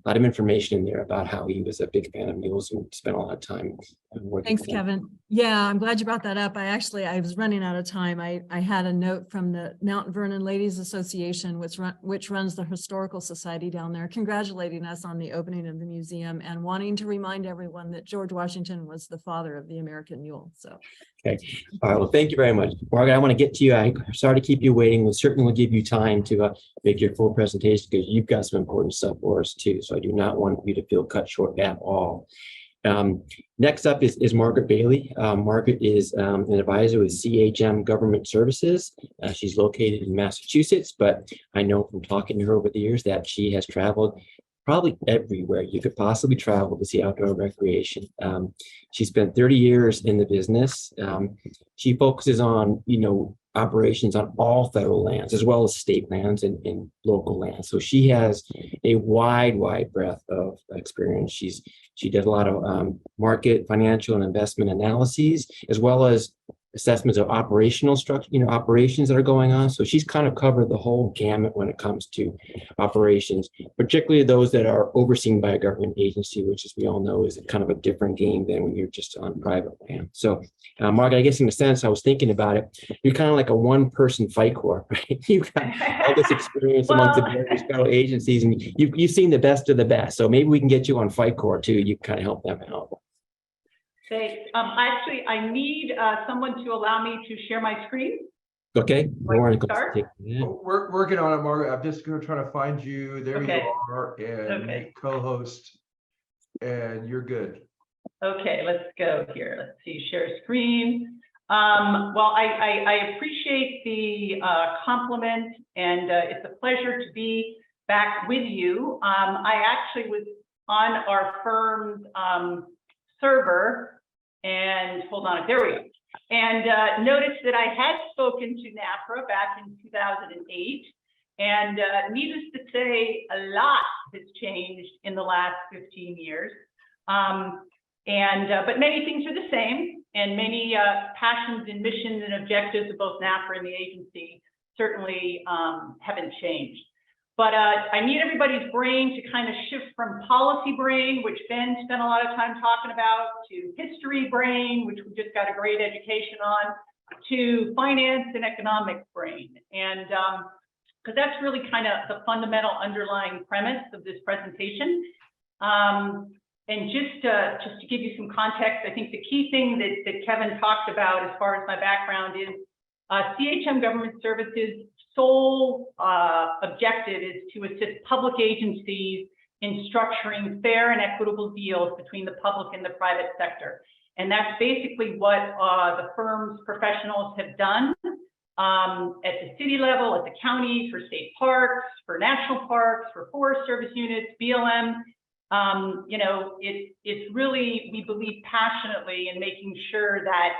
lot of information in there about how he was a big fan of mules and spent a lot of time working.
Thanks, Kevin. Yeah, I'm glad you brought that up. I was running out of time. I had a note from the Mount Vernon Ladies Association, which runs the Historical Society down there, congratulating us on the opening of the museum and wanting to remind everyone that George Washington was the father of the American mule. So,
okay. All right. Well, thank you very much, Margaret. I want to get to you. I'm sorry to keep you waiting. We'll certainly give you time to make your full presentation because you've got some important stuff for us too. So I do not want you to feel cut short at all. Next up is Margaret Bailey. Margaret is an advisor with CHM Government Services. She's located in Massachusetts, but I know from talking to her over the years that she has traveled probably everywhere you could possibly travel to see outdoor recreation. She spent 30 years in the business. She focuses on, operations on all federal lands, as well as state lands and local lands. So she has a wide breadth of experience. She does a lot of market, financial, and investment analyses, as well as assessments of operational structure, operations that are going on. So she's kind of covered the whole gamut when it comes to operations, particularly those that are overseen by a government agency, which, as we all know, is kind of a different game than when you're just on private land. So, Margaret, I guess in a sense, I was thinking about it, you're kind of like a one-person fight corps, right? You've got all this experience amongst the various federal agencies, and you've seen the best of the best. So maybe we can get you on fight corps too. You can kind of help them out.
Thanks. Actually, I need someone to allow me to share my screen.
Okay.
Like start?
We're working on it, Margaret. I'm just going to try to find you. There you are, and co-host, and you're good.
Okay, let's go here. Let's see, share screen. Well, I appreciate the compliment, and it's a pleasure to be back with you. I actually was on our firm's server, and hold on, there we go. And noticed that I had spoken to NFRA back in 2008. And needless to say, a lot has changed in the last 15 years. But many things are the same, and many passions and missions and objectives of both NFRA and the agency certainly haven't changed. But I need everybody's brain to kind of shift from policy brain, which Ben spent a lot of time talking about, to history brain, which we just got a great education on, to finance and economic brain. And because that's really kind of the fundamental underlying premise of this presentation. And just to give you some context, I think the key thing that Kevin talked about as far as my background is CHM Government Services' sole objective is to assist public agencies in structuring fair and equitable deals between the public and the private sector. And that's basically what the firm's professionals have done at the city level, at the counties, for state parks, for national parks, for Forest Service units, BLM. It's really, we believe passionately in making sure that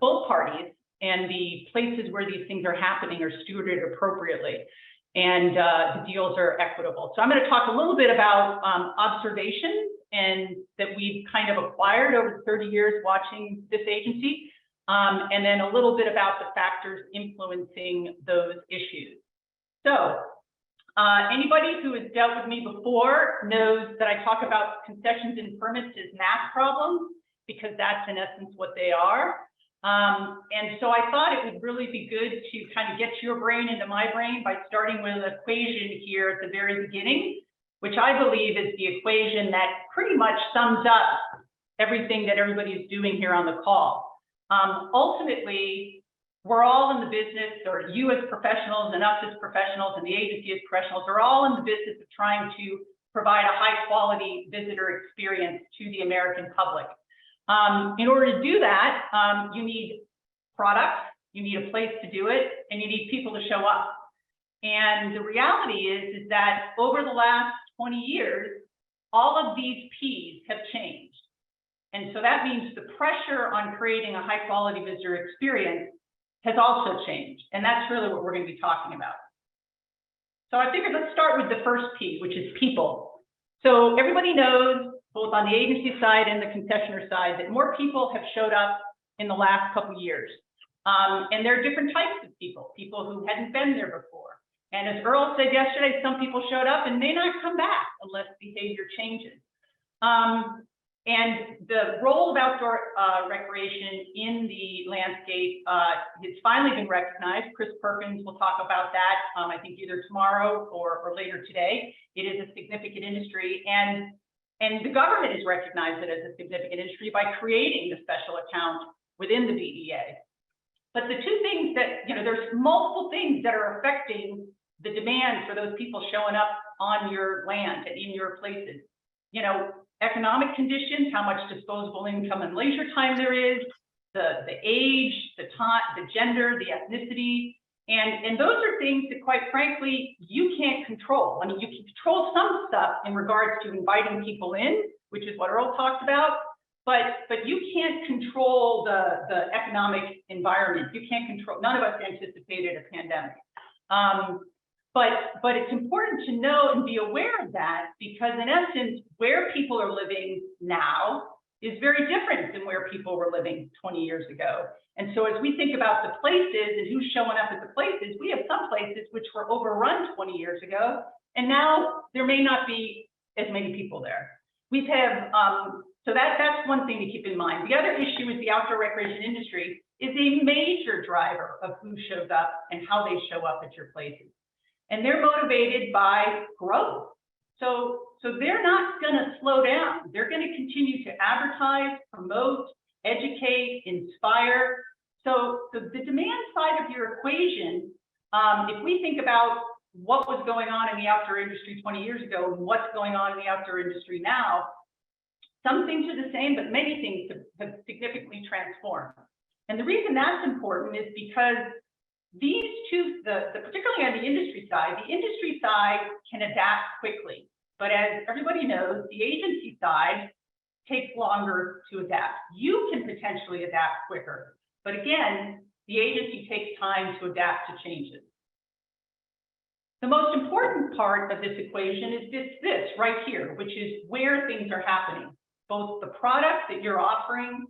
both parties and the places where these things are happening are stewarded appropriately. and the deals are equitable. So I'm going to talk a little bit about observations and that we've kind of acquired over 30 years watching this agency, and then a little bit about the factors influencing those issues. So anybody who has dealt with me before knows that I talk about concessions and permits as math problems, because that's in essence what they are. And so I thought it would really be good to kind of get your brain into my brain by starting with an equation here at the very beginning, which I believe is the equation that pretty much sums up everything that everybody is doing here on the call. Ultimately, we're all in the business, or you as professionals and us as professionals and the agency as professionals are all in the business of trying to provide a high quality visitor experience to the American public. In order to do that, you need products, you need a place to do it, and you need people to show up. And the reality is that over the last 20 years, all of these P's have changed. And so that means the pressure on creating a high quality visitor experience has also changed. And that's really what we're going to be talking about. So I figured let's start with the first P, which is people. So everybody knows, both on the agency side and the concessioner side, that more people have showed up in the last couple of years. And there are different types of people who hadn't been there before. And as Earl said yesterday, some people showed up and may not come back unless behavior changes. And the role of outdoor recreation in the landscape has finally been recognized. Chris Perkins will talk about that, I think either tomorrow or later today. It is a significant industry, and the government has recognized it as a significant industry by creating the special account within the BEA. But the two things that, there's multiple things that are affecting the demand for those people showing up on your land and in your places. Economic conditions, how much disposable income and leisure time there is, the age, the time, the gender, the ethnicity, and those are things that, quite frankly, you can't control. I mean, you can control some stuff in regards to inviting people in, which is what Earl talked about, but you can't control the economic environment. You can't control. None of us anticipated a pandemic. But it's important to know and be aware of that, because in essence, where people are living now is very different than where people were living 20 years ago. And so as we think about the places and who's showing up at the places, we have some places which were overrun 20 years ago, and now there may not be as many people there. We have, so that's one thing to keep in mind. The other issue with the outdoor recreation industry is a major driver of who shows up and how they show up at your places. And they're motivated by growth. So they're not going to slow down. They're going to continue to advertise, promote, educate, inspire. So the demand side of your equation, if we think about what was going on in the outdoor industry 20 years ago and what's going on in the outdoor industry now, some things are the same, but many things have significantly transformed. And the reason that's important is because these two, particularly on the industry side can adapt quickly. But as everybody knows, the agency side takes longer to adapt. You can potentially adapt quicker, but again, the agency takes time to adapt to changes. The most important part of this equation is this right here, which is where things are happening, both the product that you're offering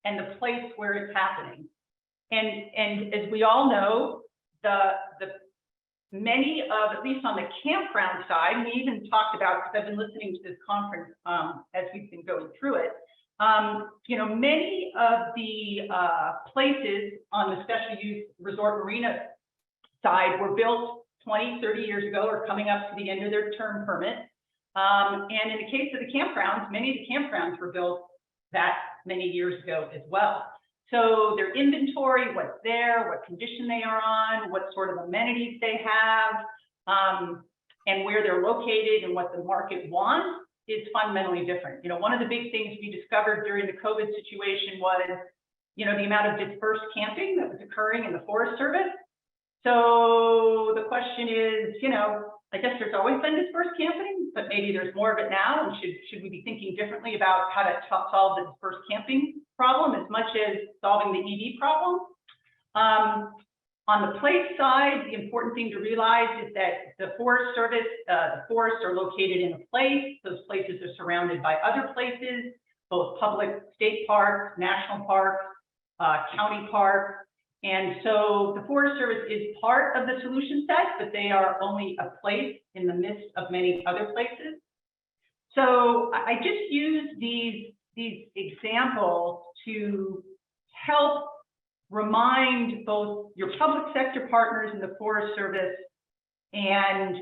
and the place where it's happening. And as we all know, many of, at least on the campground side, we even talked about, because I've been listening to this conference as we've been going through it, many of the places on the special use resort marina side were built 20, 30 years ago, or coming up to the end of their term permit. And in the case of the campgrounds, many of the campgrounds were built that many years ago as well. So their inventory, what's there, what condition they are on, what sort of amenities they have, and where they're located and what the market wants is fundamentally different. One of the big things we discovered during the COVID situation was, the amount of dispersed camping that was occurring in the Forest Service. So the question is, I guess there's always been dispersed camping, but maybe there's more of it now. And should we be thinking differently about how to solve the dispersed camping problem as much as solving the EV problem? On the place side, the important thing to realize is that the Forest Service, the forests are located in a place. Those places are surrounded by other places, both public state parks, national parks, county parks. And so the Forest Service is part of the solution set, but they are only a place in the midst of many other places. So I just use these examples to help remind both your public sector partners in the Forest Service and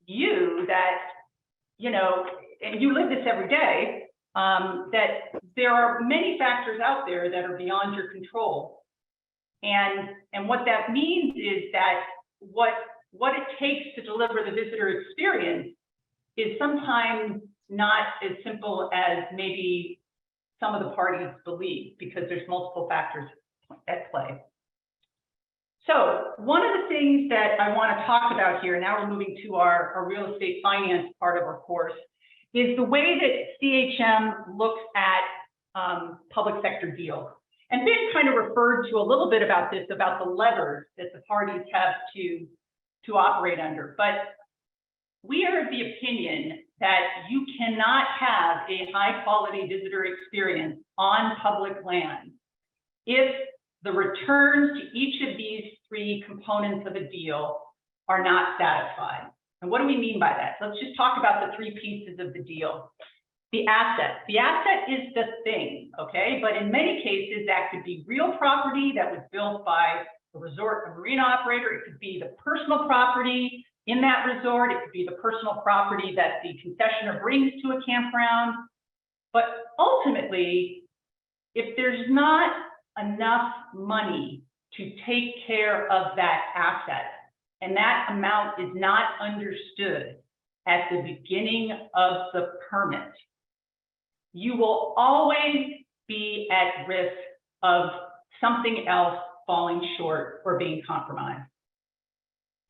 you that, you know, and you live this every day, that there are many factors out there that are beyond your control. And what that means is that what it takes to deliver the visitor experience is sometimes not as simple as maybe some of the parties believe, because there's multiple factors at play. So one of the things that I want to talk about here, now we're moving to our real estate finance part of our course, is the way that CHM looks at public sector deals. And Ben kind of referred to a little bit about this, about the levers that the parties have to operate under. But we are of the opinion that you cannot have a high quality visitor experience on public land if the returns to each of these three components of a deal are not satisfied. And what do we mean by that? Let's just talk about the three pieces of the deal. The asset. The asset is the thing, okay? But in many cases, that could be real property that was built by a resort or marina operator. It could be the personal property in that resort. It could be the personal property that the concessionaire brings to a campground. But ultimately, if there's not enough money to take care of that asset, and that amount is not understood at the beginning of the permit, you will always be at risk of something else falling short or being compromised.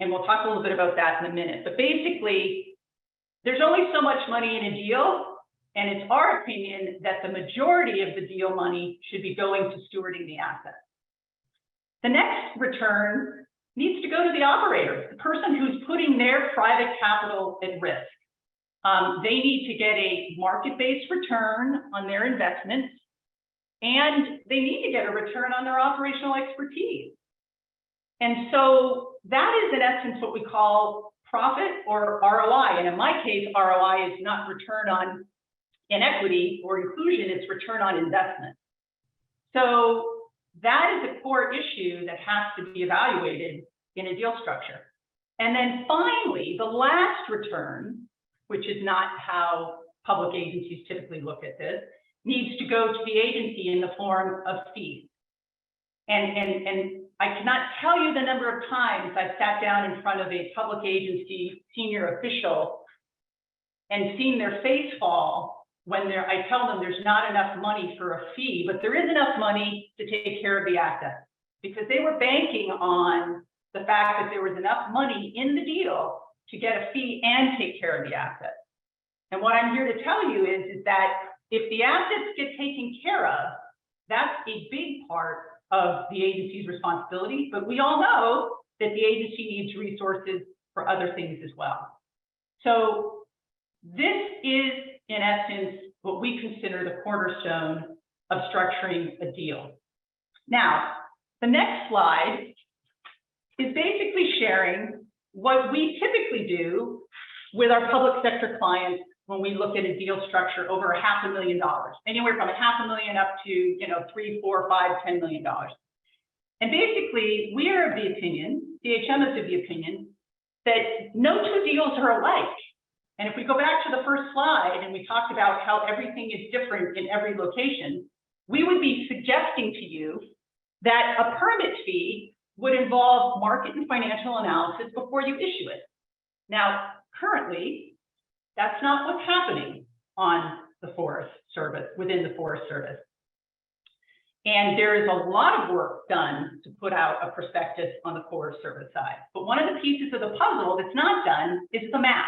And we'll talk a little bit about that in a minute. But basically, there's only so much money in a deal, and it's our opinion that the majority of the deal money should be going to stewarding the asset. The next return needs to go to the operator, the person who's putting their private capital at risk. They need to get a market-based return on their investments, and they need to get a return on their operational expertise. And so that is in essence what we call profit or ROI. And in my case, ROI is not return on inequity or inclusion, it's return on investment. So that is a core issue that has to be evaluated in a deal structure. And then finally, the last return, which is not how public agencies typically look at this, needs to go to the agency in the form of fees. And I cannot tell you the number of times I've sat down in front of a public agency senior official and seen their face fall when I tell them there's not enough money for a fee, but there is enough money to take care of the asset, because they were banking on the fact that there was enough money in the deal to get a fee and take care of the asset. And what I'm here to tell you is that if the assets get taken care of, that's a big part of the agency's responsibility, but we all know that the agency needs resources for other things as well. So this is, in essence, what we consider the cornerstone of structuring a deal. Now, the next slide is basically sharing what we typically do with our public sector clients when we look at a deal structure over $500,000, anywhere from $500,000 up to, you know, $3, $4, $5, $10 million. And basically, we are of the opinion, CHM is of the opinion, that no two deals are alike. And if we go back to the first slide and we talked about how everything is different in every location, we would be suggesting to you that a permit fee would involve market and financial analysis before you issue it. Now, currently, that's not what's happening on the Forest Service, within the Forest Service. And there is a lot of work done to put out a prospectus on the Forest Service side. But one of the pieces of the puzzle that's not done is the math.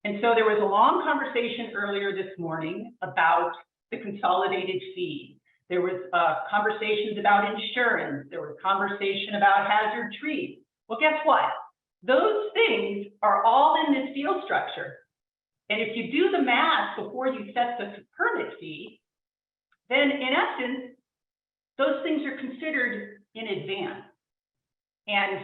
And so there was a long conversation earlier this morning about the consolidated fee. There was conversations about insurance. There was conversation about hazard trees. Well, guess what? Those things are all in this deal structure. And if you do the math before you set the permit fee, then in essence, those things are considered in advance. And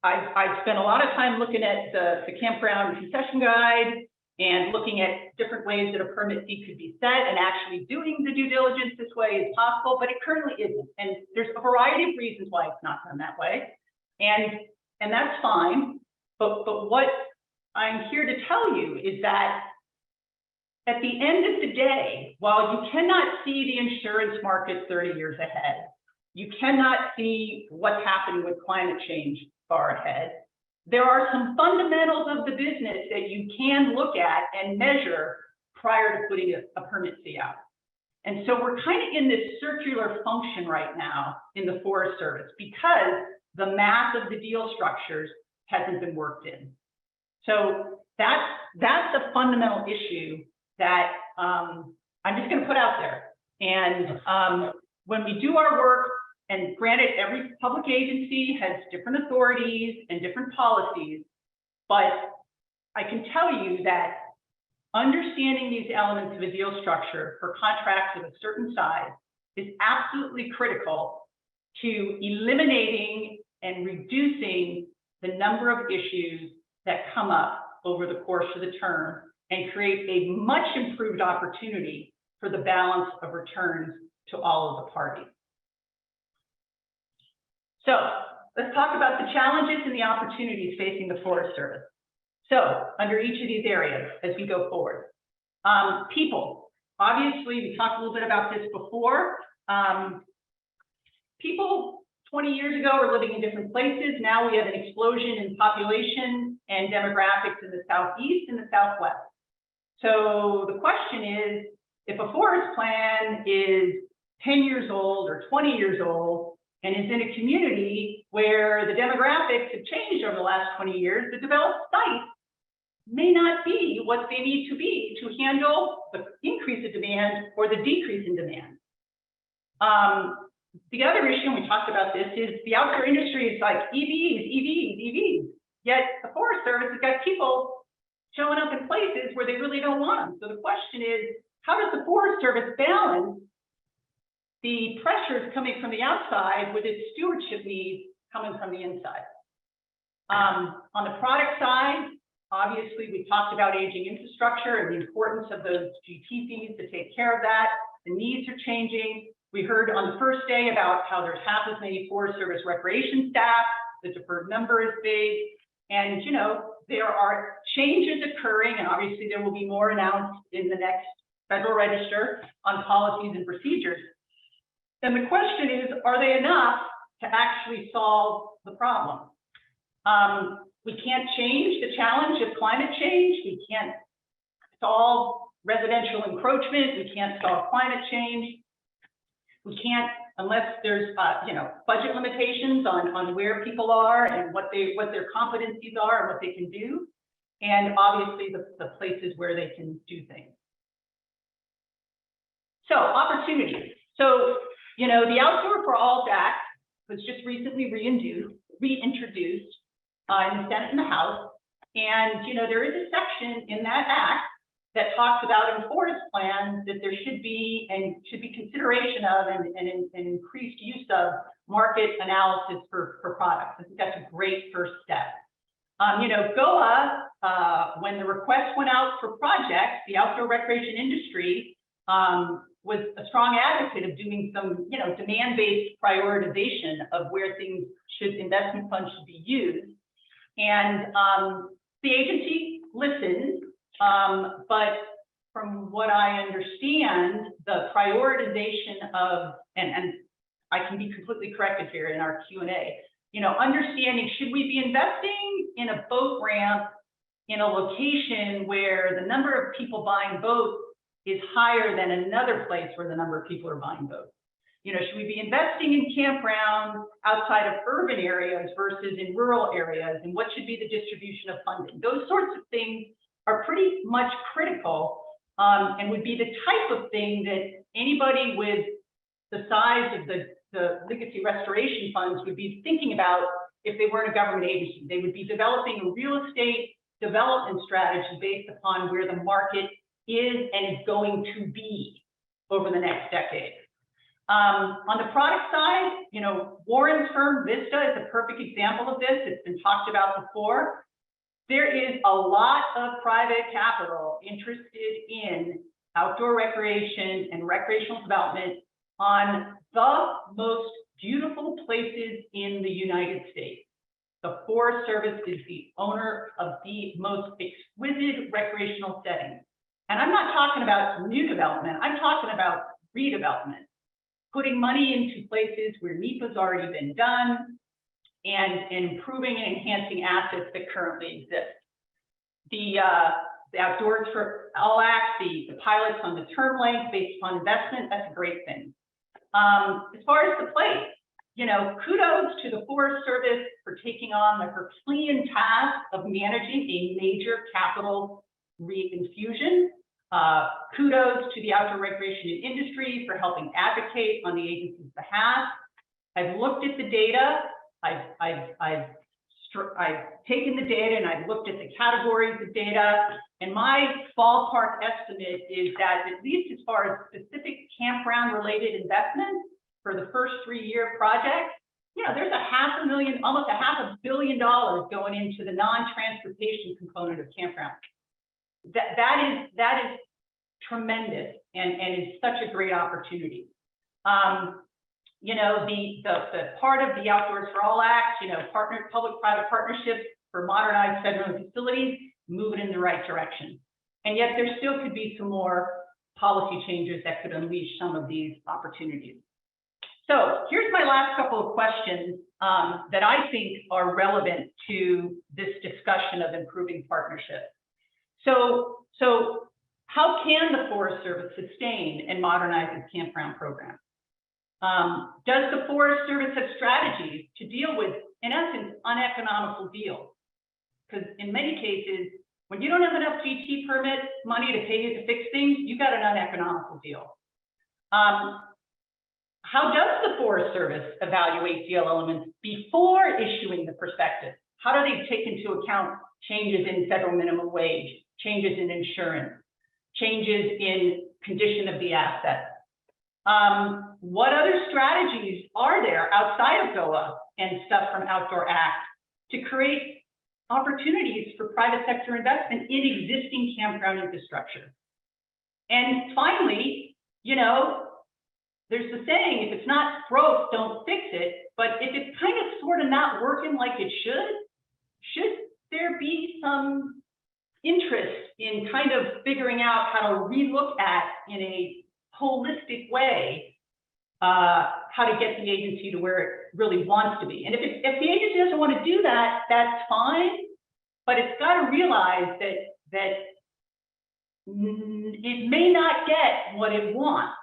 I've spent a lot of time looking at the campground concession guide and looking at different ways that a permit fee could be set, and actually doing the due diligence this way is possible, but it currently isn't. And there's a variety of reasons why it's not done that way. And that's fine. But what I'm here to tell you is that at the end of the day, while you cannot see the insurance market 30 years ahead, you cannot see what's happening with climate change far ahead, there are some fundamentals of the business that you can look at and measure prior to putting a permit fee out. And so we're kind of in this circular function right now in the Forest Service because the math of the deal structures hasn't been worked in. So that's a fundamental issue that I'm just going to put out there. And when we do our work, and granted, every public agency has different authorities and different policies, but I can tell you that understanding these elements of a deal structure for contracts of a certain size is absolutely critical to eliminating and reducing the number of issues that come up over the course of the term and create a much improved opportunity for the balance of returns to all of the parties. So let's talk about the challenges and the opportunities facing the Forest Service. So under each of these areas, as we go forward, people, obviously we talked a little bit about this before. People 20 years ago were living in different places. Now we have an explosion in population and demographics in the Southeast and the Southwest. So the question is, if a forest plan is 10 years old or 20 years old, and is in a community where the demographics have changed over the last 20 years, the developed site may not be what they need to be to handle the increase in demand or the decrease in demand. The other issue, and we talked about this, is the outdoor industry is like EVs. Yet the Forest Service has got people showing up in places where they really don't want them. So the question is, how does the Forest Service balance the pressures coming from the outside with its stewardship needs coming from the inside? On the product side, obviously, we talked about aging infrastructure and the importance of those GT fees to take care of that. The needs are changing. We heard on the first day about how there's half as many Forest Service recreation staff, the deferred number is big, and you know, there are changes occurring, and obviously there will be more announced in the next Federal Register on policies and procedures. And the question is, are they enough to actually solve the problem? We can't change the challenge of climate change. We can't solve residential encroachment. We can't solve climate change. We can't, unless there's budget limitations on where people are and what their competencies are and what they can do, and obviously the places where they can do things. So opportunities. So the Outdoor for All Act was just recently reintroduced in the Senate and the House, and there is a section in that act that talks about in forest plans that there should be consideration of and increased use of market analysis for products. I think that's a great first step. GOA, when the request went out for projects, the outdoor recreation industry was a strong advocate of doing some, demand-based prioritization of where investment funds should be used. And the agency listened, but from what I understand, the prioritization of, and I can be completely corrected here in our Q&A, understanding, should we be investing in a boat ramp in a location where the number of people buying boats is higher than another place where the number of people are buying boats? Should we be investing in campgrounds outside of urban areas versus in rural areas? And what should be the distribution of funding? Those sorts of things are pretty much critical and would be the type of thing that anybody with the size of the legacy restoration funds would be thinking about if they weren't a government agency. They would be developing a real estate development strategy based upon where the market is and is going to be over the next decade. On the product side, you know, Warren's firm, Vista, is a perfect example of this. It's been talked about before. There is a lot of private capital interested in outdoor recreation and recreational development on the most beautiful places in the United States. The Forest Service is the owner of the most exquisite recreational settings. And I'm not talking about new development, I'm talking about redevelopment, putting money into places where NEPA's already been done and improving and enhancing assets that currently exist. The Outdoors for All Act, the pilots on the term length based upon investment, that's a great thing. As far as the place, you know, kudos to the Forest Service for taking on the Herculean task of managing a major capital reinfusion. Kudos to the outdoor recreation industry for helping advocate on the agency's behalf. I've looked at the data. I've taken the data and I've looked at the categories of data, and my ballpark estimate is that at least as far as specific campground related investments for the first 3-year project, you know, there's almost $500 million going into the non-transportation component of campground. That is tremendous and is such a great opportunity. You know, the part of the Outdoors for All Act, you know, public-private partnerships for modernized federal facilities, moving in the right direction. And yet there still could be some more policy changes that could unleash some of these opportunities. So here's my last couple of questions that I think are relevant to this discussion of improving partnerships. So how can the Forest Service sustain and modernize its campground program? Does the Forest Service have strategies to deal with, in essence, uneconomical deals? Because in many cases, when you don't have enough GT permit money to pay you to fix things, you got an uneconomical deal. How does the Forest Service evaluate deal elements before issuing the prospectus? How do they take into account changes in federal minimum wage, changes in insurance, changes in condition of the asset? What other strategies are there outside of GOA and stuff from Outdoor Act to create opportunities for private sector investment in existing campground infrastructure? And finally, you know, there's the saying, if it's not broke, don't fix it. But if it's kind of sort of not working like it should there be some interest in kind of figuring out how to relook at in a holistic way how to get the agency to where it really wants to be? And if the agency doesn't want to do that, that's fine. But it's got to realize that it may not get what it wants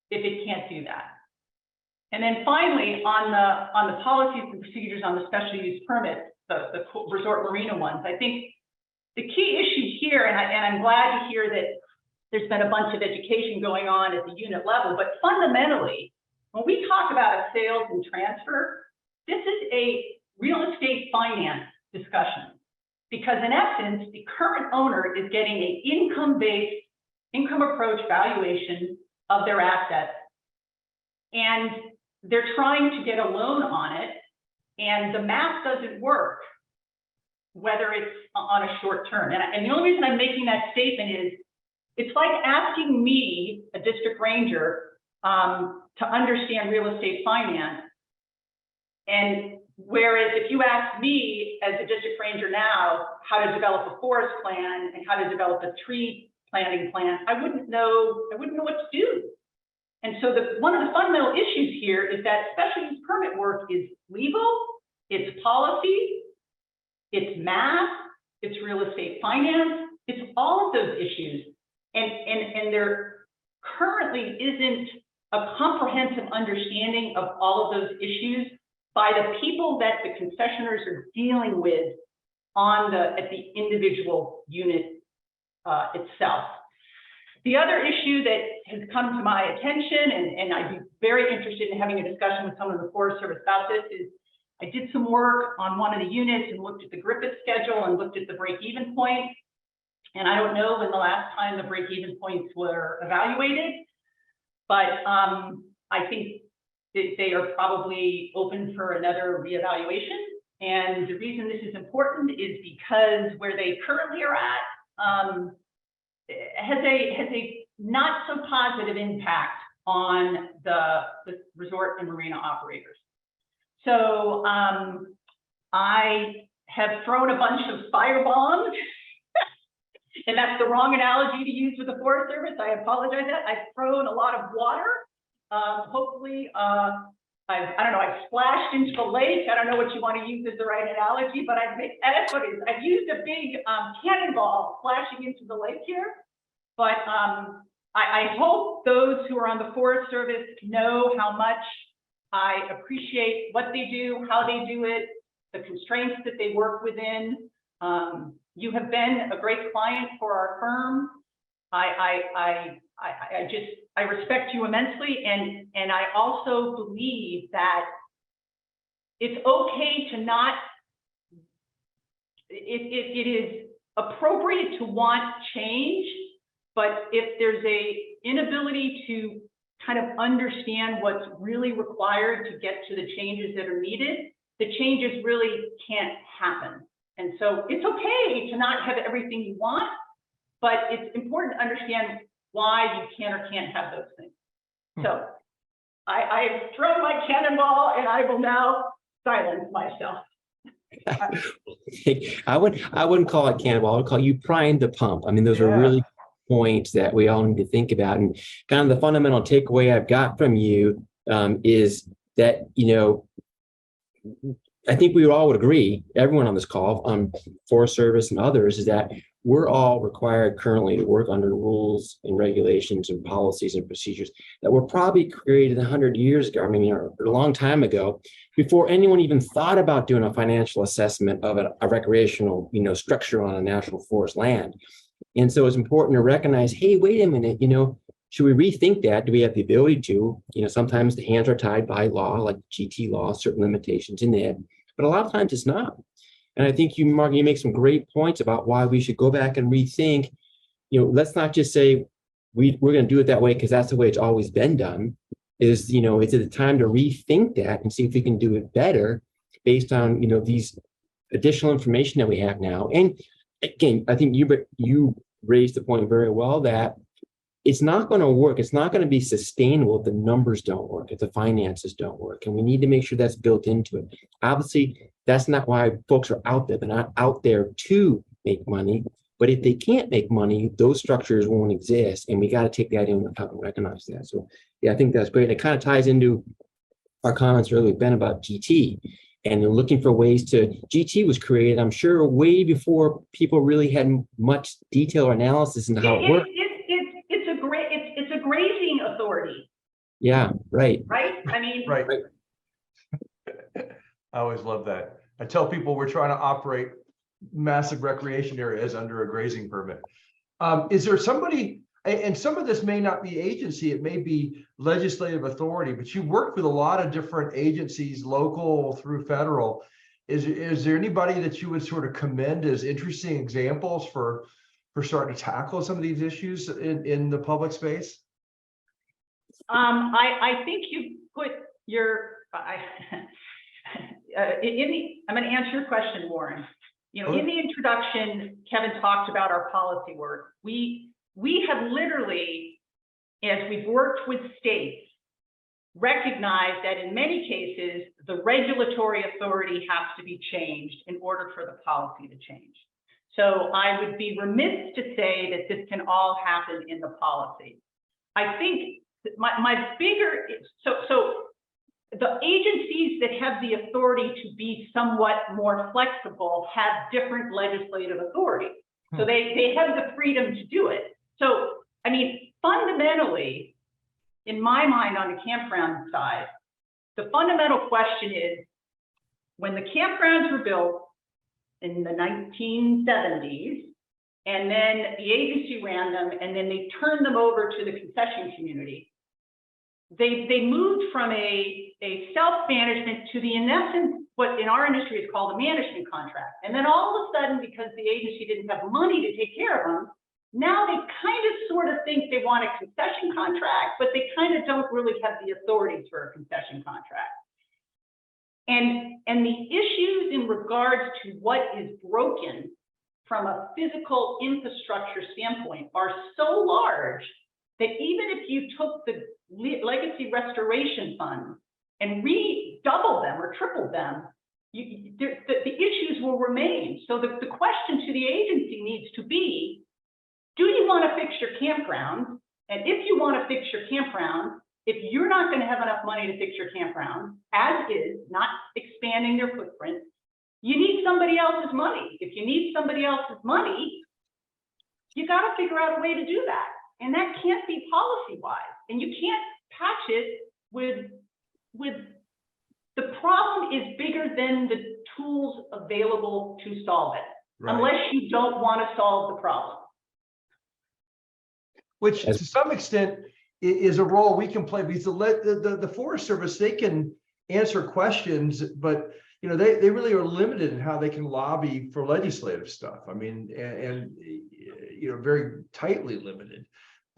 if it can't do that. And then finally, on the policies and procedures on the special use permits, the resort marina ones, I think the key issue here, and I'm glad to hear that there's been a bunch of education going on at the unit level, but fundamentally, when we talk about a sales and transfer, this is a real estate finance discussion. Because in essence, the current owner is getting an income-based, income approach valuation of their assets. And they're trying to get a loan on it, and the math doesn't work, whether it's on a short term. And the only reason I'm making that statement is, it's like asking me, a district ranger, to understand real estate finance. And whereas if you ask me as a district ranger now how to develop a forest plan and how to develop a tree planting plan, I wouldn't know what to do. And so one of the fundamental issues here is that special use permit work is legal, it's policy, it's math, it's real estate finance, it's all of those issues. And there currently isn't a comprehensive understanding of all of those issues by the people that the concessioners are dealing with at the individual unit itself. The other issue that has come to my attention, and I'd be very interested in having a discussion with someone in the Forest Service about this, is I did some work on one of the units and looked at the Griffith schedule and looked at the break-even point. And I don't know when the last time the break-even points were evaluated, but I think that they are probably open for another reevaluation. And the reason this is important is because where they currently are at has a not so positive impact on the resort and marina operators. So I have thrown a bunch of fire bombs, and that's the wrong analogy to use with the Forest Service. I apologize that I've thrown a lot of water. Hopefully, I don't know, I've splashed into the lake. I don't know what you want to use as the right analogy, but that's what it is. I've used a big cannonball splashing into the lake here. But I hope those who are on the Forest Service know how much I appreciate what they do, how they do it, the constraints that they work within. You have been a great client for our firm. I respect you immensely, and I also believe that it's okay to not. It is appropriate to want change, but if there's a inability to kind of understand what's really required to get to the changes that are needed, the changes really can't happen. And so it's okay to not have everything you want, but it's important to understand why you can or can't have those things. So I've thrown my cannonball and I will now silence myself.
I wouldn't call it cannonball. I would call you prime the pump. I mean, those are really points that we all need to think about. And kind of the fundamental takeaway I've got from you is that, I think we all would agree, everyone on this call, Forest Service and others, is that we're all required currently to work under rules and regulations and policies and procedures that were probably created 100 years ago, a long time ago, before anyone even thought about doing a financial assessment of a recreational, structure on a national forest land. And so it's important to recognize, hey, wait a minute, should we rethink that? Do we have the ability to? Sometimes the hands are tied by law, like GT law, certain limitations in it, but a lot of times it's not. And I think you, Mark, you make some great points about why we should go back and rethink. Let's not just say we're going to do it that way because that's the way it's always been done. Is it's the time to rethink that and see if we can do it better based on these additional information that we have now. And again, I think you raised the point very well that it's not going to work. It's not going to be sustainable if the numbers don't work, if the finances don't work. And we need to make sure that's built into it. Obviously, that's not why folks are out there. They're not out there to make money. But if they can't make money, those structures won't exist. And we got to take that into account and recognize that. So, yeah, I think that's great. It kind of ties into our comments earlier, Ben, about GT. And they're looking for ways to, GT was created, I'm sure, way before people really had much detail or analysis into how it worked.
It's a grazing authority.
Yeah, right.
Right?
Right. I always love that. I tell people we're trying to operate massive recreation areas under a grazing permit. Is there somebody, and some of this may not be agency, it may be legislative authority, but you work with a lot of different agencies, local through federal. Is there anybody that you would sort of commend as interesting examples for starting to tackle some of these issues in the public space?
I think you put your, I'm going to answer your question, Warren. In the introduction, Kevin talked about our policy work. We have literally, as we've worked with states, recognized that in many cases, the regulatory authority has to be changed in order for the policy to change. So I would be remiss to say that this can all happen in the policy. I think my bigger, so the agencies that have the authority to be somewhat more flexible have different legislative authority. So they have the freedom to do it. So, fundamentally, in my mind on the campground side, the fundamental question is, when the campgrounds were built in the 1970s, and then the agency ran them, and then they turned them over to the concession community. They moved from a self-management to in essence, what in our industry is called a management contract. And then all of a sudden, because the agency didn't have money to take care of them, now they kind of sort of think they want a concession contract, but they kind of don't really have the authority for a concession contract. And the issues in regards to what is broken from a physical infrastructure standpoint are so large that even if you took the legacy restoration fund and doubled them or tripled them, the issues will remain. So the question to the agency needs to be, do you want to fix your campground? And if you want to fix your campground, if you're not going to have enough money to fix your campground, as is, not expanding their footprint, you need somebody else's money. If you need somebody else's money, you got to figure out a way to do that. And that can't be policy-wise. And you can't patch it with the problem is bigger than the tools available to solve it,
Right.
unless you don't want to solve the problem.
Which to some extent is a role we can play, because the Forest Service, they can answer questions, but they really are limited in how they can lobby for legislative stuff. I mean, and very tightly limited.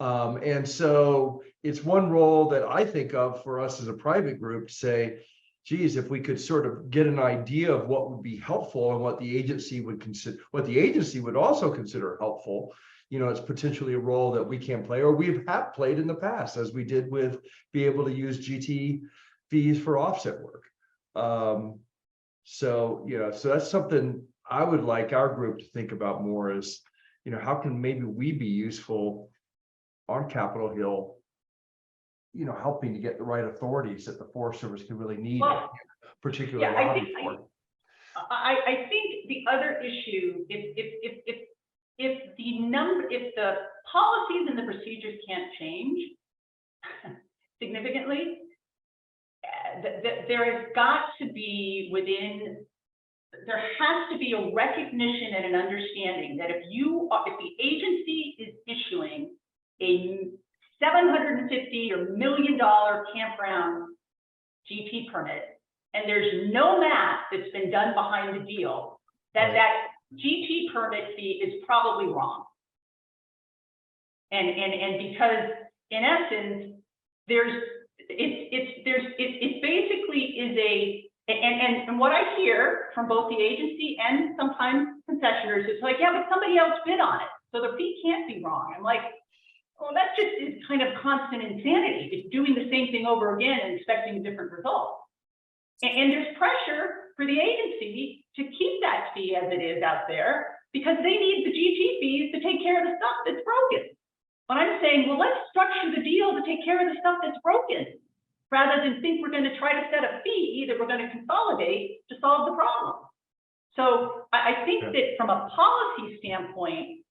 And so it's one role that I think of for us as a private group to say, geez, if we could sort of get an idea of what would be helpful and what the agency would consider, what the agency would also consider helpful, it's potentially a role that we can play, or we have played in the past, as we did with be able to use GT fees for offset work. So that's something I would like our group to think about more is, how can maybe we be useful on Capitol Hill, helping to get the right authorities that the Forest Service can really need, particularly lobby for.
I think the other issue, if the policies and the procedures can't change significantly, there has got to be there has to be a recognition and an understanding that if the agency is issuing a $750 or $1 million campground GT permit, and there's no math that's been done behind the deal, that GT permit fee is probably wrong. And because in essence, it basically is and what I hear from both the agency and sometimes concessioners is like, yeah, but somebody else bid on it, so the fee can't be wrong. I'm like, well, that just is kind of constant insanity. It's doing the same thing over again and expecting a different result. And there's pressure for the agency to keep that fee as it is out there because they need the GT fees to take care of the stuff that's broken. But I'm saying, well, let's structure the deal to take care of the stuff that's broken, rather than think we're going to try to set a fee that we're going to consolidate to solve the problem. So I think that from a policy standpoint,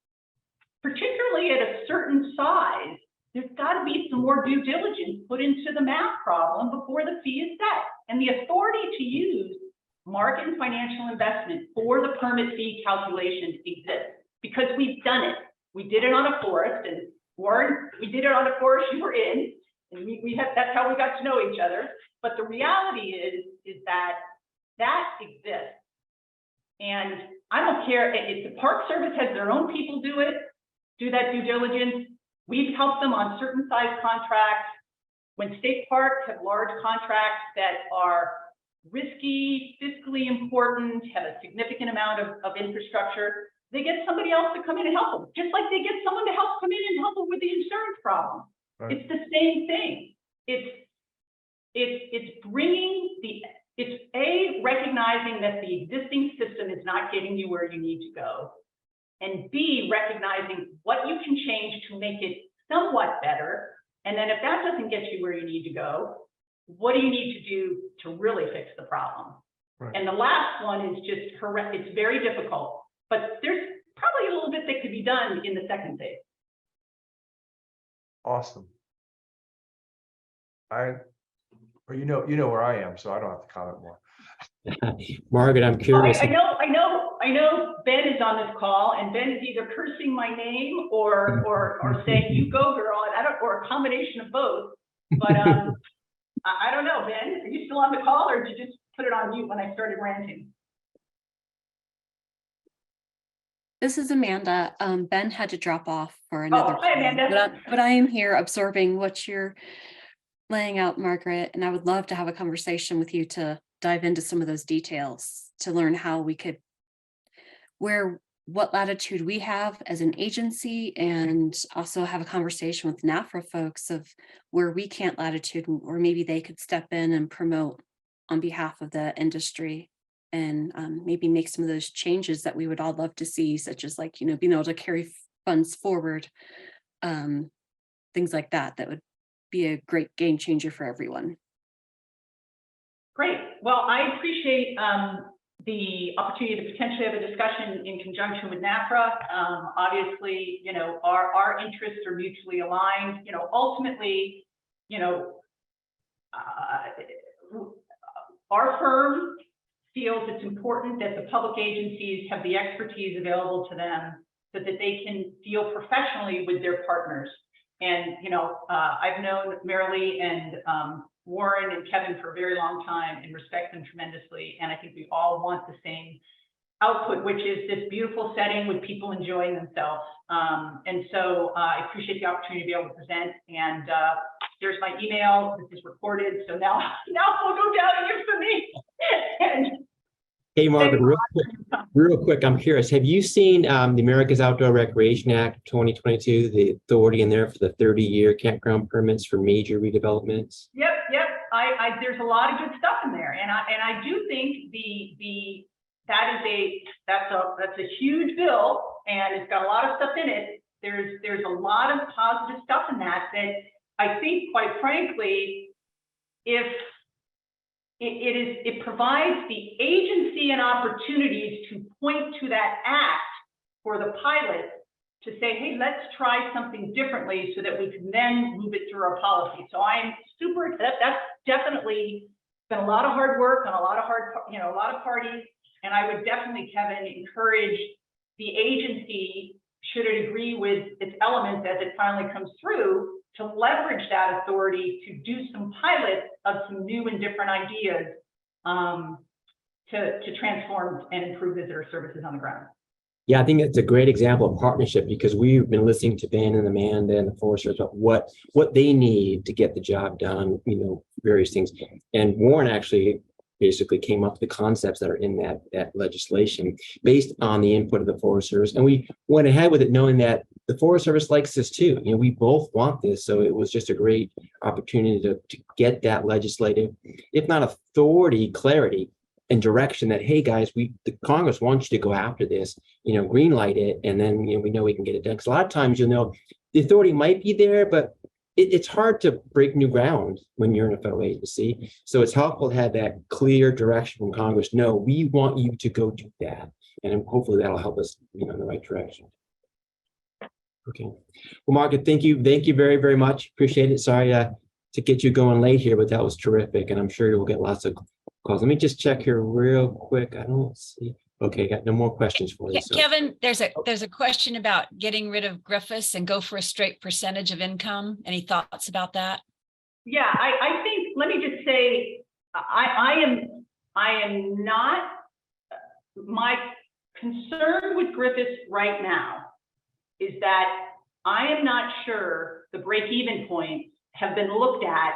particularly at a certain size, there's got to be some more due diligence put into the math problem before the fee is set. And the authority to use market and financial investment for the permit fee calculation exists because we've done it. We did it on a forest, and Warren, we did it on a forest you were in, and that's how we got to know each other. But the reality is that exists. And I don't care if the Park Service has their own people do that due diligence. We've helped them on certain size contracts. When state parks have large contracts that are risky, fiscally important, have a significant amount of infrastructure, they get somebody else to come in and help them, just like they get someone to help come in and help them with the insurance problem. Right. It's the same thing. It's recognizing that the existing system is not getting you where you need to go, and B, recognizing what you can change to make it somewhat better. And then if that doesn't get you where you need to go, what do you need to do to really fix the problem? Right. And the last one is just correct. It's very difficult, but there's probably a little bit that could be done in the second phase.
Awesome. You know where I am, so I don't have to comment more.
Margaret, I'm curious.
I know I know Ben is on this call, and Ben is either cursing my name or saying, you go girl, and I don't, or a combination of both. But I don't know, Ben, are you still on the call, or did you just put it on mute when I started ranting?
This is Amanda. Ben had to drop off for another
hi,
call,
Amanda.
but I am here absorbing what you're laying out, Margaret, and I would love to have a conversation with you to dive into some of those details to learn how we could, what latitude we have as an agency, and also have a conversation with NFRA folks of where we can't latitude, or maybe they could step in and promote on behalf of the industry, and maybe make some of those changes that we would all love to see, such as like, being able to carry funds forward, things like that. That would be a great game changer for everyone.
Great. Well, I appreciate the opportunity to potentially have a discussion in conjunction with NFRA. Obviously, our interests are mutually aligned. Ultimately, our firm feels it's important that the public agencies have the expertise available to them so that they can deal professionally with their partners. And, I've known Marilee and Warren and Kevin for a very long time and respect them tremendously. And I think we all want the same output, which is this beautiful setting with people enjoying themselves. And so I appreciate the opportunity to be able to present. And there's my email. This is recorded. So now we'll go down and give for me.
Hey, Margaret, real quick, I'm curious. Have you seen the America's Outdoor Recreation Act 2022, the authority in there for the 30-year campground permits for major redevelopments?
Yep. There's a lot of good stuff in there, and I do think that's a huge bill, and it's got a lot of stuff in it. There's a lot of positive stuff in that I think, quite frankly, if it provides the agency and opportunities to point to that act for the pilot to say, hey, let's try something differently so that we can then move it through our policy. So I'm super excited. That's definitely been a lot of hard work on a lot of parties. And I would definitely, Kevin, encourage the agency, should it agree with its elements as it finally comes through, to leverage that authority to do some pilots of some new and different ideas to transform and improve visitor services on the ground.
Yeah, I think it's a great example of partnership, because we've been listening to Ben and Amanda and the Forest Service about what they need to get the job done, various things. And Warren actually basically came up with the concepts that are in that legislation based on the input of the Forest Service. And we went ahead with it knowing that the Forest Service likes this too. We both want this. So it was just a great opportunity to get that legislative, if not authority, clarity and direction that, hey guys, the Congress wants you to go after this, green light it. And then, we know we can get it done. Because a lot of times, the authority might be there, but it's hard to break new ground when you're in a federal agency. So it's helpful to have that clear direction from Congress. No, we want you to go do that. And hopefully that'll help us, in the right direction. Okay. Well, Margaret, thank you. Thank you very, very much. Appreciate it. Sorry to get you going late here, but that was terrific. And I'm sure you'll get lots of calls. Let me just check here real quick. I don't see. Okay, got no more questions for you. So.
Kevin, there's a question about getting rid of Griffiths and go for a straight percentage of income. Any thoughts about that?
Yeah, I think, let me just say, I am not, my concern with Griffiths right now is that I am not sure the break-even points have been looked at.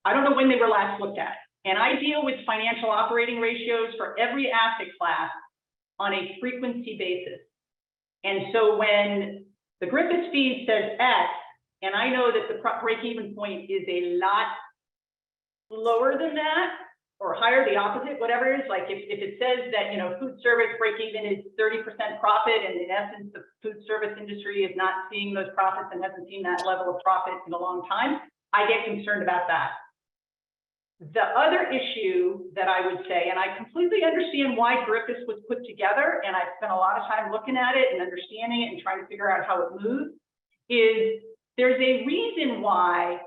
I don't know when they were last looked at. And I deal with financial operating ratios for every asset class on a frequency basis. And so when the Griffiths fee says X, and I know that the break-even point is a lot lower than that, or higher, the opposite, whatever it is, like if it says that, food service break-even is 30% profit, and in essence, the food service industry is not seeing those profits and hasn't seen that level of profit in a long time, I get concerned about that. The other issue that I would say, and I completely understand why Griffiths was put together, and I spent a lot of time looking at it and understanding it and trying to figure out how it moves, is there's a reason why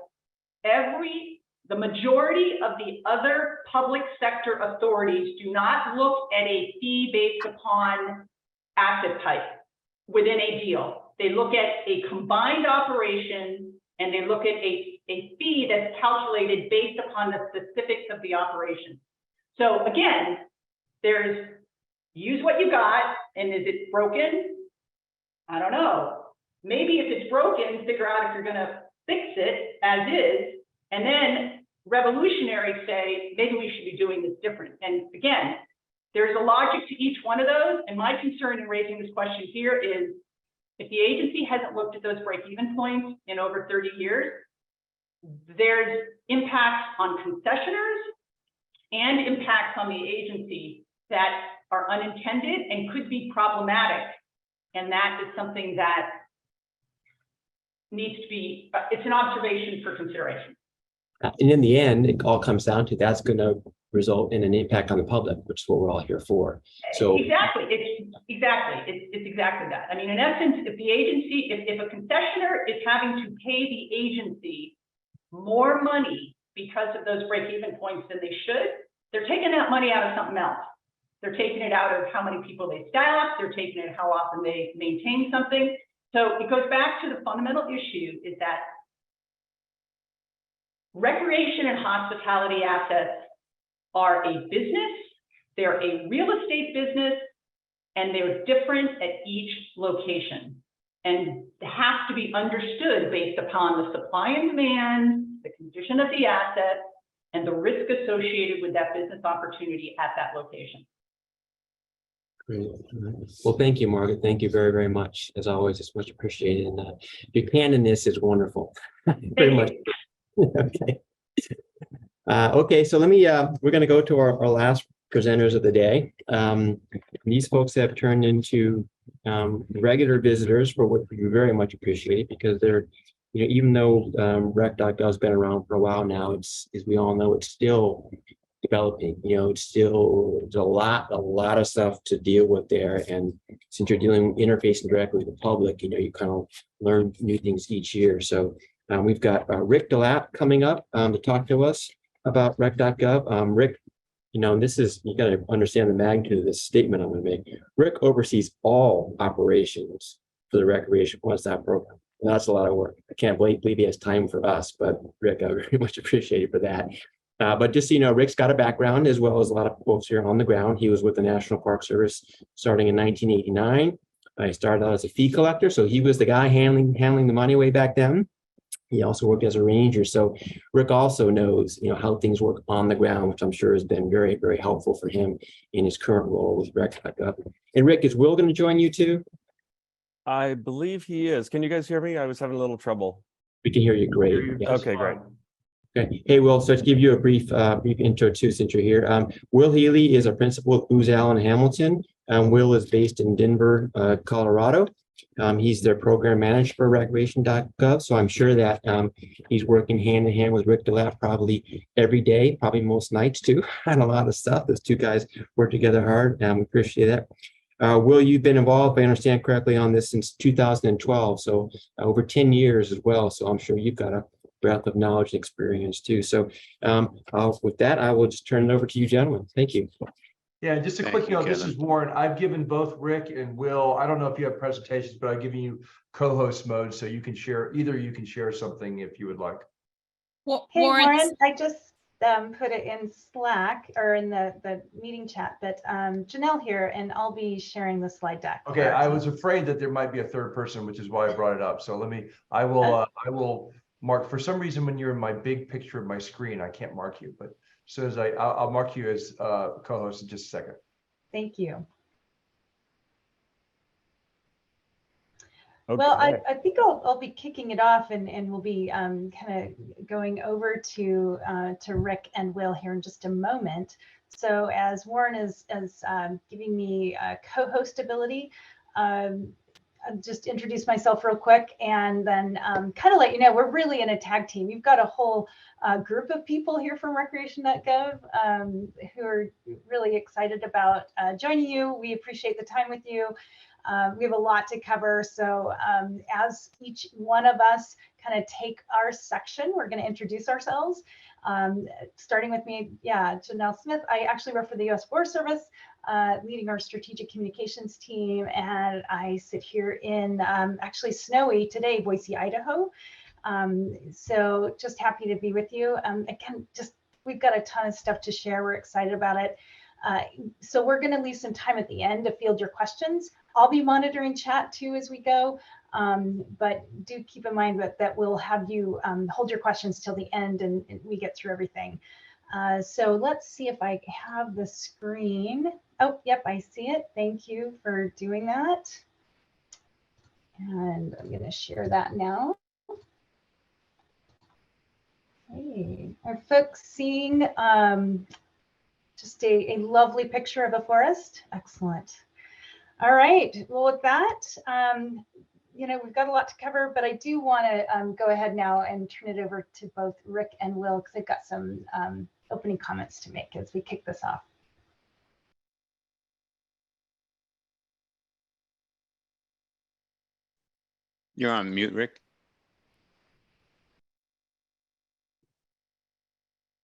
every The majority of the other public sector authorities do not look at a fee based upon asset type within a deal. They look at a combined operation, and they look at a fee that's calculated based upon the specifics of the operation. So again, there's use what you got, and is it broken? I don't know. Maybe if it's broken, figure out if you're gonna fix it as is, and then revolutionaries say, maybe we should be doing this different. And again, there's a logic to each one of those. And my concern in raising this question here is, if the agency hasn't looked at those break-even points in over 30 years, there's impacts on concessioners and impacts on the agency that are unintended and could be problematic. And that is something that needs to be, it's an observation for consideration.
And in the end, it all comes down to that's going to result in an impact on the public, which is what we're all here for. So
exactly, it's exactly that. I mean, in essence, if the agency, if a concessioner is having to pay the agency more money because of those break-even points than they should, they're taking that money out of something else. They're taking it out of how many people they staff. They're taking it how often they maintain something. So it goes back to the fundamental issue is that recreation and hospitality assets are a business, they're a real estate business, and they're different at each location. And have to be understood based upon the supply and demand, the condition of the asset, and the risk associated with that business opportunity at that location.
great. Well, thank you, Margaret. Thank you very, very much. As always, it's much appreciated. And your candidness is wonderful. Very much. Okay. Okay, so let me, we're going to go to our last presenters of the day. These folks have turned into regular visitors, for what we very much appreciate, because they're, you know, even though rec.gov has been around for a while now, it's, as we all know, it's still developing. You know, it's still, there's a lot of stuff to deal with there. And since you're interfacing directly with the public, you know, you kind of learn new things each year. So we've got Rick DeLapp coming up to talk to us about rec.gov. Rick, you know, this is, you got to understand the magnitude of this statement I'm going to make. Rick oversees all operations for the Recreation One-Stop Program. And that's a lot of work. I can't believe he has time for us, but Rick, I very much appreciate it for that. But just so you know, Rick's got a background as well as a lot of folks here on the ground. He was with the National Park Service starting in 1989. He started out as a fee collector, so he was the guy handling the money way back then. He also worked as a ranger. So Rick also knows, you know, how things work on the ground, which I'm sure has been very, very helpful for him in his current role with rec.gov. And Rick, is Will going to join you too?
I believe he is. Can you guys hear me? I was having a little trouble.
We can hear you great. Yes.
Okay, great.
Okay. Hey, Will, so to give you a brief intro too, since you're here. Will Healy is a principal at Booz Allen Hamilton. Will is based in Denver, Colorado. He's their program manager for recreation.gov. So I'm sure that he's working hand in hand with Rick DeLapp probably every day, probably most nights too, on a lot of stuff. Those two guys work together hard, and we appreciate that. Will, you've been involved, if I understand correctly, on this since 2012, so over 10 years as well. So I'm sure you've got a breadth of knowledge and experience too. So with that, I will just turn it over to you, gentlemen. Thank you.
Yeah, just a quick note, this is Warren. I've given both Rick and Will, I don't know if you have presentations, but I've given you co-host mode, so you can share, either you can share something if you would like.
Well,
Hey,
Warren,
I just put it in Slack or in the meeting chat, but Janelle here, and I'll be sharing the slide deck.
Okay, I was afraid that there might be a third person, which is why I brought it up. So I will mark, for some reason, when you're in my big picture of my screen, I can't mark you, but as soon as I'll mark you as co-host in just a second.
Thank you.
Okay.
Well, I think I'll be kicking it off, and we'll be kind of going over to Rick and Will here in just a moment. So as Warren is giving me co-host ability, I'll just introduce myself real quick, and then kind of let you know we're really in a tag team. We've got a whole group of people here from recreation.gov who are really excited about joining you. We appreciate the time with you. We have a lot to cover. So as each one of us kind of take our section, we're going to introduce ourselves. Starting with me, Janelle Smith. I actually work for the U.S. Forest Service, leading our strategic communications team, and I sit here in actually snowy today, Boise, Idaho. So just happy to be with you. Again, we've got a ton of stuff to share. We're excited about it. So we're going to leave some time at the end to field your questions. I'll be monitoring chat too as we go, but do keep in mind that we'll have you hold your questions till the end and we get through everything. So let's see if I have the screen. Oh, yep, I see it. Thank you for doing that. And I'm going to share that now. Hey, are folks seeing just a lovely picture of a forest? Excellent. All right, well, with that, we've got a lot to cover, but I do want to go ahead now and turn it over to both Rick and Will, because they've got some opening comments to make as we kick this off.
You're on mute, Rick.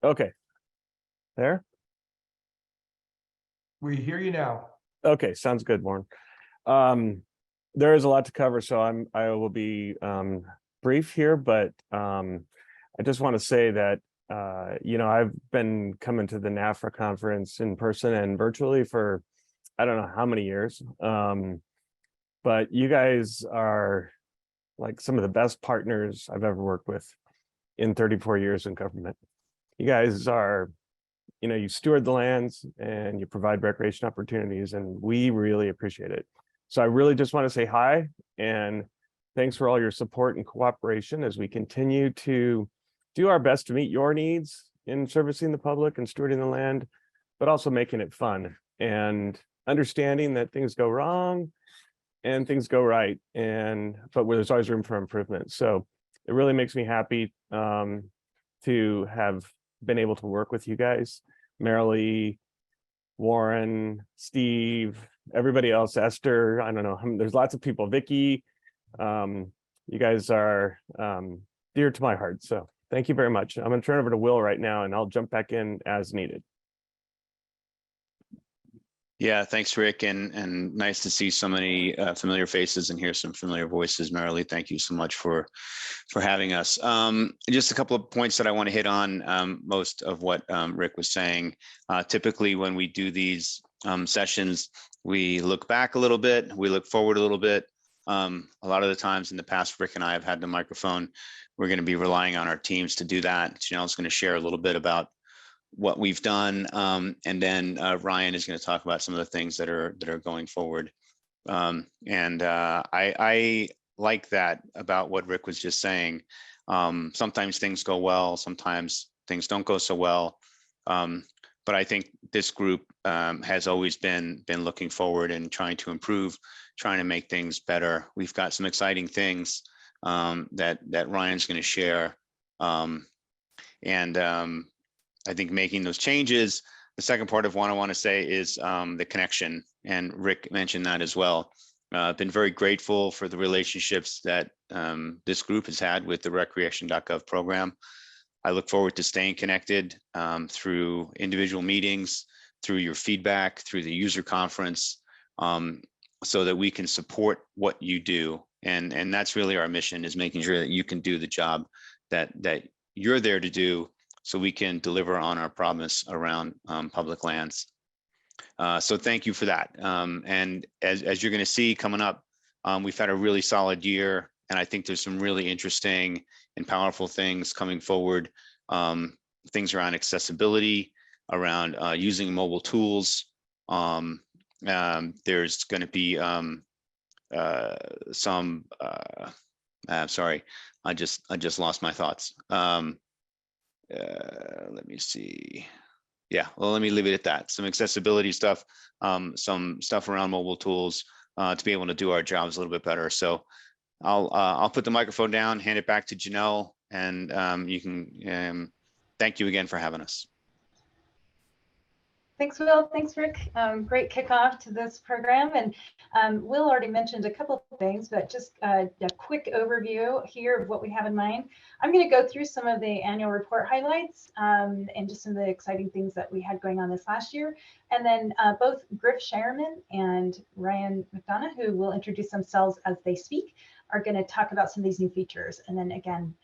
Okay. There?
We hear you now.
Okay, sounds good, Warren. There is a lot to cover, so I will be brief here, but I just want to say that I've been coming to the NFRA conference in person and virtually for I don't know how many years, but you guys are like some of the best partners I've ever worked with in 34 years in government. You guys are, you steward the lands and you provide recreation opportunities, and we really appreciate it. So I really just want to say hi and thanks for all your support and cooperation as we continue to do our best to meet your needs in servicing the public and stewarding the land, but also making it fun and understanding that things go wrong and things go right, but where there's always room for improvement. So it really makes me happy to have been able to work with you guys, Marilee, Warren, Steve, everybody else, Esther, I don't know, there's lots of people, Vicky, you guys are dear to my heart. So thank you very much. I'm going to turn over to Will right now and I'll jump back in as needed.
Yeah, thanks, Rick, and nice to see so many familiar faces and hear some familiar voices. Marilee, thank you so much for having us. Just a couple of points that I want to hit on. Most of what Rick was saying. Typically, when we do these sessions, we look back a little bit, we look forward a little bit. A lot of the times in the past, Rick and I have had the microphone. We're going to be relying on our teams to do that. Janelle's going to share a little bit about what we've done, and then Ryan is going to talk about some of the things that are going forward. I like that about what Rick was just saying. Sometimes things go well, sometimes things don't go so well. But I think this group has always been looking forward and trying to improve, trying to make things better. We've got some exciting things that Ryan's going to share. I think making those changes. The second part of what I want to say is the connection, and Rick mentioned that as well. I've been very grateful for the relationships that this group has had with the recreation.gov program. I look forward to staying connected through individual meetings, through your feedback, through the user conference, so that we can support what you do. And that's really our mission, is making sure that you can do the job that you're there to do, so we can deliver on our promise around public lands. So thank you for that. And as you're going to see coming up, we've had a really solid year, and I think there's some really interesting and powerful things coming forward. Things around accessibility, around using mobile tools. There's going to be sorry, I just lost my thoughts. Let me see. Yeah, well, let me leave it at that. Some accessibility stuff, some stuff around mobile tools to be able to do our jobs a little bit better. So I'll put the microphone down, hand it back to Janelle, and you can thank you again for having us.
Thanks, Will. Thanks, Rick. Great kickoff to this program. And Will already mentioned a couple of things, but just a quick overview here of what we have in mind. I'm going to go through some of the annual report highlights and just some of the exciting things that we had going on this last year. And then both Griff Shireman and Ryan McDonough, who will introduce themselves as they speak, are going to talk about some of these new features. And then again,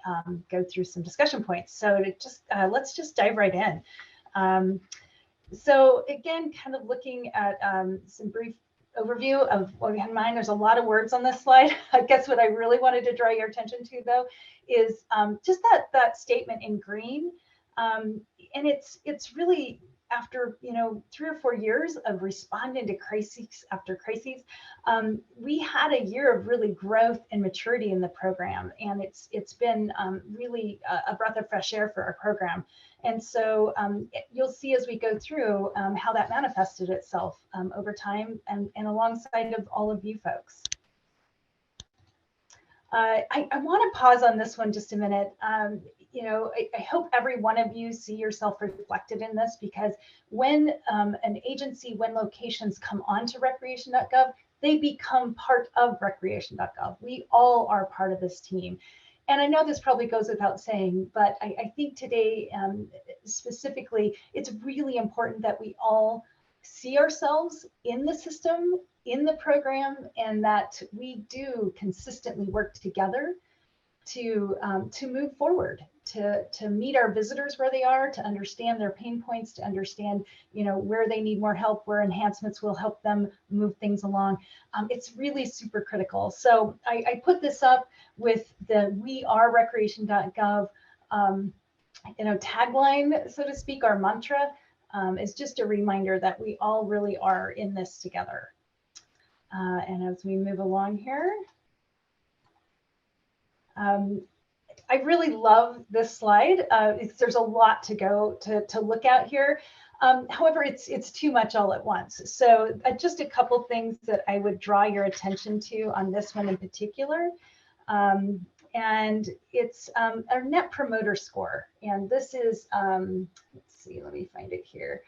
go through some discussion points. So to just let's just dive right in. So again, kind of looking at some brief overview of what we had in mind. There's a lot of words on this slide. I guess what I really wanted to draw your attention to, though, is just that statement in green. And it's really after 3 or 4 years of responding to crises after crises, we had a year of really growth and maturity in the program, and it's been really a breath of fresh air for our program. And so you'll see as we go through how that manifested itself over time and alongside of all of you folks. I want to pause on this one just a minute. I hope every one of you see yourself reflected in this, because when an agency, when locations come onto recreation.gov, they become part of recreation.gov. We all are part of this team. And I know this probably goes without saying, but I think today specifically, it's really important that we all see ourselves in the system, in the program, and that we do consistently work together to move forward, to meet our visitors where they are, to understand their pain points, to understand where they need more help, where enhancements will help them move things along. It's really super critical. So I put this up with the "We Are Recreation.gov" tagline, so to speak. Our mantra is just a reminder that we all really are in this together. And as we move along here, I really love this slide. There's a lot to go to look at here. However, it's too much all at once. So just a couple things that I would draw your attention to on this one in particular. And it's our Net Promoter Score. And this is, let's see, let me find it here.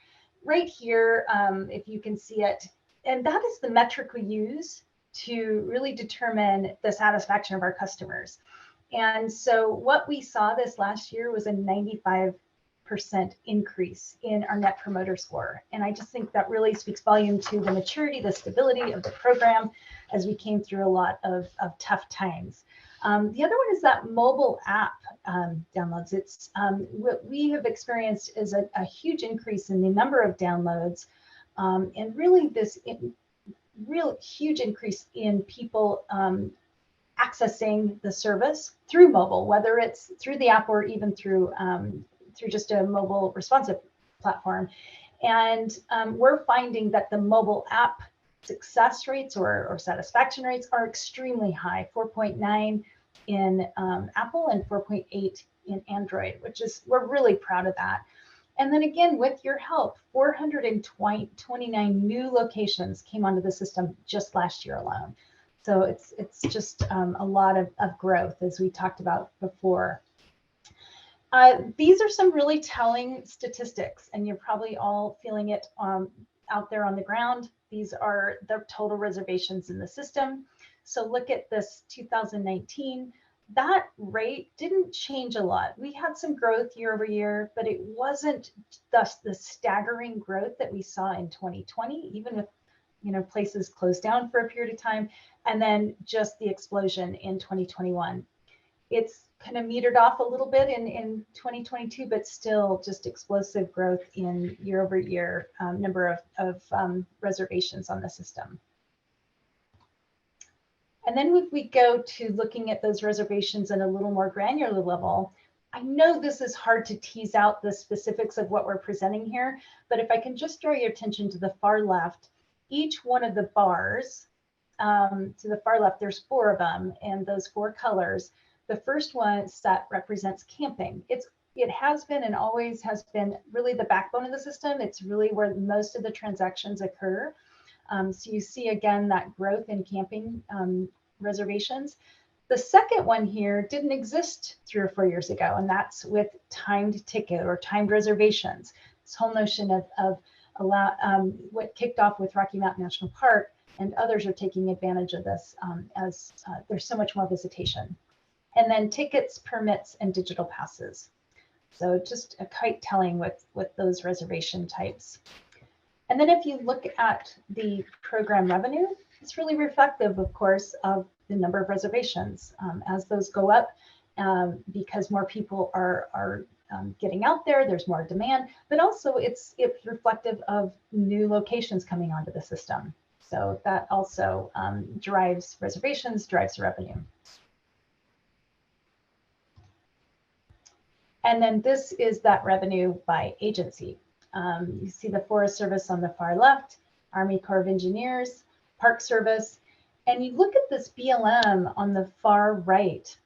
Right here, if you can see it. And that is the metric we use to really determine the satisfaction of our customers. And so what we saw this last year was a 95% increase in our Net Promoter Score. And I just think that really speaks volume to the maturity, the stability of the program as we came through a lot of tough times. The other one is that mobile app downloads. It's what we have experienced is a huge increase in the number of downloads, and really this real huge increase in people accessing the service through mobile, whether it's through the app or even through just a mobile responsive platform. And we're finding that the mobile app success rates or satisfaction rates are extremely high, 4.9 in Apple and 4.8 in Android, which is, we're really proud of that. And then again, with your help, 429 new locations came onto the system just last year alone. So it's just a lot of growth, as we talked about before. These are some really telling statistics, and you're probably all feeling it out there on the ground. These are the total reservations in the system. So look at this 2019. That rate didn't change a lot. We had some growth year over year, but it wasn't the staggering growth that we saw in 2020, even with places closed down for a period of time, and then just the explosion in 2021. It's kind of metered off a little bit in 2022, but still just explosive growth in year over year number of reservations on the system. And then if we go to looking at those reservations at a little more granular level, I know this is hard to tease out the specifics of what we're presenting here, but if I can just draw your attention to the far left, each one of the bars to the far left, there's 4 of them, and those 4 colors. The first one set represents camping. It has been and always has been really the backbone of the system. It's really where most of the transactions occur. So you see again that growth in camping reservations. The second one here didn't exist 3 or 4 years ago, and that's with timed ticket or timed reservations. This whole notion of what kicked off with Rocky Mountain National Park, and others are taking advantage of this as there's so much more visitation. And then tickets, permits, and digital passes. So just quite telling with those reservation types. And then if you look at the program revenue, it's really reflective, of course, of the number of reservations. As those go up, because more people are getting out there, there's more demand, but also it's reflective of new locations coming onto the system. So that also drives reservations, drives revenue. And then this is that revenue by agency. You see the Forest Service on the far left, Army Corps of Engineers, Park Service, and you look at this BLM on the far right.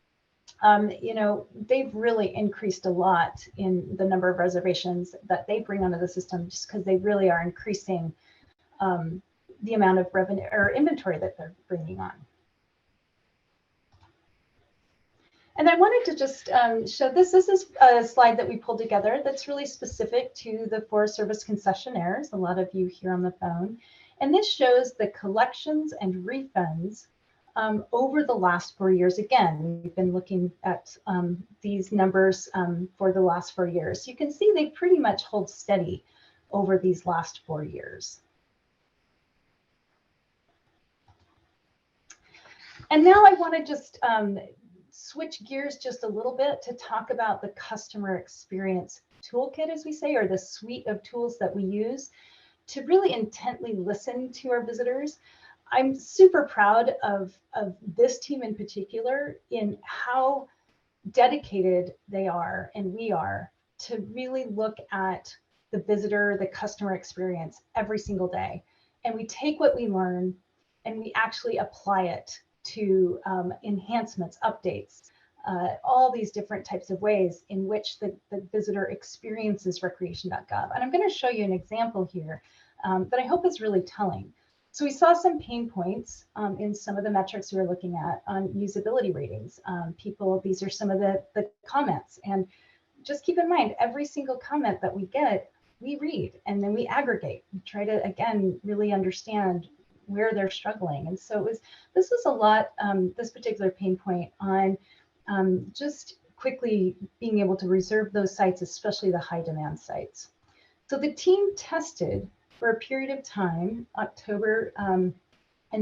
You know, they've really increased a lot in the number of reservations that they bring onto the system, just because they really are increasing the amount of revenue or inventory that they're bringing on. And I wanted to just show this. This is a slide that we pulled together that's really specific to the Forest Service concessionaires, a lot of you here on the phone. And this shows the collections and refunds over the last 4 years. Again, we've been looking at these numbers for the last 4 years. You can see they pretty much hold steady over these last 4 years. And now I want to just switch gears just a little bit to talk about the customer experience toolkit, as we say, or the suite of tools that we use to really intently listen to our visitors. I'm super proud of this team in particular in how dedicated they are and we are to really look at the visitor, the customer experience every single day. And we take what we learn and we actually apply it to enhancements, updates, all these different types of ways in which the visitor experiences recreation.gov. And I'm going to show you an example here that I hope is really telling. So we saw some pain points in some of the metrics we were looking at on usability ratings. These are some of the comments. And just keep in mind, every single comment that we get, we read and then we aggregate. We try to, again, really understand where they're struggling. And so this was a lot, this particular pain point on just quickly being able to reserve those sites, especially the high demand sites. So the team tested for a period of time, October and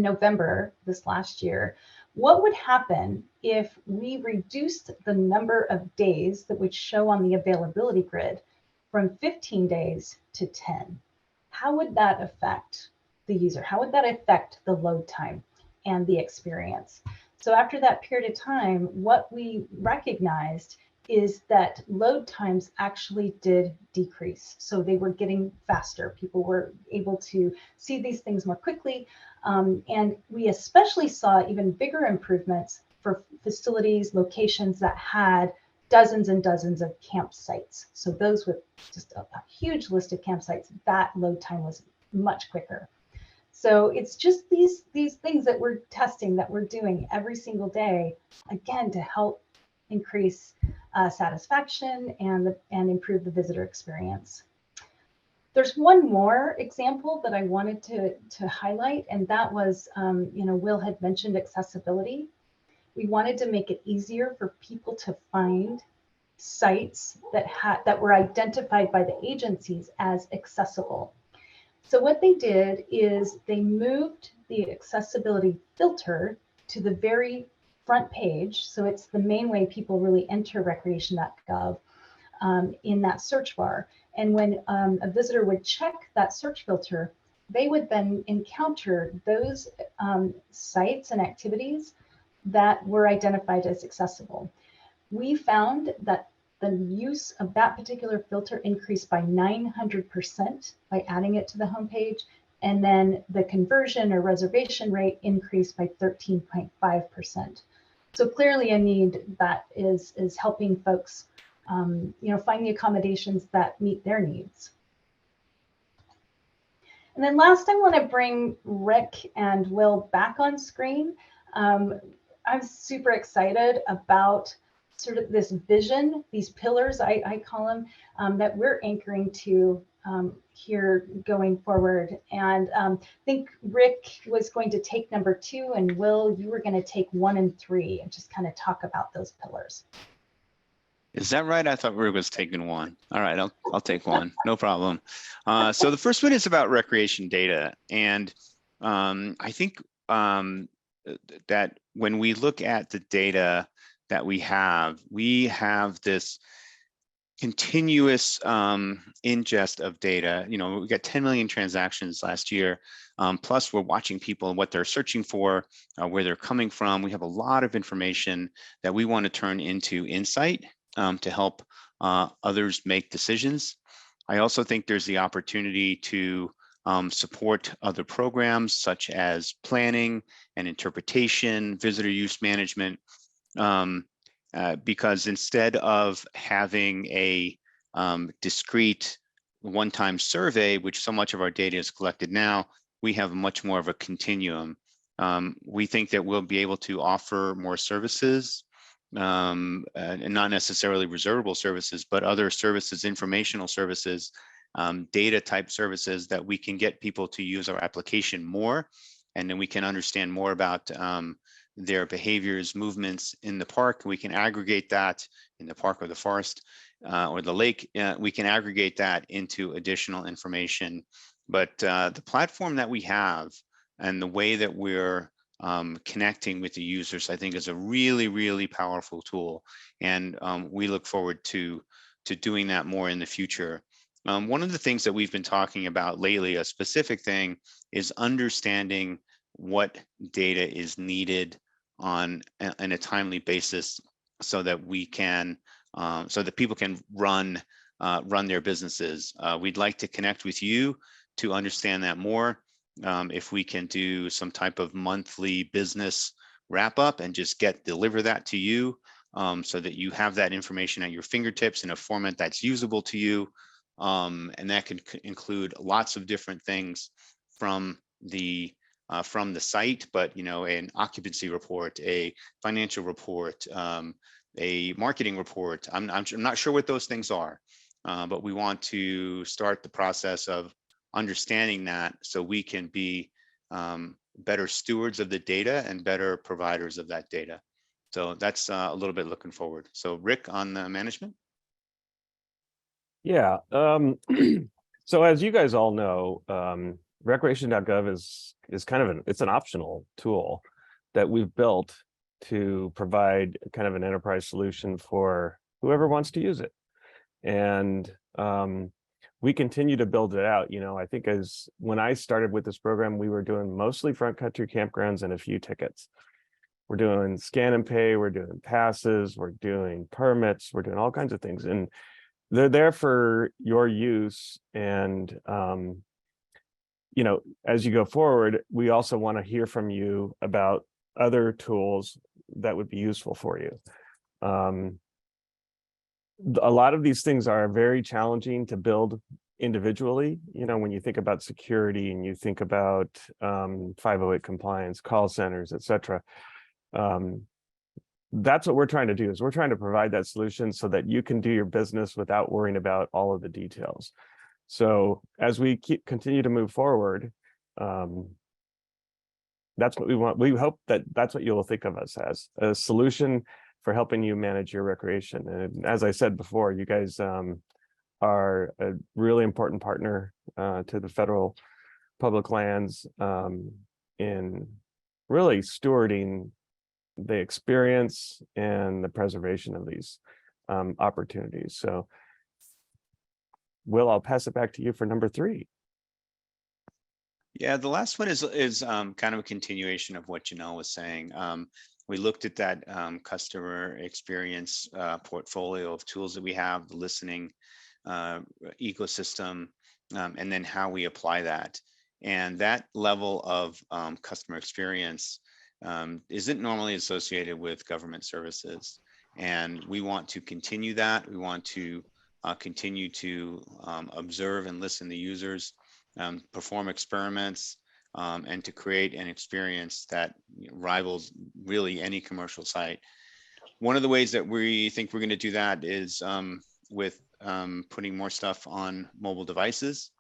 November this last year, what would happen if we reduced the number of days that would show on the availability grid from 15 days to 10? How would that affect the user? How would that affect the load time and the experience? So after that period of time, what we recognized is that load times actually did decrease. So they were getting faster. People were able to see these things more quickly. And we especially saw even bigger improvements for facilities, locations that had dozens and dozens of campsites. So those with just a huge list of campsites, that load time was much quicker. So it's just these things that we're testing, that we're doing every single day, again, to help increase satisfaction and improve the visitor experience. There's one more example that I wanted to highlight, and that was, Will had mentioned accessibility. We wanted to make it easier for people to find sites that were identified by the agencies as accessible. So what they did is they moved the accessibility filter to the very front page. So it's the main way people really enter recreation.gov in that search bar. And when a visitor would check that search filter, they would then encounter those sites and activities that were identified as accessible. We found that the use of that particular filter increased by 900% by adding it to the homepage. And then the conversion or reservation rate increased by 13.5%. So clearly a need that is helping folks find the accommodations that meet their needs. And then last, I want to bring Rick and Will back on screen. I'm super excited about sort of this vision, these pillars, I call them, that we're anchoring to here going forward. And I think Rick was going to take number 2, and Will, you were going to take 1 and 3 and just kind of talk about those pillars.
Is that right? I thought Rick was taking 1. All right, I'll take 1, no problem. So the first one is about recreation data. And I think that when we look at the data that we have this continuous ingest of data. You know, we got 10 million transactions last year. Plus we're watching people and what they're searching for, where they're coming from. We have a lot of information that we want to turn into insight to help others make decisions. I also think there's the opportunity to support other programs such as planning and interpretation, visitor use management, because instead of having a discrete one-time survey, which so much of our data is collected now, we have much more of a continuum. We think that we'll be able to offer more services, and not necessarily reservable services, but other services, informational services, data type services that we can get people to use our application more, and then we can understand more about their behaviors, movements in the park. We can aggregate that in the park or the forest or the lake. We can aggregate that into additional information. But the platform that we have and the way that we're connecting with the users, I think is a really, really powerful tool. And we look forward to doing that more in the future. One of the things that we've been talking about lately, a specific thing, is understanding what data is needed on a timely basis so that we can, so that people can run their businesses. We'd like to connect with you to understand that more. If we can do some type of monthly business wrap up and just deliver that to you so that you have that information at your fingertips in a format that's usable to you. And that can include lots of different things from the site, but an occupancy report, a financial report, a marketing report. I'm not sure what those things are, but we want to start the process of understanding that so we can be better stewards of the data and better providers of that data. So that's a little bit looking forward. So Rick, on the management.
Yeah. So as you guys all know, recreation.gov is kind of it's an optional tool that we've built to provide kind of an enterprise solution for whoever wants to use it. And we continue to build it out. I think when I started with this program, we were doing mostly front country campgrounds and a few tickets. We're doing scan and pay, we're doing passes, we're doing permits, we're doing all kinds of things. And they're there for your use. And, as you go forward, we also want to hear from you about other tools that would be useful for you. A lot of these things are very challenging to build individually. When you think about security and you think about 508 compliance, call centers, et cetera. That's what we're trying to do, is we're trying to provide that solution so that you can do your business without worrying about all of the details. So as we continue to move forward, that's what we want. We hope that that's what you will think of us as, a solution for helping you manage your recreation. And as I said before, you guys are a really important partner to the federal public lands in really stewarding the experience and the preservation of these opportunities. So Will, I'll pass it back to you for number 3.
Yeah, the last one is kind of a continuation of what Janelle was saying. We looked at that customer experience portfolio of tools that we have, the listening ecosystem, and then how we apply that. And that level of customer experience isn't normally associated with government services. And we want to continue that. We want to continue to observe and listen to users, perform experiments, and to create an experience that rivals really any commercial site. One of the ways that we think we're going to do that is with putting more stuff on mobile devices,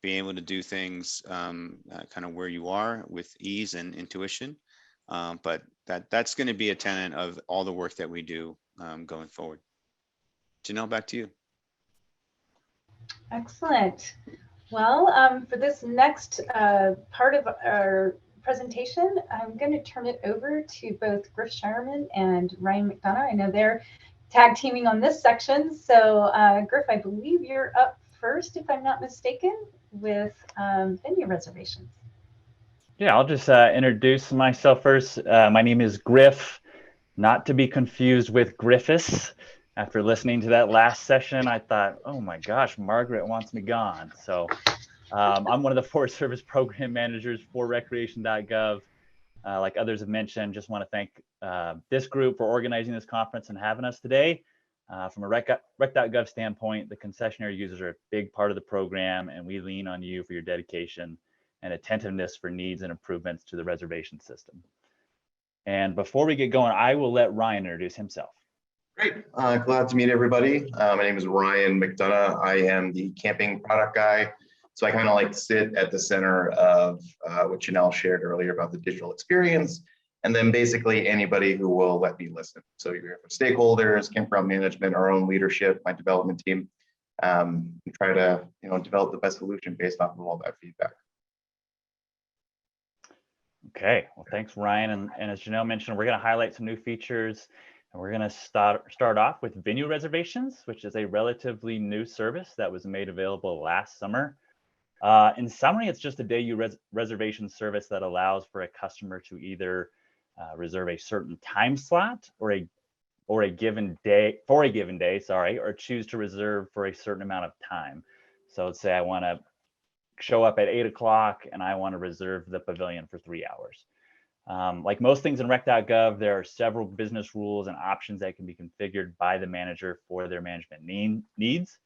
being able to do things kind of where you are with ease and intuition. But that's going to be a tenet of all the work that we do going forward. Janelle, back to you.
Excellent. Well, for this next part of our presentation, I'm going to turn it over to both Griff Shireman and Ryan McDonough. I know they're tag teaming on this section. So Griff, I believe you're up first, if I'm not mistaken, with venue reservations.
Yeah, I'll just introduce myself first. My name is Griff, not to be confused with Griffiths. After listening to that last session, I thought, oh my gosh, Margaret wants me gone. So I'm one of the Forest Service program managers for recreation.gov. Like others have mentioned, just want to thank this group for organizing this conference and having us today. From a rec.gov standpoint, the concessionary users are a big part of the program, and we lean on you for your dedication and attentiveness for needs and improvements to the reservation system. And before we get going, I will let Ryan introduce himself.
Great. Glad to meet everybody. My name is Ryan McDonough. I am the camping product guy. So I kind of like to sit at the center of what Janelle shared earlier about the digital experience, and then basically anybody who will let me listen. So you're here for stakeholders, campground management, our own leadership, my development team, and try to develop the best solution based off of all that feedback.
Okay, well, thanks, Ryan. And as Janelle mentioned, we're going to highlight some new features, and we're going to start off with venue reservations, which is a relatively new service that was made available last summer. In summary, it's just a day reservation service that allows for a customer to either reserve a certain time slot or a given day, or choose to reserve for a certain amount of time. So let's say I want to show up at 8 o'clock and I want to reserve the pavilion for 3 hours. Like most things in rec.gov, there are several business rules and options that can be configured by the manager for their management needs.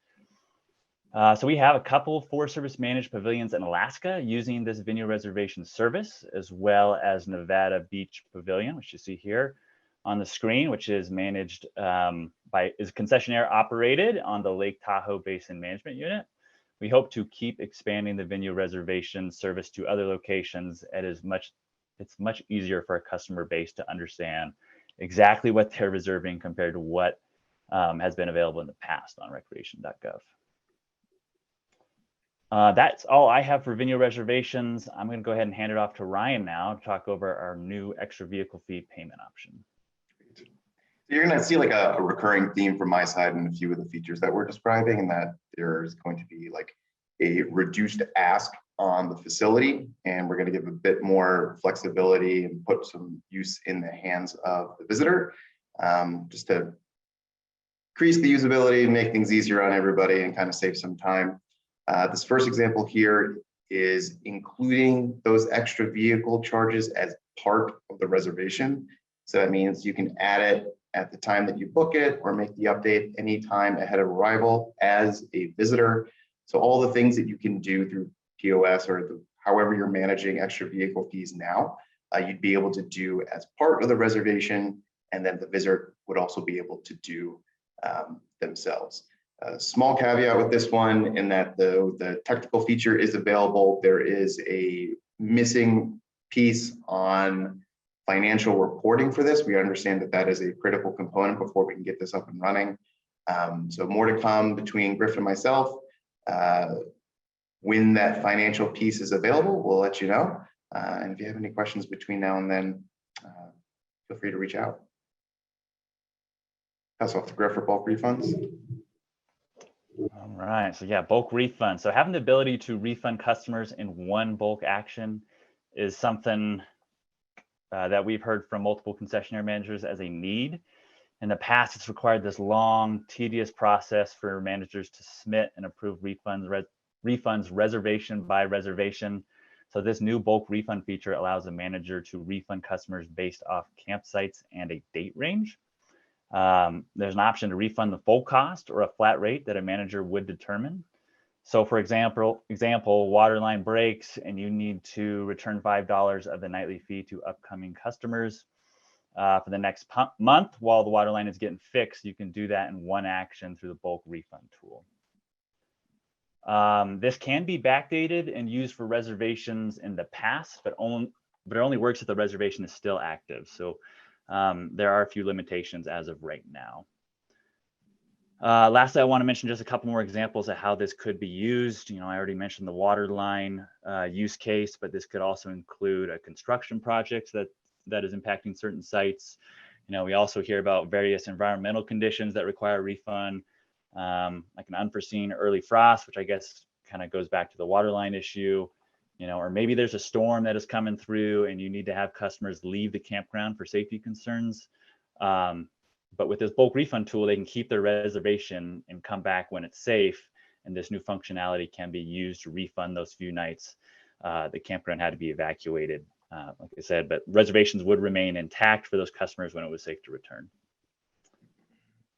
So we have a couple Forest Service managed pavilions in Alaska using this venue reservation service, as well as Nevada Beach Pavilion, which you see here on the screen, which is managed is concessionaire operated on the Lake Tahoe Basin Management Unit. We hope to keep expanding the venue reservation service to other locations. It's much easier for a customer base to understand exactly what they're reserving compared to what has been available in the past on recreation.gov. That's all I have for venue reservations. I'm going to go ahead and hand it off to Ryan now to talk over our new extra vehicle fee payment option.
So you're going to see like a recurring theme from my side and a few of the features that we're describing, and that there's going to be like a reduced ask on the facility, and we're going to give a bit more flexibility and put some use in the hands of the visitor, just to increase the usability and make things easier on everybody and kind of save some time. This first example here is including those extra vehicle charges as part of the reservation. So that means you can add it at the time that you book it or make the update anytime ahead of arrival as a visitor. So all the things that you can do through POS or however you're managing extra vehicle fees now, you'd be able to do as part of the reservation, and then the visitor would also be able to do themselves. A small caveat with this one, in that the technical feature is available, there is a missing piece on financial reporting for this. We understand that that is a critical component before we can get this up and running. So more to come between Griff and myself. When that financial piece is available, we'll let you know. And if you have any questions between now and then, feel free to reach out. Pass off to Griff for bulk refunds.
All right, so yeah, bulk refund. So having the ability to refund customers in one bulk action is something that we've heard from multiple concessionaire managers as a need. In the past, it's required this long, tedious process for managers to submit and approve refunds reservation by reservation. So this new bulk refund feature allows a manager to refund customers based off campsites and a date range. There's an option to refund the full cost or a flat rate that a manager would determine. So for example, water line breaks and you need to return $5 of the nightly fee to upcoming customers. for the next month while the water line is getting fixed. You can do that in one action through the bulk refund tool. This can be backdated and used for reservations in the past, but it only works if the reservation is still active. So there are a few limitations as of right now. Lastly, I want to mention just a couple more examples of how this could be used. You know, I already mentioned the water line use case, but this could also include a construction project that is impacting certain sites. You know, we also hear about various environmental conditions that require a refund, like an unforeseen early frost, which I guess kind of goes back to the water line issue. You know, or maybe there's a storm that is coming through and you need to have customers leave the campground for safety concerns. But with this bulk refund tool, they can keep their reservation and come back when it's safe. And this new functionality can be used to refund those few nights the campground had to be evacuated, like I said, but reservations would remain intact for those customers when it was safe to return.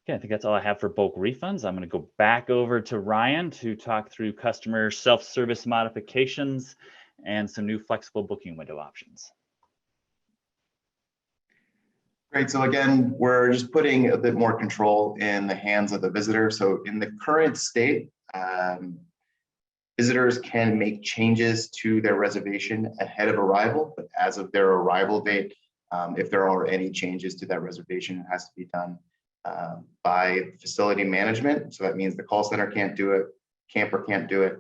Okay, I think that's all I have for bulk refunds. I'm going to go back over to Ryan to talk through customer self-service modifications and some new flexible booking window options.
Great. So again, we're just putting a bit more control in the hands of the visitor. So in the current state, visitors can make changes to their reservation ahead of arrival, but as of their arrival date, if there are any changes to that reservation, it has to be done by facility management. So that means the call center can't do it, camper can't do it.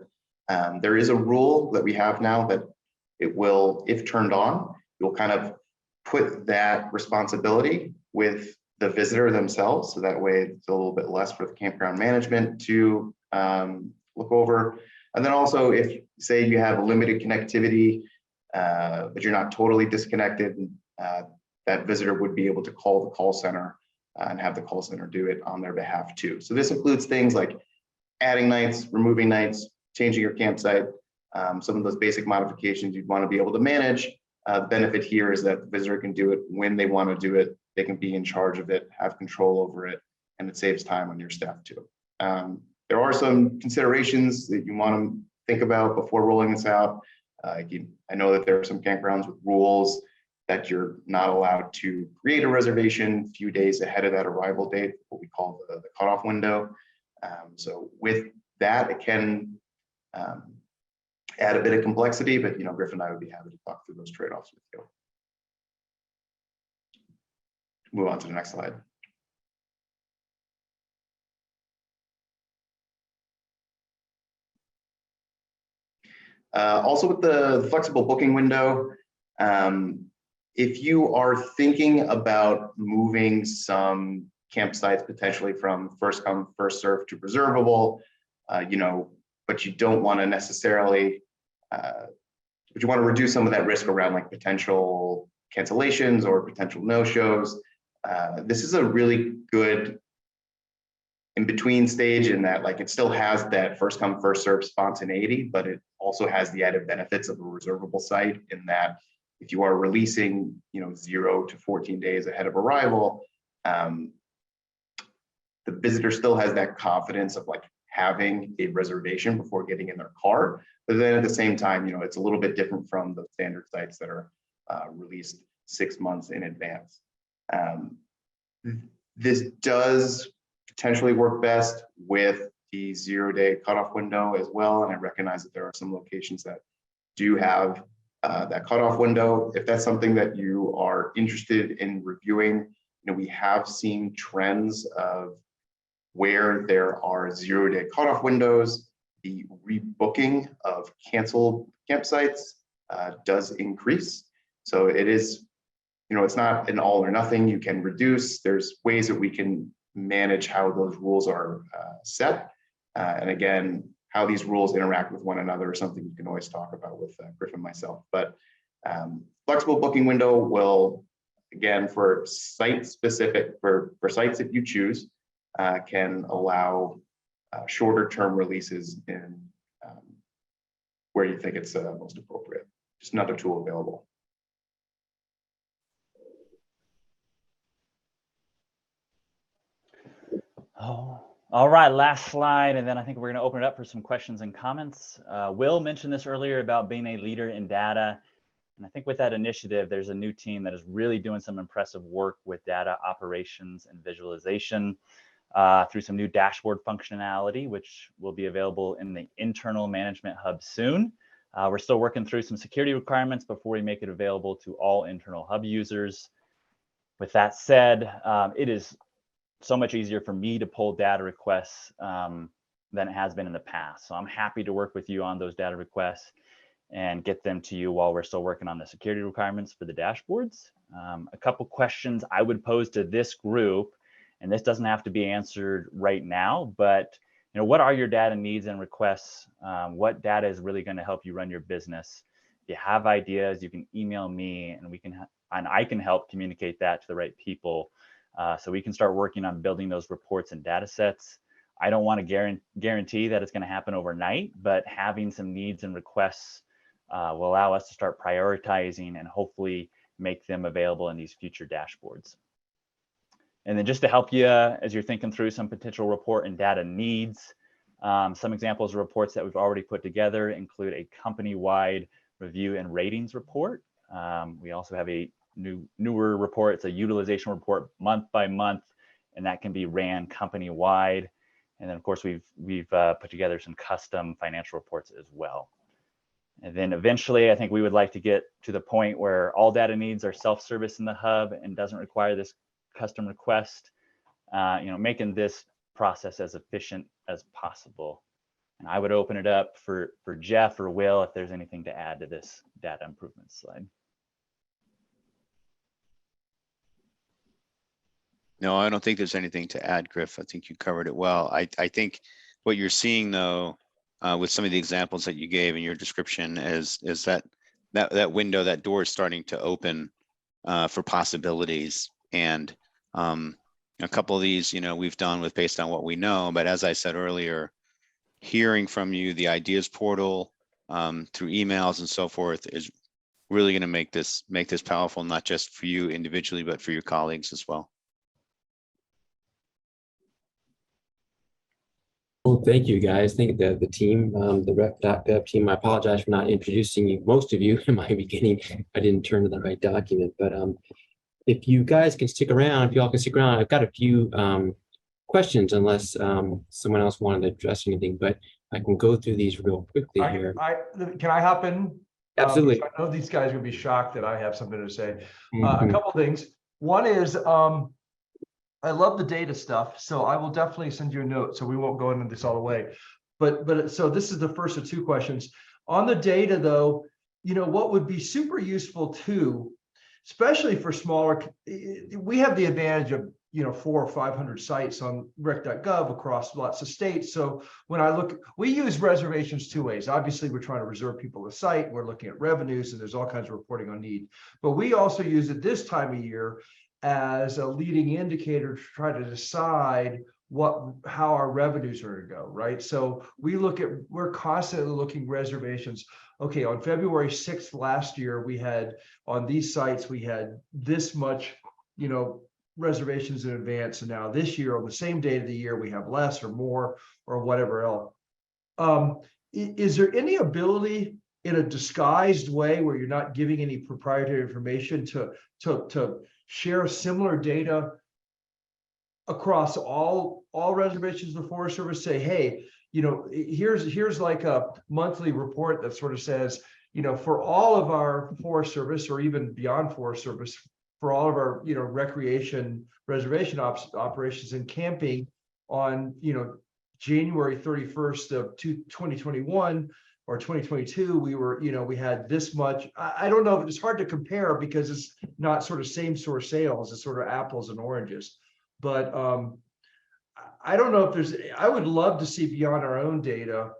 There is a rule that we have now that it will, if turned on, you'll kind of put that responsibility with the visitor themselves. So that way it's a little bit less for the campground management to look over. And then also if say you have limited connectivity, but you're not totally disconnected, that visitor would be able to call the call center and have the call center do it on their behalf too. So this includes things like adding nights, removing nights, changing your campsite, some of those basic modifications you'd want to be able to manage. The benefit here is that the visitor can do it when they want to do it. They can be in charge of it, have control over it, and it saves time on your staff too. There are some considerations that you want to think about before rolling this out. I know that there are some campgrounds with rules that you're not allowed to create a reservation a few days ahead of that arrival date, what we call the cutoff window. So with that, it can add a bit of complexity, but Griffin and I would be happy to talk through those trade-offs with you. Move on to the next slide. Also with the flexible booking window, if you are thinking about moving some campsites potentially from first come, first serve to reservable, but you don't want to necessarily, but you want to reduce some of that risk around like potential cancellations or potential no-shows. This is a really good in-between stage in that like it still has that first come, first serve spontaneity, but it also has the added benefits of a reservable site in that if you are releasing, 0 to 14 days ahead of arrival, the visitor still has that confidence of like having a reservation before getting in their car. But then at the same time, it's a little bit different from the standard sites that are released 6 months in advance. This does potentially work best with the 0-day cutoff window as well. And I recognize that there are some locations that do have that cutoff window. If that's something that you are interested in reviewing, we have seen trends of where there are 0-day cutoff windows, the rebooking of canceled campsites does increase. So it is, it's not an all or nothing. You can reduce. There's ways that we can manage how those rules are set. And again, how these rules interact with one another is something you can always talk about with Griffin and myself. But flexible booking window will, again, for site specific, for sites that you choose, can allow shorter term releases in where you think it's most appropriate. Just another tool available.
Oh, all right, last slide, and then I think we're going to open it up for some questions and comments. Will mentioned this earlier about being a leader in data. And I think with that initiative, there's a new team that is really doing some impressive work with data operations and visualization through some new dashboard functionality, which will be available in the internal management hub soon. We're still working through some security requirements before we make it available to all internal hub users. With that said, it is so much easier for me to pull data requests than it has been in the past. So I'm happy to work with you on those data requests and get them to you while we're still working on the security requirements for the dashboards. A couple questions I would pose to this group, and this doesn't have to be answered right now, but what are your data needs and requests? What data is really going to help you run your business? If you have ideas, you can email me, and I can help communicate that to the right people, so we can start working on building those reports and data sets. I don't want to guarantee that it's going to happen overnight, but having some needs and requests will allow us to start prioritizing and hopefully make them available in these future dashboards. And then just to help you as you're thinking through some potential report and data needs, some examples of reports that we've already put together include a company-wide review and ratings report. We also have a newer report. It's a utilization report month by month, and that can be ran company-wide. And then of course we've put together some custom financial reports as well. And then eventually, I think we would like to get to the point where all data needs are self-service in the hub and doesn't require this custom request, making this process as efficient as possible. And I would open it up for Jeff or Will if there's anything to add to this data improvement slide.
No, I don't think there's anything to add, Griff. I think you covered it well. I think what you're seeing though, with some of the examples that you gave in your description is that window, that door is starting to open for possibilities. And a couple of these, we've done based on what we know, but as I said earlier, hearing from you, the ideas portal through emails and so forth is really going to make this powerful, not just for you individually, but for your colleagues as well.
Well, thank you guys. Thank the team, the rep.gov team. I apologize for not introducing you, most of you in my beginning. I didn't turn to the right document, but if you guys can stick around, if you all can stick around, I've got a few questions, unless someone else wanted to address anything, but I can go through these real quickly here.
Can I hop in?
Absolutely.
I know these guys would be shocked that I have something to say. A couple things. One is, I love the data stuff, so I will definitely send you a note, so we won't go into this all the way. But so this is the first of two questions. On the data though, what would be super useful too, especially for smaller, we have the advantage of 400 or 500 sites on rec.gov across lots of states. So when I look, we use reservations two ways. Obviously, we're trying to reserve people to site. We're looking at revenues, and there's all kinds of reporting on need. But we also use it this time of year as a leading indicator to try to decide how our revenues are to go, right? So we're constantly looking reservations. Okay, on February 6th last year, we had on these sites, we had this much, reservations in advance. And now this year on the same day of the year, we have less or more or whatever else. Is there any ability in a disguised way where you're not giving any proprietary information to share similar data across all reservations of the Forest Service? Say, hey, here's like a monthly report that sort of says, for all of our Forest Service or even beyond Forest Service, for all of our recreation reservation operations and camping on January 31st of 2021 or 2022, we had this much. I don't know, it's hard to compare because it's not sort of same source sales, it's sort of apples and oranges. But I don't know if I would love to see beyond our own data,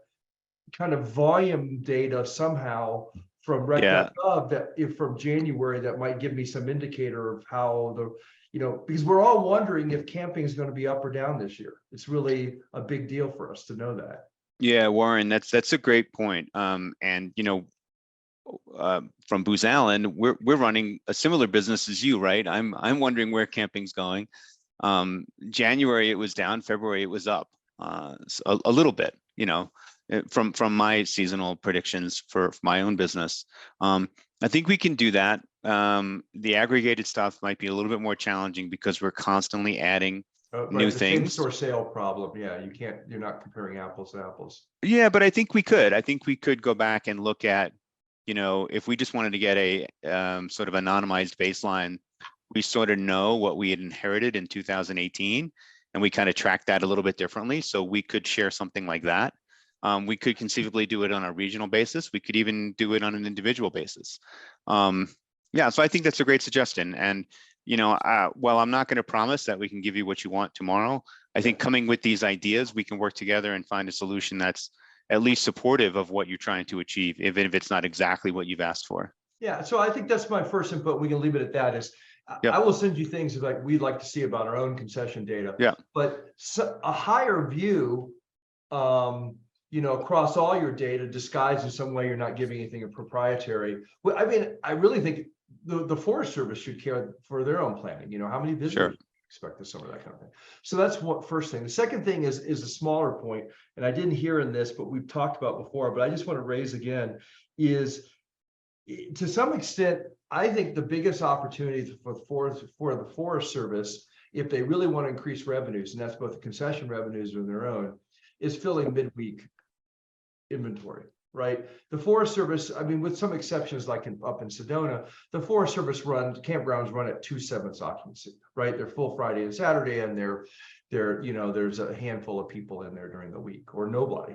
kind of volume data somehow from rec.gov that from January that might give me some indicator of how because we're all wondering if camping is going to be up or down this year. It's really a big deal for us to know that.
Yeah, Warren, that's a great point. And from Booz Allen, we're running a similar business as you, right? I'm wondering where camping's going. January it was down, February it was up a little bit, from my seasonal predictions for my own business. I think we can do that. The aggregated stuff might be a little bit more challenging because we're constantly adding new
The same
things.
store sale problem. Yeah, you're not comparing apples to apples.
Yeah, but I think we could. I think we could go back and look at, if we just wanted to get a sort of anonymized baseline, we sort of know what we had inherited in 2018, and we kind of track that a little bit differently. So we could share something like that. We could conceivably do it on a regional basis. We could even do it on an individual basis. Yeah, so I think that's a great suggestion. And, while I'm not going to promise that we can give you what you want tomorrow, I think coming with these ideas, we can work together and find a solution that's at least supportive of what you're trying to achieve, even if it's not exactly what you've asked for.
Yeah, so I think that's my first input. We can leave it at that. I will send you things like we'd like to see about our own concession data.
Yeah.
But a higher view, across all your data, disguised in some way you're not giving anything proprietary. Well, I mean, I really think the Forest Service should care for their own planning. How many visitors expect this summer, that kind of thing. So that's what first thing. The second thing is a smaller point, and I didn't hear in this, but we've talked about before, but I just want to raise again, is to some extent, I think the biggest opportunity for the Forest Service, if they really want to increase revenues, and that's both the concession revenues and their own, is filling midweek inventory, right? The Forest Service, I mean, with some exceptions like up in Sedona, the Forest Service campgrounds run at 2/7 occupancy, right? They're full Friday and Saturday, and there's a handful of people in there during the week, or nobody.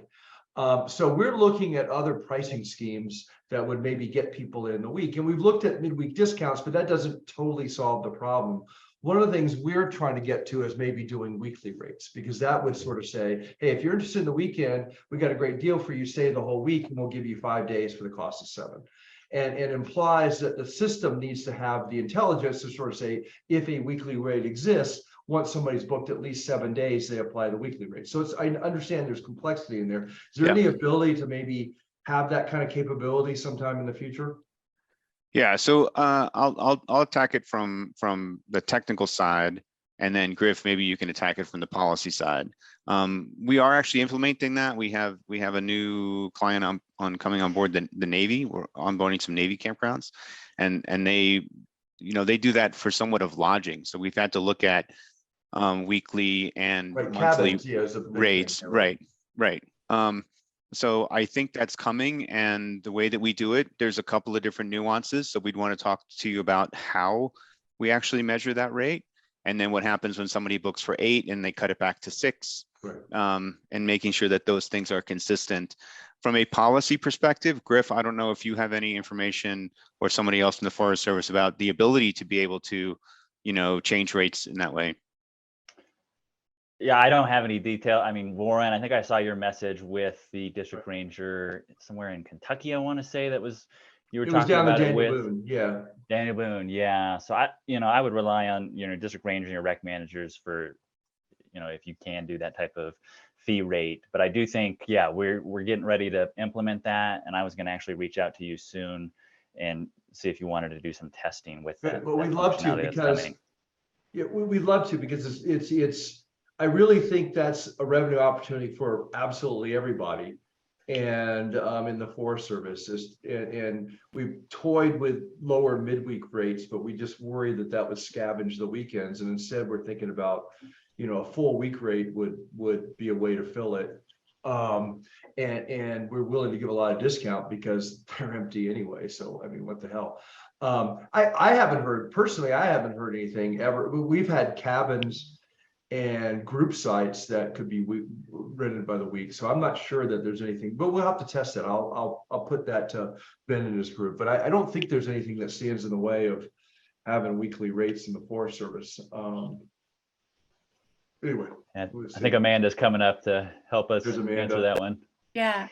So we're looking at other pricing schemes that would maybe get people in the week. And we've looked at midweek discounts, but that doesn't totally solve the problem. One of the things we're trying to get to is maybe doing weekly rates, because that would sort of say, hey, if you're interested in the weekend, we got a great deal for you, stay the whole week, and we'll give you 5 days for the cost of 7. And it implies that the system needs to have the intelligence to sort of say, if a weekly rate exists, once somebody's booked at least 7 days, they apply the weekly rate. So I understand there's complexity in there. Is there any ability to maybe have that kind of capability sometime in the future?
Yeah, so I'll attack it from the technical side, and then Griff, maybe you can attack it from the policy side. We are actually implementing that. We have a new client on coming on board the Navy. We're onboarding some Navy campgrounds, and they do that for somewhat of lodging. So we've had to look at weekly and monthly rates. Right. So I think that's coming, and the way that we do it, there's a couple of different nuances. So we'd want to talk to you about how we actually measure that rate, and then what happens when somebody books for 8 and they cut it back to 6, and making sure that those things are consistent. From a policy perspective, Griff, I don't know if you have any information, or somebody else in the Forest Service, about the ability to be able to, change rates in that way.
Yeah, I don't have any detail. I mean, Warren, I think I saw your message with the district ranger somewhere in Kentucky, I want to say, you were talking about it with
Boone, yeah.
Daniel Boone, yeah. So I would rely on, district ranger and your rec managers for, if you can do that type of fee rate. But I do think, we're getting ready to implement that, and I was going to actually reach out to you soon and see if you wanted to do some testing with that.
Well, we'd love to, because we'd love to, because it's I really think that's a revenue opportunity for absolutely everybody. And in the Forest Service, and we've toyed with lower midweek rates, but we just worry that would scavenge the weekends. And instead, we're thinking about, a full week rate would be a way to fill it. And we're willing to give a lot of discount because they're empty anyway. So I mean, what the hell? I haven't heard anything ever. We've had cabins and group sites that could be rented by the week. So I'm not sure that there's anything, but we'll have to test it. I'll put that to Ben and his group, but I don't think there's anything that stands in the way of having weekly rates in the Forest Service. Anyway,
I think Amanda's coming up to help us answer that one.
Yeah,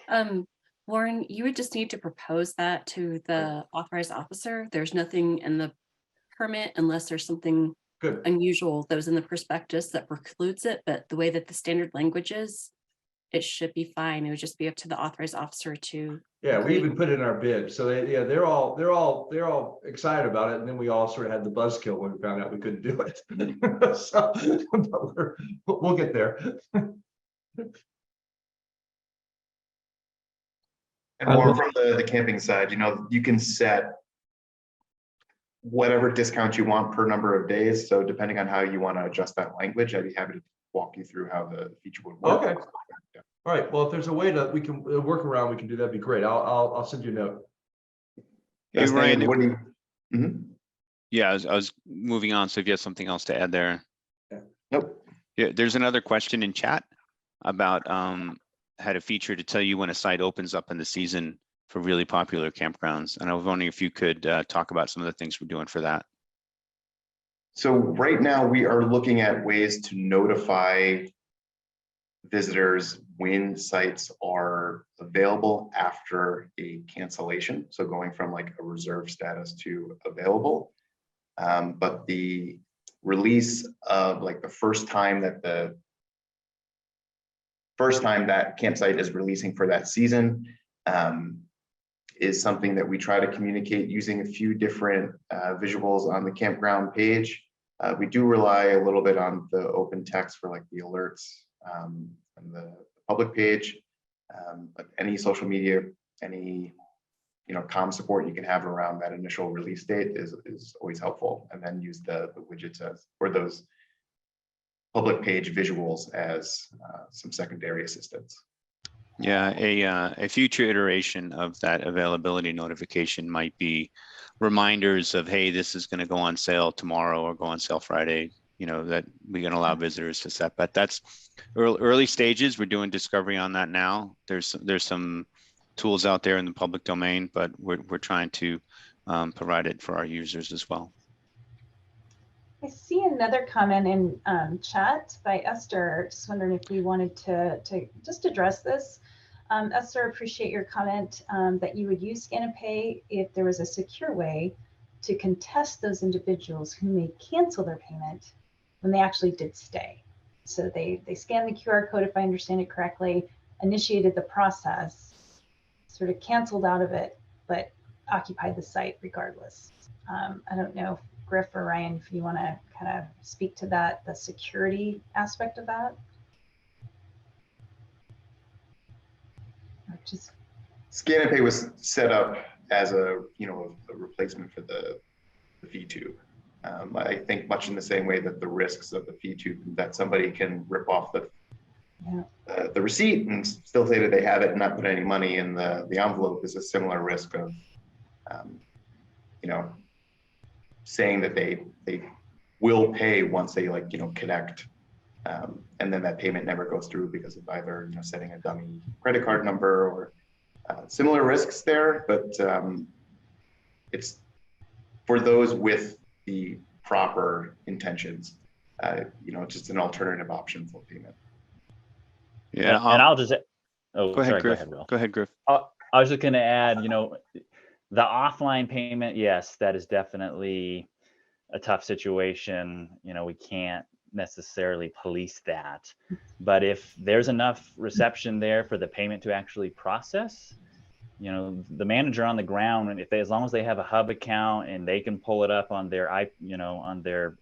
Warren, you would just need to propose that to the authorized officer. There's nothing in the permit unless there's something unusual that was in the prospectus that precludes it, but the way that the standard language is, it should be fine. It would just be up to the authorized officer to
we even put it in our bid. So they're all excited about it, and then we all sort of had the buzzkill when we found out we couldn't do it. So but we'll get there.
And more from the camping side, you can set whatever discount you want per number of days. So depending on how you want to adjust that language, I'd be happy to walk you through how the feature would work.
Okay. All right. Well, if there's a way that we can work around, we can do that'd be great. I'll send you a note.
Hey,
Best thing,
Ryan,
what do you? Mhm.
yeah, I was moving on. So if you have something else to add there.
Nope.
Yeah, there's another question in chat about had a feature to tell you when a site opens up in the season for really popular campgrounds. And I was wondering if you could talk about some of the things we're doing for that.
So right now we are looking at ways to notify visitors when sites are available after a cancellation. So going from like a reserve status to available. But the release of like the first time that campsite is releasing for that season is something that we try to communicate using a few different visuals on the campground page. We do rely a little bit on the open text for like the alerts and the public page, but any social media, any comm support you can have around that initial release date is always helpful. And then use the widgets or those public page visuals as some secondary assistance.
Yeah, a future iteration of that availability notification might be reminders of, hey, this is going to go on sale tomorrow or go on sale Friday, that we're going to allow visitors to set. But that's early stages. We're doing discovery on that now. There's some tools out there in the public domain, but we're trying to provide it for our users as well.
I see another comment in chat by Esther. Just wondering if we wanted to just address this. Esther, appreciate your comment that you would use Scan and Pay if there was a secure way to contest those individuals who may cancel their payment when they actually did stay. So they scanned the QR code, if I understand it correctly, initiated the process, sort of canceled out of it, but occupied the site regardless. I don't know, Griff or Ryan, if you want to kind of speak to that, the security aspect of that. Or just
Scan and Pay was set up as a replacement for the fee tube. I think much in the same way that the risks of the fee tube, that somebody can rip off the receipt and still say that they have it and not put any money in the envelope, is a similar risk of saying that they will pay once they connect, and then that payment never goes through because of either setting a dummy credit card number or similar risks there. But it's for those with the proper intentions, just an alternative option for payment.
Yeah,
and I'll just
go ahead, Griff. Go ahead, Griff.
I was just going to add, the offline payment, yes, that is definitely a tough situation. We can't necessarily police that, but if there's enough reception there for the payment to actually process, the manager on the ground, and as long as they have a hub account and they can pull it up on their on their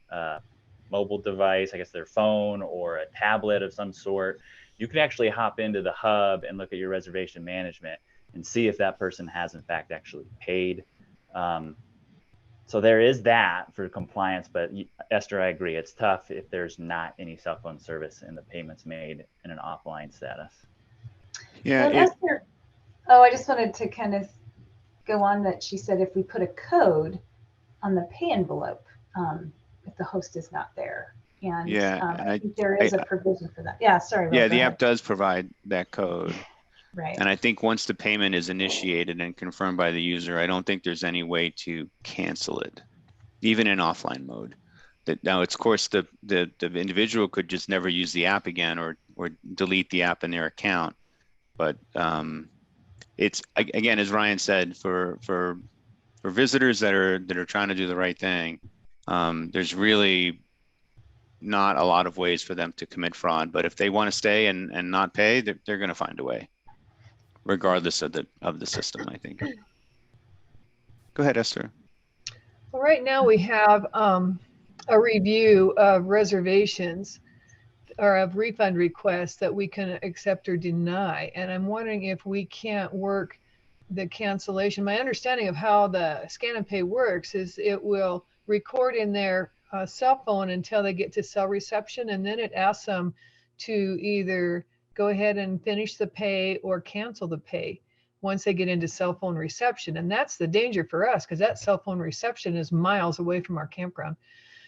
mobile device, I guess their phone or a tablet of some sort, you can actually hop into the hub and look at your reservation management and see if that person has in fact actually paid. So there is that for compliance, but Esther, I agree, it's tough if there's not any cell phone service and the payment's made in an offline status.
Yeah.
Esther, I just wanted to kind of go on that she said if we put a code on the pay envelope, if the host is not there. And I think there is a provision for that. Yeah, sorry.
Yeah, the app does provide that code.
Right.
And I think once the payment is initiated and confirmed by the user, I don't think there's any way to cancel it, even in offline mode. Now, of course, the individual could just never use the app again or delete the app in their account. But it's, again, as Ryan said, for visitors that are trying to do the right thing, there's really not a lot of ways for them to commit fraud. But if they want to stay and not pay, they're going to find a way, regardless of the system, I think. Go ahead, Esther.
Well, right now we have a review of reservations or of refund requests that we can accept or deny. And I'm wondering if we can't work the cancellation. My understanding of how the scan and pay works is it will record in their cell phone until they get to cell reception, and then it asks them to either go ahead and finish the pay or cancel the pay once they get into cell phone reception. And that's the danger for us, because that cell phone reception is miles away from our campground.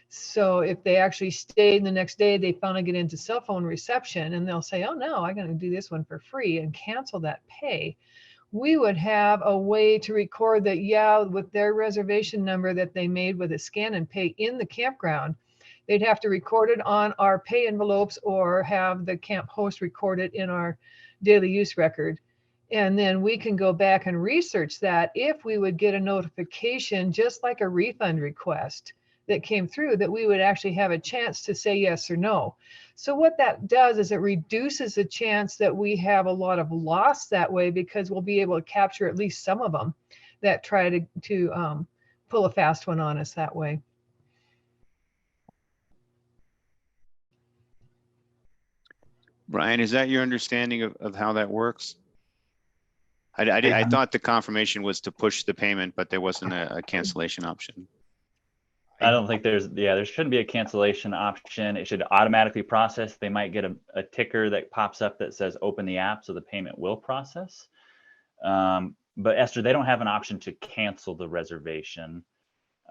So if they actually stayed the next day, they finally get into cell phone reception and they'll say, oh no, I'm going to do this one for free and cancel that pay. We would have a way to record that, yeah, with their reservation number that they made with a scan and pay in the campground, they'd have to record it on our pay envelopes or have the camp host record it in our daily use record. And then we can go back and research that if we would get a notification, just like a refund request that came through, that we would actually have a chance to say yes or no. So what that does is it reduces the chance that we have a lot of loss that way, because we'll be able to capture at least some of them that try to pull a fast one on us that way.
Brian, is that your understanding of how that works? I thought the confirmation was to push the payment, but there wasn't a cancellation option.
I don't think there shouldn't be a cancellation option. It should automatically process. They might get a ticker that pops up that says open the app, so the payment will process. But Esther, they don't have an option to cancel the reservation.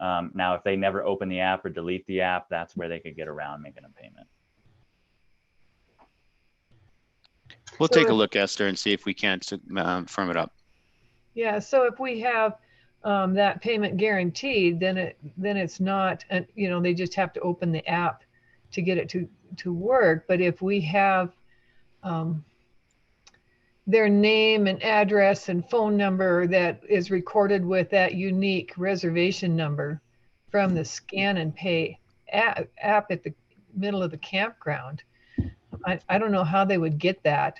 Now, if they never open the app or delete the app, that's where they could get around making a payment.
We'll take a look, Esther, and see if we can't firm it up.
Yeah, so if we have that payment guaranteed, then it's not, they just have to open the app to get it to work. But if we have their name and address and phone number that is recorded with that unique reservation number from the scan and pay app at the middle of the campground, I don't know how they would get that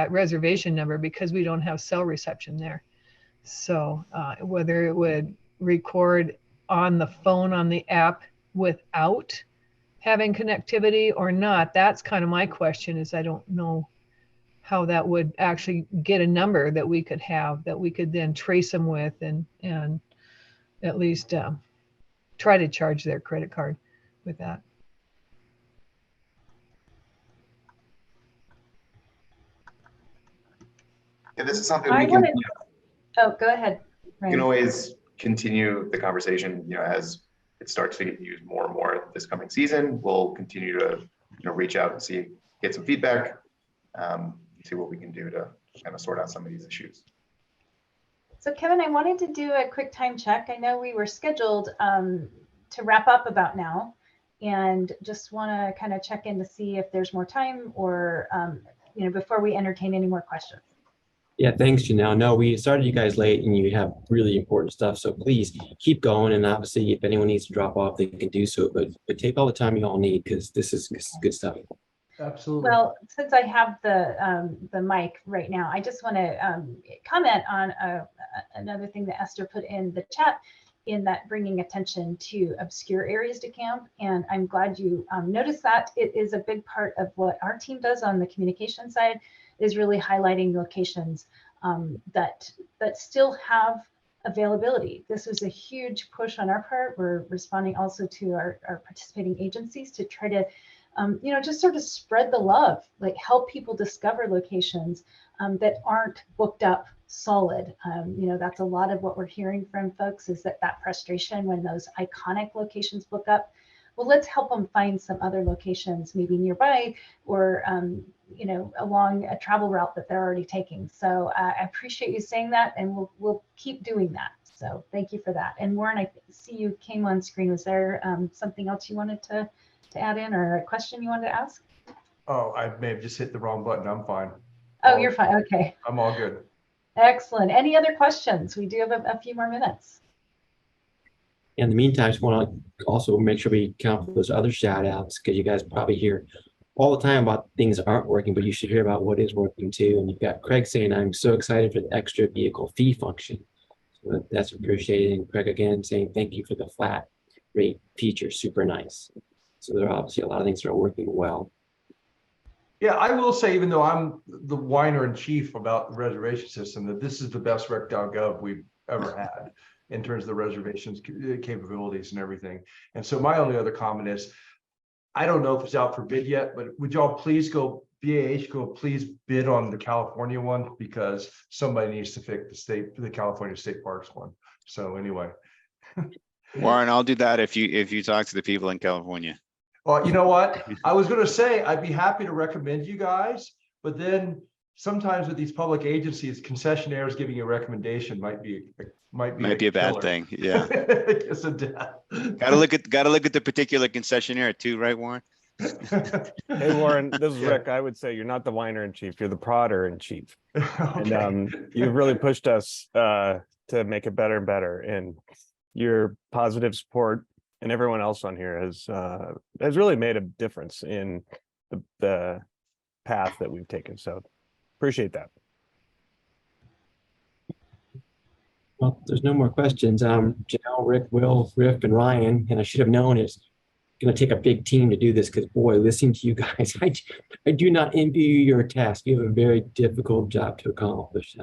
reservation number, because we don't have cell reception there. So whether it would record on the phone on the app without having connectivity or not, that's kind of my question. Is I don't know how that would actually get a number that we could have, that we could then trace them with and at least try to charge their credit card with that.
Yeah, this is something we can.
Oh, go ahead.
You can always continue the conversation, as it starts to get used more and more this coming season. We'll continue to, reach out and get some feedback, see what we can do to kind of sort out some of these issues.
So Kevin, I wanted to do a quick time check. I know we were scheduled to wrap up about now, and just want to kind of check in to see if there's more time or, before we entertain any more questions.
Yeah, thanks, Janelle. No, we started you guys late and you have really important stuff. So please keep going. And obviously, if anyone needs to drop off, they can do so. But take all the time you all need, because this is good stuff.
Absolutely.
Well, since I have the mic right now, I just want to comment on another thing that Esther put in the chat, in that bringing attention to obscure areas to camp. And I'm glad you noticed that. It is a big part of what our team does on the communication side, is really highlighting locations that still have availability. This was a huge push on our part. We're responding also to our participating agencies to try to, just sort of spread the love, like help people discover locations that aren't booked up solid. That's a lot of what we're hearing from folks, is that frustration when those iconic locations book up. Well, let's help them find some other locations, maybe nearby, or along a travel route that they're already taking. So I appreciate you saying that, and we'll keep doing that. So thank you for that. And Warren, I see you came on screen. Was there something else you wanted to add in, or a question you wanted to ask?
Oh, I may have just hit the wrong button. I'm fine.
Oh, you're fine. Okay.
I'm all good.
Excellent. Any other questions? We do have a few more minutes.
In the meantime, I just want to also make sure we count for those other shout outs, because you guys probably hear all the time about things that aren't working, but you should hear about what is working too. And you've got Craig saying, I'm so excited for the extra vehicle fee function. So that's appreciated. And Craig again saying, thank you for the flat rate feature, super nice. So there are obviously a lot of things that are working well.
Yeah, I will say, even though I'm the whiner in chief about the reservation system, that this is the best rec.gov we've ever had in terms of the reservations capabilities and everything. And so my only other comment is, I don't know if it's out for bid yet, but would y'all please go, BAH, go please bid on the California one, because somebody needs to fix the California State Parks one. So anyway.
Warren, I'll do that if you talk to the people in California.
Well, you know what? I was going to say, I'd be happy to recommend you guys, but then sometimes with these public agencies, concessionaires giving you a recommendation might be a
bad
killer.
thing. Yeah.
It's a death.
Gotta look at the particular concessionaire too, right, Warren?
Hey, Warren, this is
Yeah.
Rick. I would say you're not the whiner in chief, you're the prodder in chief.
Okay.
And you've really pushed us to make it better and better. And your positive support and everyone else on here has really made a difference in the path that we've taken. So appreciate that.
Well, there's no more questions. Janelle, Rick, Will, Rick, and Ryan, and I should have known it's going to take a big team to do this, because boy, listening to you guys, I do not envy you your task. You have a very difficult job to accomplish.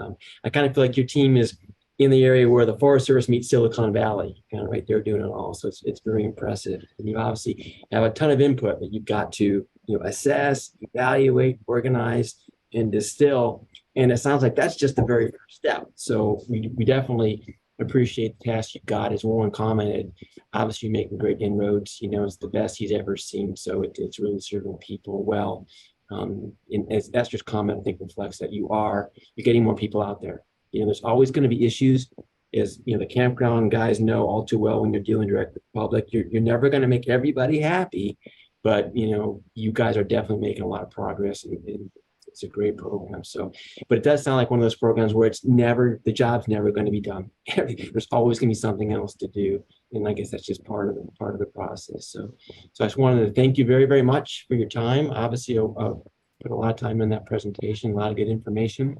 I kind of feel like your team is in the area where the Forest Service meets Silicon Valley, kind of right there doing it all. So it's very impressive. And you obviously have a ton of input, but you've got to assess, evaluate, organize, and distill. And it sounds like that's just the very first step. So we definitely appreciate the task you've got. As Warren commented, obviously you're making great inroads. It's the best he's ever seen. So it's really serving people well. And as Esther's comment, I think reflects that you're getting more people out there. There's always going to be issues, as the campground guys know all too well when you're dealing direct with the public. You're never going to make everybody happy, but you guys are definitely making a lot of progress, and it's a great program. So, but it does sound like one of those programs where the job's never going to be done. There's always going to be something else to do, and I guess that's just part of the process. So I just wanted to thank you very, very much for your time. Obviously, put a lot of time in that presentation, a lot of good information.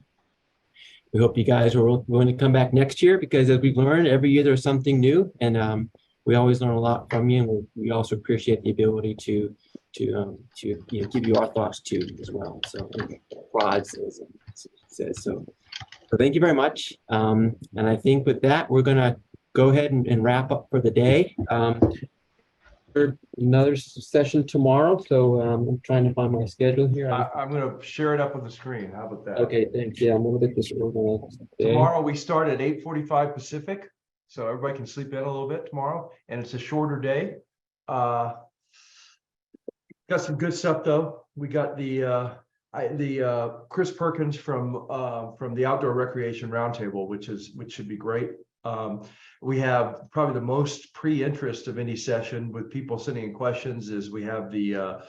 We hope you guys are willing to come back next year, because as we've learned, every year there's something new, and we always learn a lot from you. And we also appreciate the ability to give you our thoughts too as well. So Rod says so. So thank you very much. And I think with that, we're gonna go ahead and wrap up for the day. Another session tomorrow. So I'm trying to find my schedule here.
I'm going to share it up on the screen. How about that?
Okay, thanks. Yeah, I'm gonna look at this.
Tomorrow we start at 8:45 Pacific, so everybody can sleep in a little bit tomorrow, and it's a shorter day. Got some good stuff though. We got the Chris Perkins from the Outdoor Recreation Roundtable, which should be great. We have probably the most pre-interest of any session with people sending in questions. Is we have the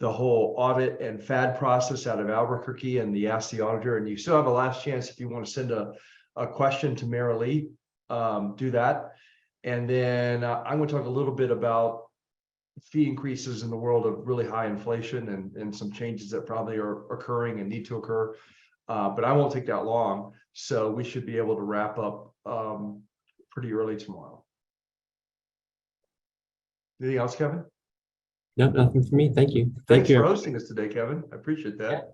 whole audit and FAD process out of Albuquerque and the Ask the Auditor, and you still have a last chance if you want to send a question to Mara Lee, do that. And then I'm going to talk a little bit about fee increases in the world of really high inflation and some changes that probably are occurring and need to occur. But I won't take that long. So we should be able to wrap up pretty early tomorrow. Anything else, Kevin?
No, nothing for me. Thank you.
Thanks for hosting us today, Kevin. I appreciate that.